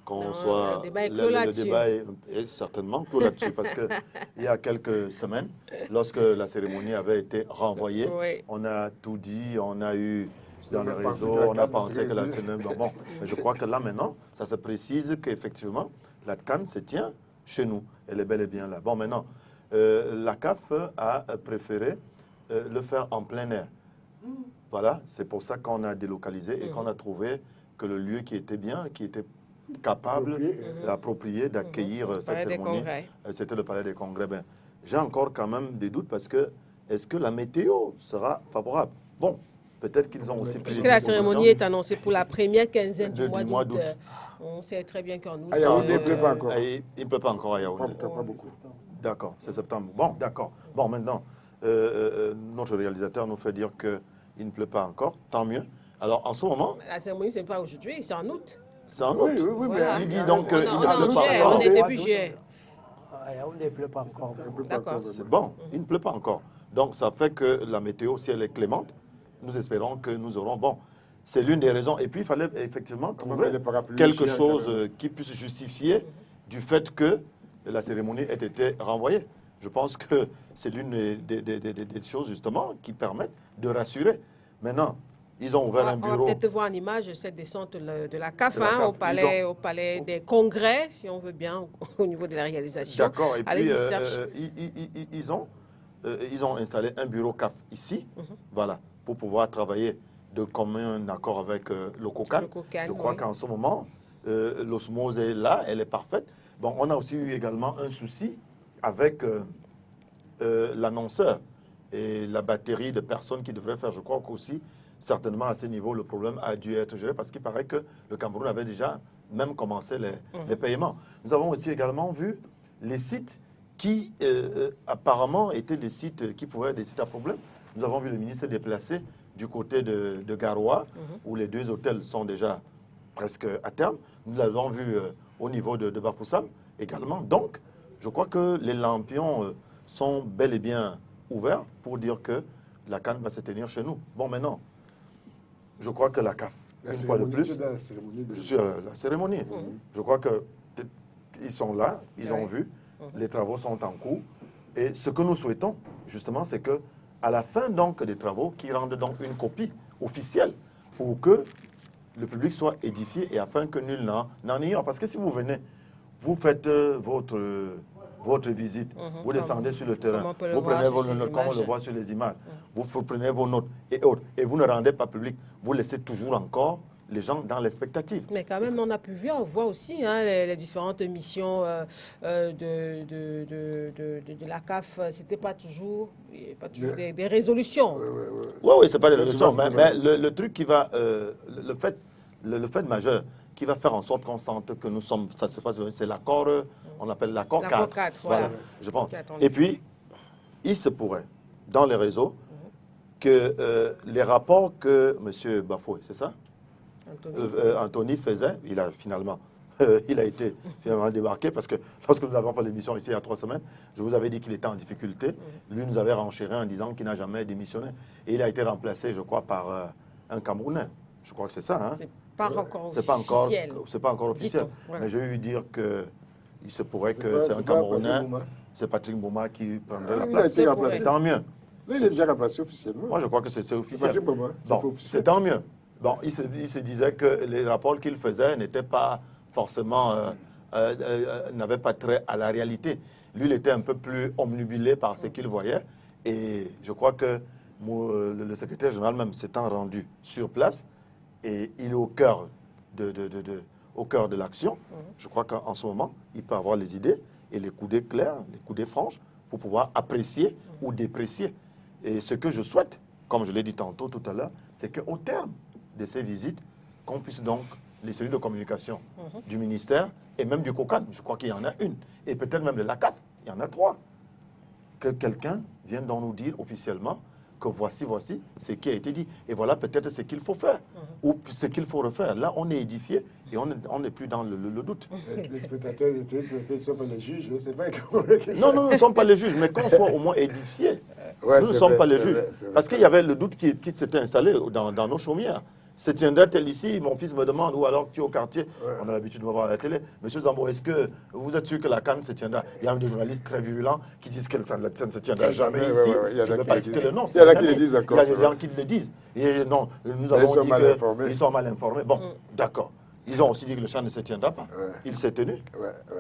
qu'on soit... Le débat est certainement clos là-dessus, parce qu'il y a quelques semaines, lorsque la cérémonie avait été renvoyée, on a tout dit, on a eu... Dans les réseaux, on a pensé que la CNM... Bon, mais je crois que là, maintenant, ça se précise qu'effectivement, la CAN se tient chez nous. Elle est bel et bien là. Bon, maintenant, la CAF a préféré le faire en plein air. Voilà, c'est pour ça qu'on a délocalisé et qu'on a trouvé que le lieu qui était bien, qui était capable, approprié d'accueillir cette cérémonie, c'était le Palais des Congrès. Ben, j'ai encore quand même des doutes parce que est-ce que la météo sera favorable? Bon, peut-être qu'ils ont aussi pris puisque la cérémonie est annoncée pour la première quinzaine du mois d'août. On sait très bien qu'en août... À Yaoundé, il ne pleut pas encore. Il ne pleut pas encore à Yaoundé. Pas beaucoup. D'accord, c'est septembre. Bon, d'accord. Bon, maintenant, notre réalisateur nous fait dire qu'il ne pleut pas encore, tant mieux. Alors, en ce moment... La cérémonie, ce n'est pas aujourd'hui, c'est en août. C'est en août. Oui, Voilà. Il dit donc qu'il ne On pleut pas est encore. début juillet. Il ne pleut pas encore. D'accord. C'est bon, il ne pleut pas encore. Donc, ça fait que la météo, si elle est clémente, nous espérons que nous aurons... Bon, c'est l'une des raisons. Et puis, il fallait effectivement trouver quelque chose qui puisse justifier du fait que la cérémonie ait été renvoyée. Je pense que c'est l'une des choses, justement, qui permettent de rassurer. Maintenant, ils ont ouvert un bureau. On va peut-être voir en image cette descente de la CAF, De la CAF. au palais des congrès, si on veut bien, au niveau de la réalisation. D'accord, et puis Allez-y, ils ont installé un bureau CAF ici, voilà, pour pouvoir travailler de commun accord avec le COCAN. Je crois qu'en ce moment, l'osmose est là, elle est parfaite. Bon, on a aussi eu également un souci avec l'annonceur et la batterie de personnes qui devraient faire. Je crois qu'aussi, certainement à ce niveau, le problème a dû être géré parce qu'il paraît que le Cameroun avait déjà même commencé les paiements. Nous avons aussi également vu les sites qui apparemment étaient des sites qui pouvaient être des sites à problème. Nous avons vu le ministre déplacé du côté de Garoua, où les 2 hôtels sont déjà presque à terme. Nous l'avons vu au niveau de Bafoussam également. Donc, je crois que les lampions sont bel et bien ouverts pour dire que la CAN va se tenir chez nous. Bon, maintenant, je crois que la CAF, une fois de plus, je suis à la cérémonie. Je crois qu'ils sont là, ils ont vu, les travaux sont en cours. Et ce que nous souhaitons, justement, c'est que à la fin donc des travaux, qu'ils rendent donc une copie officielle pour que le public soit édifié et afin que nul n'en ignore. Parce que si vous venez, vous faites votre visite, vous descendez sur le terrain, vous prenez vos notes, comme on le voit sur les images, vous prenez vos notes et autres, et vous ne rendez pas public, vous laissez toujours encore les gens dans l'expectative. Mais quand même, on a pu voir aussi les différentes missions de la CAF. C'était pas toujours des résolutions. Oui, c'est pas des résolutions, mais le truc qui va, le fait majeur qui va faire en sorte qu'on sente que nous sommes, ça se passe, c'est l'accord, on appelle l'accord 4. Voilà, je pense. Et puis, il se pourrait, dans les réseaux, que les rapports que M. Bafoué, c'est ça? Anthony faisait, il a finalement été débarqué parce que lorsque nous avons fait l'émission ici il y a 3 semaines, je vous avais dit qu'il était en difficulté. Lui nous avait renchéri en disant qu'il n'a jamais démissionné. Et il a été remplacé, je crois, par un Camerounais. Je crois que c'est ça. Hein? C'est pas encore officiel. C'est pas encore officiel. Voilà. Mais j'ai eu dire qu'il se pourrait que c'est un Camerounais. C'est Patrick Mboma qui prendrait la place. C'est tant mieux. Là, il est déjà remplacé officiellement. Moi, je crois que c'est officiel. Bon, c'est tant mieux. Bon, il se disait que les rapports qu'il faisait n'étaient pas forcément, n'avaient pas trait à la réalité. Lui, il était un peu plus omnibulé par ce qu'il voyait. Et je crois que le secrétaire général même s'étant rendu sur place, et il est au cœur de l'action. Je crois qu'en ce moment, il peut avoir les idées et les coudées claires, les coudées franches, pour pouvoir apprécier ou déprécier. Et ce que je souhaite, comme je l'ai dit tantôt tout à l'heure, c'est qu'au terme de ces visites, qu'on puisse donc, les cellules de communication du ministère et même du COCAN, je crois qu'il y en a une, et peut-être même de la CAF, il y en a 3, que quelqu'un vienne donc nous dire officiellement que voici ce qui a été dit. Et voilà peut-être ce qu'il faut faire ou ce qu'il faut refaire. Là, on est édifié et on n'est plus dans le doute. Les spectateurs ne sont pas les juges, c'est pas Non, nous ne sommes pas les juges, mais qu'on soit au moins édifiés. Nous ne sommes pas les juges. Parce qu'il y avait le doute qui s'était installé dans nos chaumières. Se tiendrait-elle ici? Mon fils me demande, ou alors tu es au quartier, on a l'habitude de me voir à la télé. Monsieur Zambo, est-ce que vous êtes sûr que la CAN se tiendra? Il y a des journalistes très virulents qui disent que la CAN ne se tiendra jamais ici. Je ne veux pas citer le nom. Il y en a qui le disent encore. Il y a des gens qui le disent. Et non, nous avons dit qu'ils sont mal informés. Bon, d'accord. Ils ont aussi dit que le champ ne se tiendra pas. Il s'est tenu.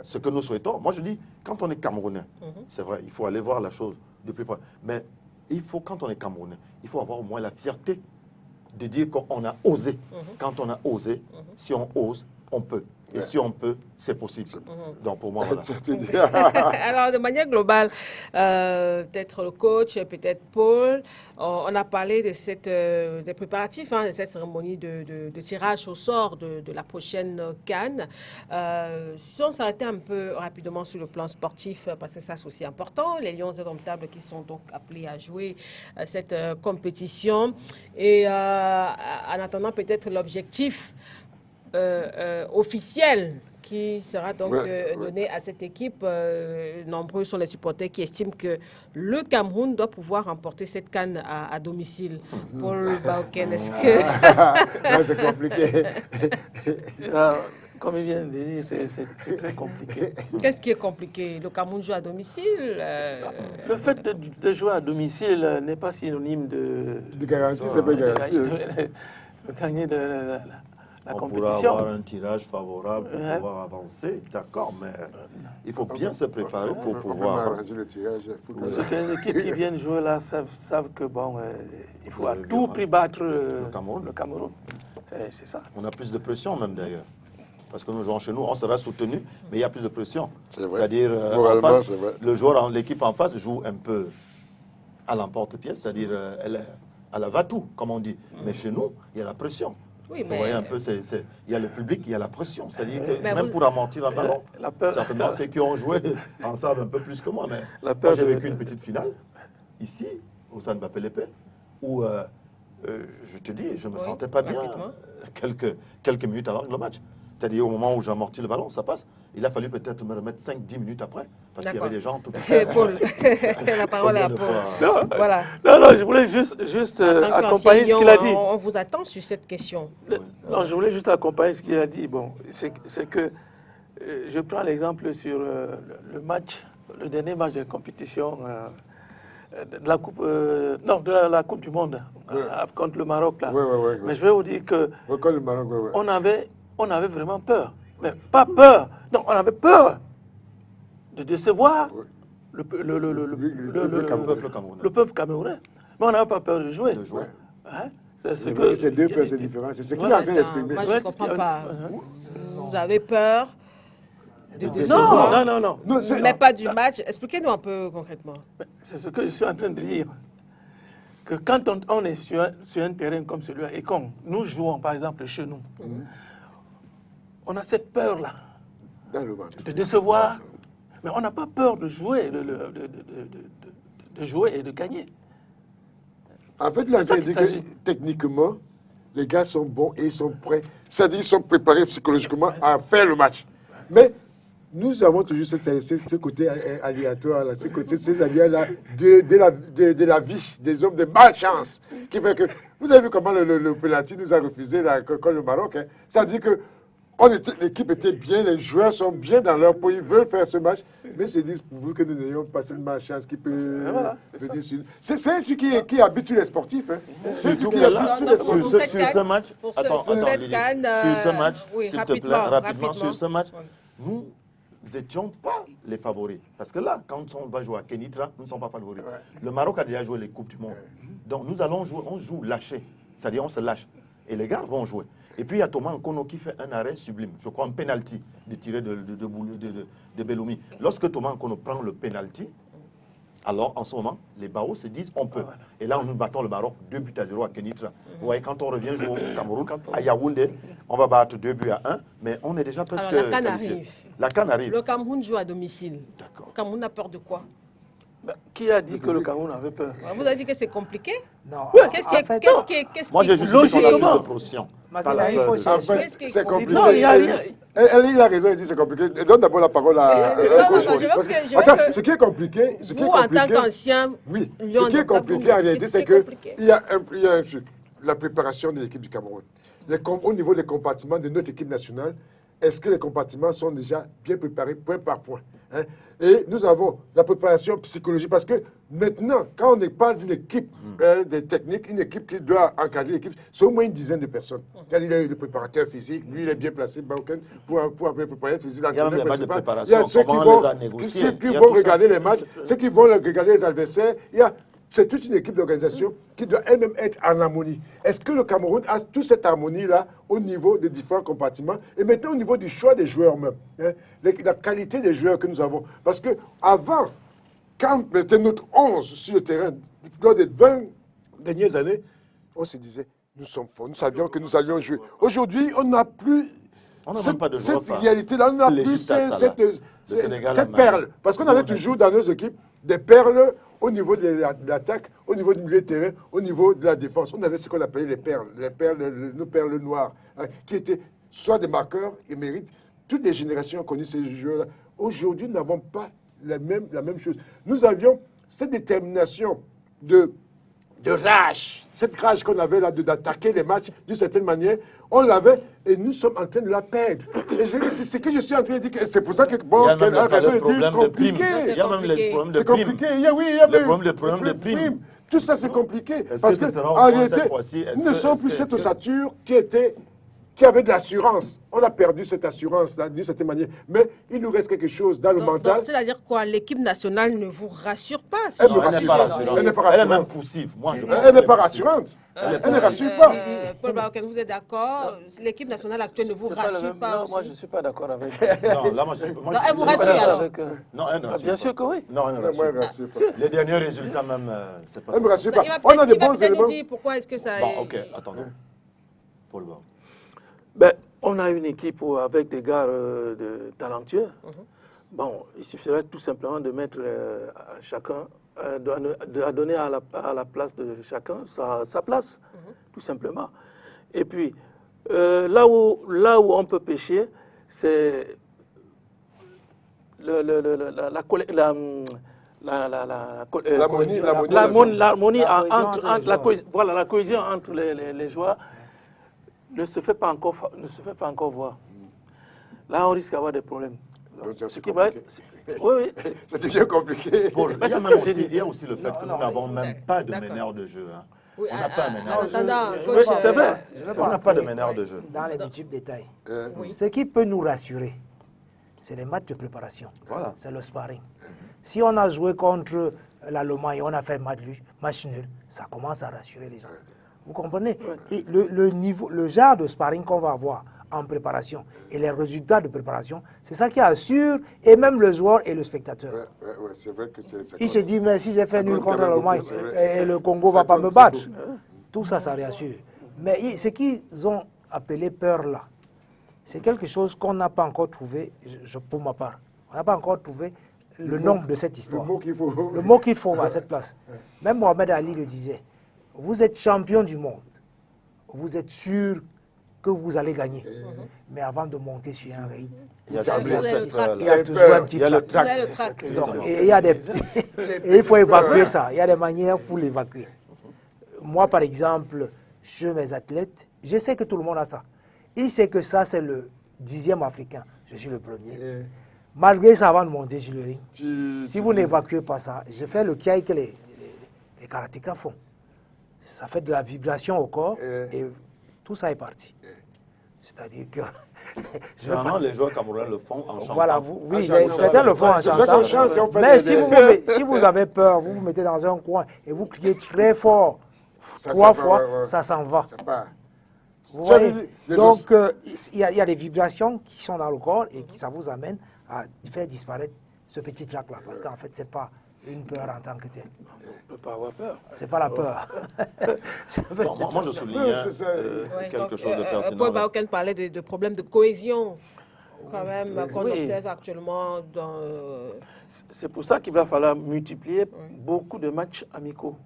Ce que nous souhaitons, moi je dis, quand on est Camerounais, c'est vrai, il faut aller voir la chose de plus près. Mais il faut, quand on est Camerounais, il faut avoir au moins la fierté de dire qu'on a osé. Quand on a osé, si on ose, on peut. Et si on peut, c'est possible. Donc pour moi, voilà. Alors, de manière globale, peut-être le coach, peut-être Paul, on a parlé de des préparatifs, de cette cérémonie de tirage au sort de la prochaine CAN. Si on s'arrêtait un peu rapidement sur le plan sportif, parce que ça c'est aussi important, les Lions indomptables qui sont donc appelés à jouer cette compétition. Et en attendant peut-être l'objectif officiel qui sera donc donné à cette équipe. Nombreux sont les supporters qui estiment que le Cameroun doit pouvoir remporter cette CAN à domicile. Paul Bauken, est-ce que... C'est compliqué. Comme il vient de dire, c'est très compliqué. Qu'est-ce qui est compliqué? Le Cameroun joue à domicile Le fait de jouer à domicile n'est pas synonyme de... De garantie, c'est pas garanti. De gagner de la on compétition. pourra avoir un tirage favorable pour pouvoir avancer, d'accord, mais il faut bien se préparer pour pouvoir... arranger le tirage. Parce que les équipes qui viennent jouer là savent que bon, il faut à tout prix battre le Cameroun. C'est ça. On a plus de pression même d'ailleurs. Parce que nous jouons chez nous, on sera soutenu, mais il y a plus de pression. C'est-à-dire, l'équipe en face joue un peu à l'emporte-pièce, c'est-à-dire, elle va tout, comme on dit. Mais chez nous, il y a la pression. Oui, vous voyez un peu, il y a le public, il y a la pression. C'est-à-dire que même pour amortir un ballon, certainement ceux qui ont joué en savent un peu plus que moi. Mais moi, j'ai vécu une petite finale, ici, au San Mbappé-Lépé, où, je te dis, je ne me sentais pas bien quelques minutes avant le match. C'est-à-dire au moment où j'ai amorti le ballon, ça passe. Il a fallu peut-être me remettre 5-10 minutes après, parce qu'il y avait des gens tout Paul, la parole est à Paul. Voilà. Non, je voulais juste accompagner ce qu'il a dit. On vous attend sur cette question. Non, je voulais juste accompagner ce qu'il a dit. Bon, c'est que je prends l'exemple sur le match, le dernier match de compétition de la Coupe, de la Coupe du Monde contre le Maroc là. Mais je vais vous dire que le Maroc, on avait vraiment peur. Mais pas peur. Non, on avait peur de décevoir le peuple camerounais. Mais on n'avait pas peur de jouer. Hein? C'est deux peurs, c'est différent. C'est ce qu'il est en train d'exprimer. Moi, je ne comprends pas. Vous avez peur de décevoir. Non. Mais pas du match. Expliquez-nous un peu concrètement. C'est ce que je suis en train de dire. Que quand on est sur un terrain comme celui-là et quand nous jouons, par exemple, chez nous, on a cette peur-là de décevoir, mais on n'a pas peur de jouer, de jouer et de gagner. En fait, il a dit que techniquement, les gars sont bons et ils sont prêts. C'est-à-dire qu'ils sont préparés psychologiquement à faire le match. Mais nous avons toujours ce côté aléatoire, ces aléas-là de la vie, des hommes de malchance, qui fait que... Vous avez vu comment le penalty nous a refusé contre le Maroc. Ça dit que l'équipe était bien, les joueurs sont bien dans leur peau, ils veulent faire ce match, mais c'est dit pour vous que nous n'ayons pas cette malchance qui peut venir sur... C'est un truc qui habitue les sportifs. C'est un truc qui habitue les sportifs. Sur ce match, s'il te plaît, rapidement, sur ce match, nous n'étions pas les favoris. Parce que là, quand on va jouer à Kenitra, nous ne sommes pas favoris. Le Maroc a déjà joué les Coupes du Monde. Donc nous allons jouer, on joue lâché. C'est-à-dire on se lâche. Et les gars vont jouer. Et puis il y a Thomas Nkono qui fait un arrêt sublime. Je crois un penalty de tirer de Belloumi. Lorsque Thomas Nkono prend le penalty, alors en ce moment, les Baos se disent on peut. Et là, nous battons le Maroc 2-0 à Kenitra. Vous voyez, quand on revient jouer au Cameroun, à Yaoundé, on va battre 2-1, mais on est déjà presque... Alors, la CAN arrive. La CAN arrive. Le Cameroun joue à domicile. D'accord. Le Cameroun a peur de quoi? Qui a dit que le Cameroun avait peur? Vous avez dit que c'est compliqué? Non. Qu'est-ce moi, j'ai juste dit qu'on a plus de pression. C'est compliqué. Non, il a raison, il dit c'est compliqué. Donne d'abord la parole à coach. Attends, ce qui est compliqué... Vous, en tant qu'ancien... Oui, ce qui est compliqué en réalité, c'est qu'il y a un truc. La préparation de l'équipe du Cameroun. Au niveau des compartiments de notre équipe nationale, est-ce que les compartiments sont déjà bien préparés point par point? Et nous avons la préparation psychologique parce que maintenant, quand on parle d'une équipe de technique, une équipe qui doit encadrer l'équipe, c'est au moins une dizaine de personnes. C'est-à-dire le préparateur physique, lui il est bien placé pour préparer le physique. Il y a même pas de préparation. Il y a ceux qui vont regarder les matchs, ceux qui vont regarder les adversaires. Il y a c'est toute une équipe d'organisation qui doit elle-même être en harmonie. Est-ce que le Cameroun a toute cette harmonie-là au niveau des différents compartiments et maintenant au niveau du choix des joueurs même, hein, la qualité des joueurs que nous avons. Parce que avant, quand c'était notre 11 sur le terrain, lors des 20 dernières années, on se disait, nous sommes forts, nous savions que nous allions jouer. Aujourd'hui, on n'a plus cette réalité-là, on n'a plus cette perle. Parce qu'on avait toujours dans nos équipes des perles au niveau de l'attaque, au niveau du milieu de terrain, au niveau de la défense. On avait ce qu'on appelait les perles, nos perles noires, hein, qui étaient soit des marqueurs émérites. Toutes les générations ont connu ces joueurs-là. Aujourd'hui, nous n'avons pas la même chose. Nous avions cette détermination de rage, cette rage qu'on avait là d'attaquer les matchs d'une certaine manière, on l'avait et nous sommes en train de la perdre. Et c'est ce que je suis en train de dire. C'est pour ça que, bon, il y a même le problème de primes. Il y a même les problèmes de primes. C'est compliqué. Il y a le problème de primes. Tout ça, c'est compliqué. Parce qu'en réalité, nous ne sommes plus cette ossature qui avait de l'assurance. On a perdu cette assurance d'une certaine manière. Mais il nous reste quelque chose dans le mental. C'est-à-dire quoi? L'équipe nationale ne vous rassure pas? Elle n'est pas rassurante. Elle est même poussive. Elle n'est pas rassurante. Elle ne rassure pas. Paul Baoken, vous êtes d'accord? L'équipe nationale actuelle ne vous rassure pas? Non, moi je ne suis pas d'accord avec. Non, là, moi, elle vous rassure alors? Non, elle ne rassure. Bien sûr que oui. Non, elle ne rassure pas. Les derniers résultats même, c'est pas. Elle ne me rassure pas. On a des bons éléments. Pourquoi est-ce que ça... Bon, ok, attendons. Paul Baoken. Ben, on a une équipe avec des gars talentueux. Bon, il suffirait tout simplement de mettre à chacun, de donner à la place de chacun sa place, tout simplement. Et puis, là où on peut pêcher, c'est la cohésion entre les joueurs ne se fait pas encore voir. Là, on risque d'avoir des problèmes. Ce qui va être... Oui. Ça devient compliqué. Il y a aussi le fait que nous n'avons même pas de meneur de jeu. Hein. Oui, on n'a pas un meneur de jeu. C'est vrai. On n'a pas de meneur de jeu. Dans les multiples détails. Ce qui peut nous rassurer, c'est les matchs de préparation. Voilà. C'est le sparring. Si on a joué contre l'Allemagne et on a fait match nul, ça commence à rassurer les gens. Vous comprenez? Et le genre de sparring qu'on va avoir en préparation et les résultats de préparation, c'est ça qui assure, et même le joueur et le spectateur. C'est vrai que il se dit, mais si j'ai fait nul contre l'Allemagne et le Congo ne va pas me battre, tout ça, ça rassure. Mais ce qu'ils ont appelé peur là, c'est quelque chose qu'on n'a pas encore trouvé, pour ma part. On n'a pas encore trouvé le nom de cette histoire. Le mot qu'il faut à cette place. Même Mohamed Ali le disait. Vous êtes champion du monde. Vous êtes sûr que vous allez gagner. Mais avant de monter sur un ring, il y a toujours un petit tract. Et il faut évacuer ça. Il y a des manières pour l'évacuer. Moi, par exemple, chez mes athlètes, je sais que tout le monde a ça. Il sait que ça, c'est le 10e Africain. Je suis le premier. Malgré ça, avant de monter sur le ring, si vous n'évacuez pas ça, je fais le kiaï que les karatékas font. Ça fait de la vibration au corps et tout ça est parti. C'est-à-dire que... Généralement, les joueurs camerounais le font en chantant. Voilà, certains le font en chantant. Mais si vous avez peur, vous vous mettez dans un coin et vous criez très fort, 3 fois, ça s'en va. Vous voyez? Donc, il y a des vibrations qui sont dans le corps et ça vous amène à faire disparaître ce petit trac-là. Parce qu'en fait, ce n'est pas une peur en tant que telle. On ne peut pas avoir peur. C'est pas la peur. Moi, je souligne quelque chose de pertinent. Paul Baoken parlait de problèmes de cohésion, quand même, qu'on observe actuellement dans... C'est pour ça qu'il va falloir multiplier beaucoup de matchs amicaux.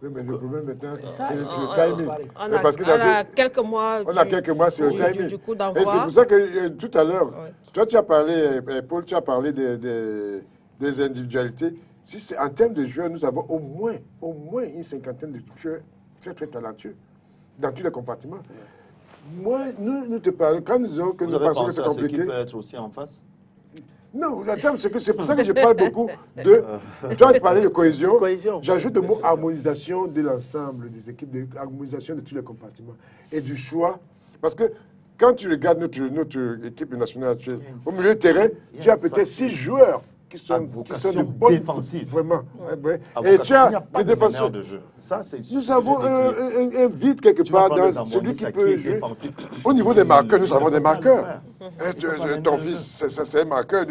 Oui, mais le problème maintenant, c'est le timing. On a quelques mois sur le timing. Du coup d'envoi. Et c'est pour ça que tout à l'heure, toi tu as parlé, Paul, tu as parlé des individualités. Si c'est en termes de joueurs, nous avons au moins une cinquantaine de joueurs très très talentueux dans tous les compartiments. Moi, nous te parlons, quand nous disons que nous pensons que c'est compliqué. Qui peut être aussi en face? Non, c'est pour ça que je parle beaucoup de... Toi, tu parlais de cohésion. J'ajoute le mot harmonisation de l'ensemble des équipes, harmonisation de tous les compartiments et du choix. Parce que quand tu regardes notre équipe nationale actuelle, au milieu de terrain, tu as peut-être 6 joueurs qui sont vocation de bonnes défensive. Vraiment. Ouais. À Et vocation- tu il as n'y a pas des de défenseurs. meneur de jeu. Ça, c'est Nous avons un vide quelque Tu vas part prendre des dans Zamboni, celui qui ça, peut est jouer. défensif. Au niveau des marqueurs, nous Il avons ne des peut pas le marqueurs. faire. Ton fils, c'est un marqueur.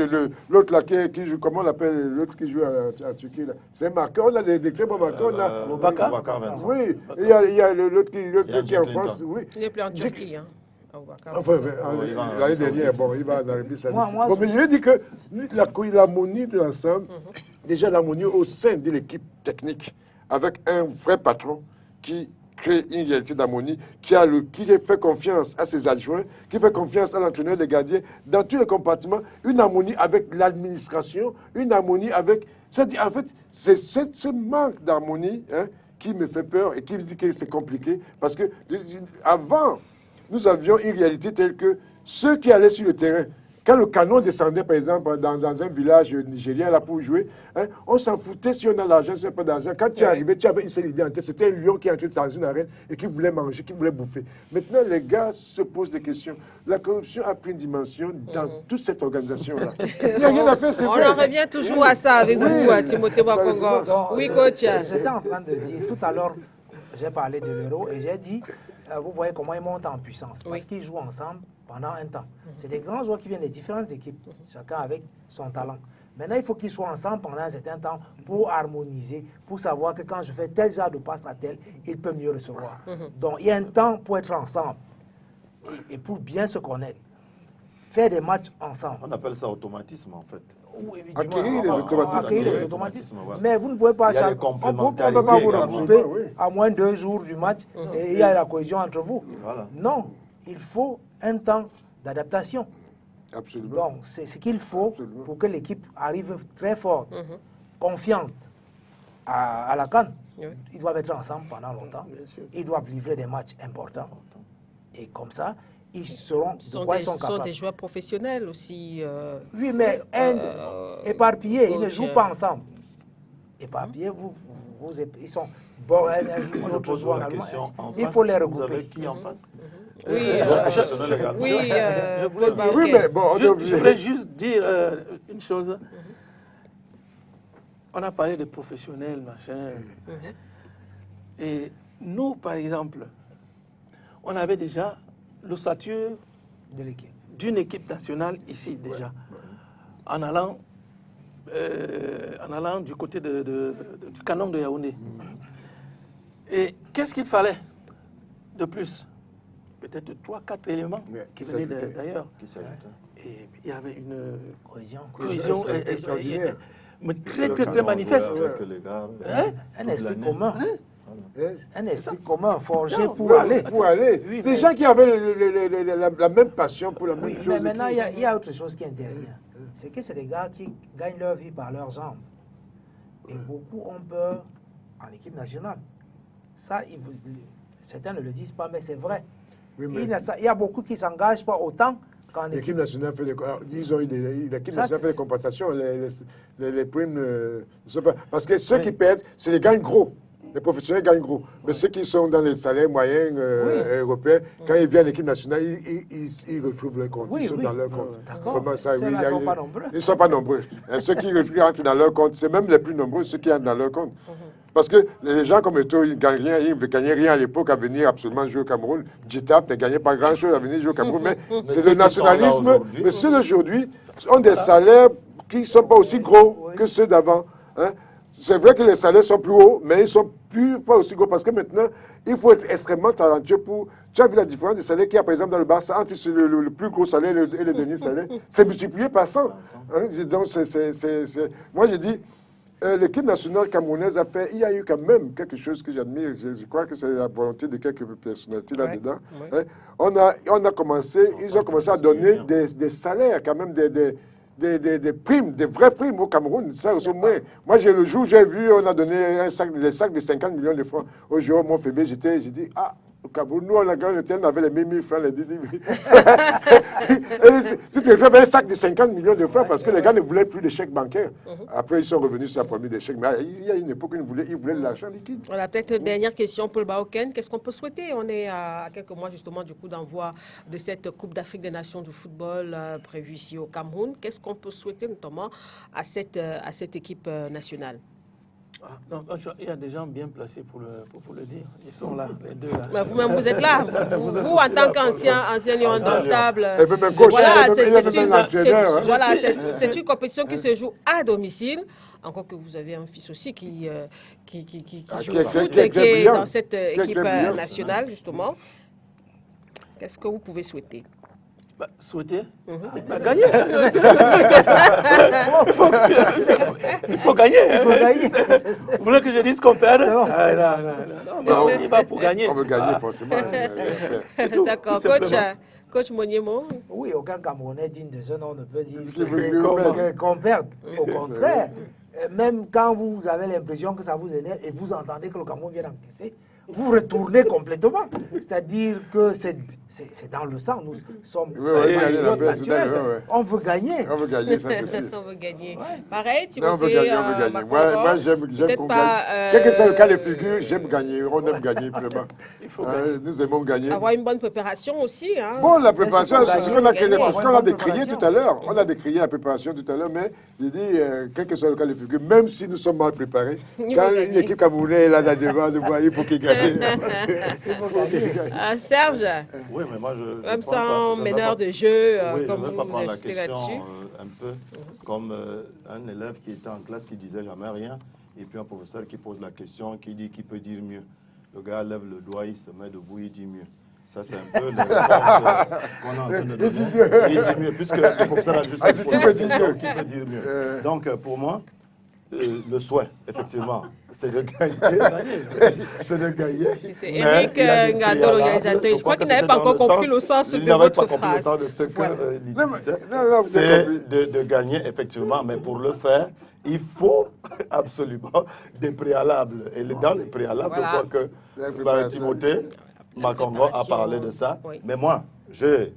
L'autre là qui joue, comment on l'appelle, l'autre qui joue à Turquie, là. C'est un marqueur. On a des très bons marqueurs. On a Boubacar Vincent. Oui, et il y a l'autre qui est en Clinton. France. Oui. Il n'est plus en Turquie. Hein. Aboubacar. Enfin, il va en l'année Arabie dernière, bon, il va en Arabie Saoudite. Moi, Bon, mais je veux dire que l'harmonie de l'ensemble, déjà l'harmonie au sein de l'équipe technique, avec un vrai patron qui crée une réalité d'harmonie, qui fait confiance à ses adjoints, qui fait confiance à l'entraîneur des gardiens, dans tous les compartiments, une harmonie avec l'administration, une harmonie avec... En fait, c'est ce manque d'harmonie qui me fait peur et qui me dit que c'est compliqué, parce que avant... Nous avions une réalité telle que ceux qui allaient sur le terrain, quand le canon descendait, par exemple, dans un village nigérien là pour jouer, on s'en foutait si on a l'argent, si on n'a pas d'argent. Quand tu es arrivé, tu avais une seule idée en tête. C'était un lion qui est entré dans une arène et qui voulait manger, qui voulait bouffer. Maintenant, les gars se posent des questions. La corruption a pris une dimension dans toute cette organisation-là. Il n'y a rien à faire, c'est On vrai. en revient toujours à ça avec vous, Timothée Wakongo. Donc, Oui, coach. J'étais en train de dire, tout à l'heure, j'ai parlé de l'euro et j'ai dit, vous voyez comment ils montent en puissance. Parce qu'ils jouent ensemble pendant un temps. C'est des grands joueurs qui viennent des différentes équipes, chacun avec son talent. Maintenant, il faut qu'ils soient ensemble pendant un certain temps pour harmoniser, pour savoir que quand je fais tel genre de passe à tel, il peut mieux recevoir. Donc, il y a un temps pour être ensemble et pour bien se connaître. Faire des matchs ensemble. On appelle ça automatisme, en fait. Oui, Acquérir les automatismes. Acquérir les Oui, automatismes. voilà. Mais vous ne pouvez pas... Il y a les On ne peut pas complémentarités vous également. regrouper Oui. à moins de 2 jours du match et il y a la cohésion entre vous. Voilà. Non, il faut un temps d'adaptation. Absolument. Donc, c'est ce qu'il faut Absolument. pour que l'équipe arrive très forte, confiante à la CAN. Oui. Ils doivent être ensemble pendant longtemps. Bien sûr. Ils doivent livrer des matchs importants. Et comme ça, ils seront Ce de sont, quoi des, ils sont ce sont capables. des joueurs professionnels aussi. Oui, mais éparpillés, ils ne coach, jouent pas ensemble. Éparpillés, ils sont... Bon, un joue, Moi, je l'autre pose joue en la allemand. question en Il face, faut les Vous regrouper. avez qui en face Oui, joueurs professionnels également. oui, Je voulais Paul marquer. Oui, mais bon, on est Je obligé. voulais juste dire une chose. On a parlé de professionnels, machin. Et nous, par exemple, on avait déjà l'ossature De l'équipe. d'une équipe nationale ici déjà. En allant du côté du canon de Yaoundé. Et qu'est-ce qu'il fallait de plus? Peut-être 3-4 éléments Mais qui qui venaient s'ajoutaient. d'ailleurs. Qui s'ajoute, hein. Et il y avait une Cohésion. cohésion extraordinaire. mais Le très canon manifeste. jouait avec les gars, Hein? Un toute esprit l'année. commun. Hein? Un esprit commun forgé Non, pour Pour aller. Pour aller. Oui, Des mais- gens qui avaient la même passion pour la même Oui, chose. mais et maintenant, qui- il y a autre chose qui intervient. C'est que c'est des gars qui gagnent leur vie par leurs jambes. Et beaucoup ont peur en équipe nationale. Ça, certains ne le disent pas, mais c'est vrai. Oui, mais- Il y a beaucoup qui ne s'engagent pas autant qu'en L'équipe équipe. nationale fait des, ils ont eu l'équipe Ça, nationale fait des c'est- compensations. Les primes ne sont pas. Parce que ceux qui perdent, c'est les gagnent gros. Les professionnels gagnent gros. Mais ceux qui sont dans les salaires moyens européens, quand ils viennent à l'équipe nationale, ils retrouvent leur compte. Oui, Ils sont oui. dans leur compte. D'accord. Comment ça, Ceux-là oui, il y a- sont pas nombreux. Ils ne sont pas nombreux. Et ceux qui rentrent dans leur compte, c'est même les plus nombreux, ceux qui entrent dans leur compte. Parce que les gens comme Eto'o, ils ne gagnent rien, ils ne gagnaient rien à l'époque à venir absolument jouer au Cameroun. Jitap ne gagnait pas grand-chose à venir jouer au Cameroun. Mais c'est ceux le qui sont là nationalisme. aujourd'hui- Mais ceux d'aujourd'hui ont des salaires qui ne sont pas aussi gros que ceux d'avant. Hein. C'est vrai que les salaires sont plus hauts, mais ils ne sont pas aussi gros. Parce que maintenant, il faut être extrêmement talentueux pour... Tu as vu la différence des salaires qu'il y a, par exemple, dans le Barça, entre le plus gros salaire et le dernier salaire. C'est multiplié par 100. Hein. Donc, moi, j'ai dit... l'équipe nationale camerounaise a fait, il y a eu quand même quelque chose que j'admire, je crois que c'est la volonté de quelques personnalités là-dedans. Hein. On a commencé, ils ont commencé à donner des salaires, quand même des primes, des vraies primes au Cameroun. Ça, au moins. Moi, le jour où j'ai vu, on a donné des sacs de 50 millions de francs au joueur Montpellier, j'ai dit, ah, Au Cameroun, nous, on a gagné, on avait les 1000 francs, les 10 000. Et tu te retrouves un sac de 50 millions de francs parce que les gars ne voulaient plus de chèques bancaires. Après, ils sont revenus sur la formule des chèques. Mais il y a une époque où ils voulaient de l'argent liquide. Voilà, peut-être une dernière question pour le Baoken. Qu'est-ce qu'on peut souhaiter? On est à quelques mois justement du coup d'envoi de cette Coupe d'Afrique des Nations du football prévue ici au Cameroun. Qu'est-ce qu'on peut souhaiter notamment à cette équipe nationale? Ah, non, il y a des gens bien placés pour le dire. Ils sont là, les deux là. Mais vous-même, vous êtes là. Vous en tant qu'ancien lion indomptable. Voilà, c'est une compétition qui se joue à domicile. Encore que vous avez un fils aussi qui joue au foot et qui est dans cette équipe nationale, justement. Qu'est-ce que vous pouvez souhaiter? Souhaiter gagner. Il faut gagner. Vous voulez que je dise qu'on perd? Non, on y va pour gagner. On veut gagner forcément. D'accord. Coach Moniemo? Oui, aucun Camerounais digne de ce nom ne peut dire qu'on perde. Au contraire, même quand vous avez l'impression que ça vous énerve et vous entendez que le Cameroun vient d'encaisser, vous retournez complètement. C'est-à-dire que c'est dans le sang. Nous sommes naturels. On veut gagner. On veut gagner, ça c'est sûr. On veut gagner. Pareil, tu on veut gagner, on veut gagner. Moi j'aime qu'on gagne. Quel que soit le cas de figure, j'aime gagner. On aime gagner, vraiment. Nous aimons gagner. Avoir une bonne préparation aussi. Hein. Bon, la préparation, c'est ce qu'on a décrié tout à l'heure. On a décrié la préparation tout à l'heure, mais je dis, quel que soit le cas de figure, même si nous sommes mal préparés, quand une équipe camerounaise est là devant, il faut qu'il gagne. Serge, oui, mais moi je même sans meneur de jeu, comme vous insistez là-dessus. Un peu comme un élève qui était en classe qui disait jamais rien, et puis un professeur qui pose la question, qui dit qui peut dire mieux. Le gars lève le doigt, il se met debout, il dit mieux. Ça, c'est un peu les réponses qu'on est en train de donner. Il dit mieux, puisque le professeur a juste qui peut dire mieux. Qui peut dire mieux. Donc, pour moi, le souhait, effectivement, c'est de gagner. C'est de gagner. C'est Eric Ngando, l'organisateur. Je crois qu'il n'avait pas encore compris le sens de votre phrase. Il n'avait pas compris le sens de ce que Lydie disait. C'est de gagner, effectivement, mais pour le faire, il faut absolument des préalables. Et dans les préalables, je crois que Timothée Makongo a parlé de ça. Mais moi, je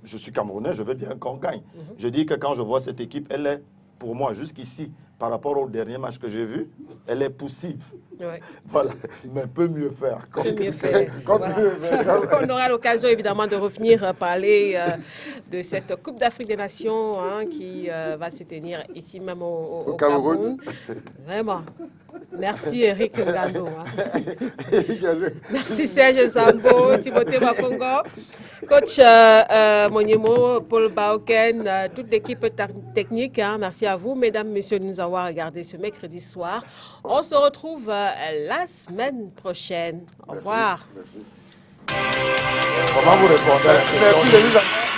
suis Camerounais, je veux bien qu'on gagne. Je dis que quand je vois cette équipe, elle est, pour moi, jusqu'ici, par rapport au dernier match que j'ai vu, elle est poussive. Ouais. Voilà, mais peut mieux faire. Peut mieux faire. Voilà. On aura l'occasion évidemment de revenir parler de cette Coupe d'Afrique des Nations qui va se tenir ici même au Cameroun. Vraiment. Merci Eric Ngando. Merci Serge Zambo, Timothée Makongo, coach Moniemo, Paul Baoken, toute l'équipe technique. Merci à vous, mesdames, messieurs, de nous avoir regardé ce mercredi soir. On se retrouve la semaine prochaine. Au revoir. Merci. Comment vous répondez? Merci.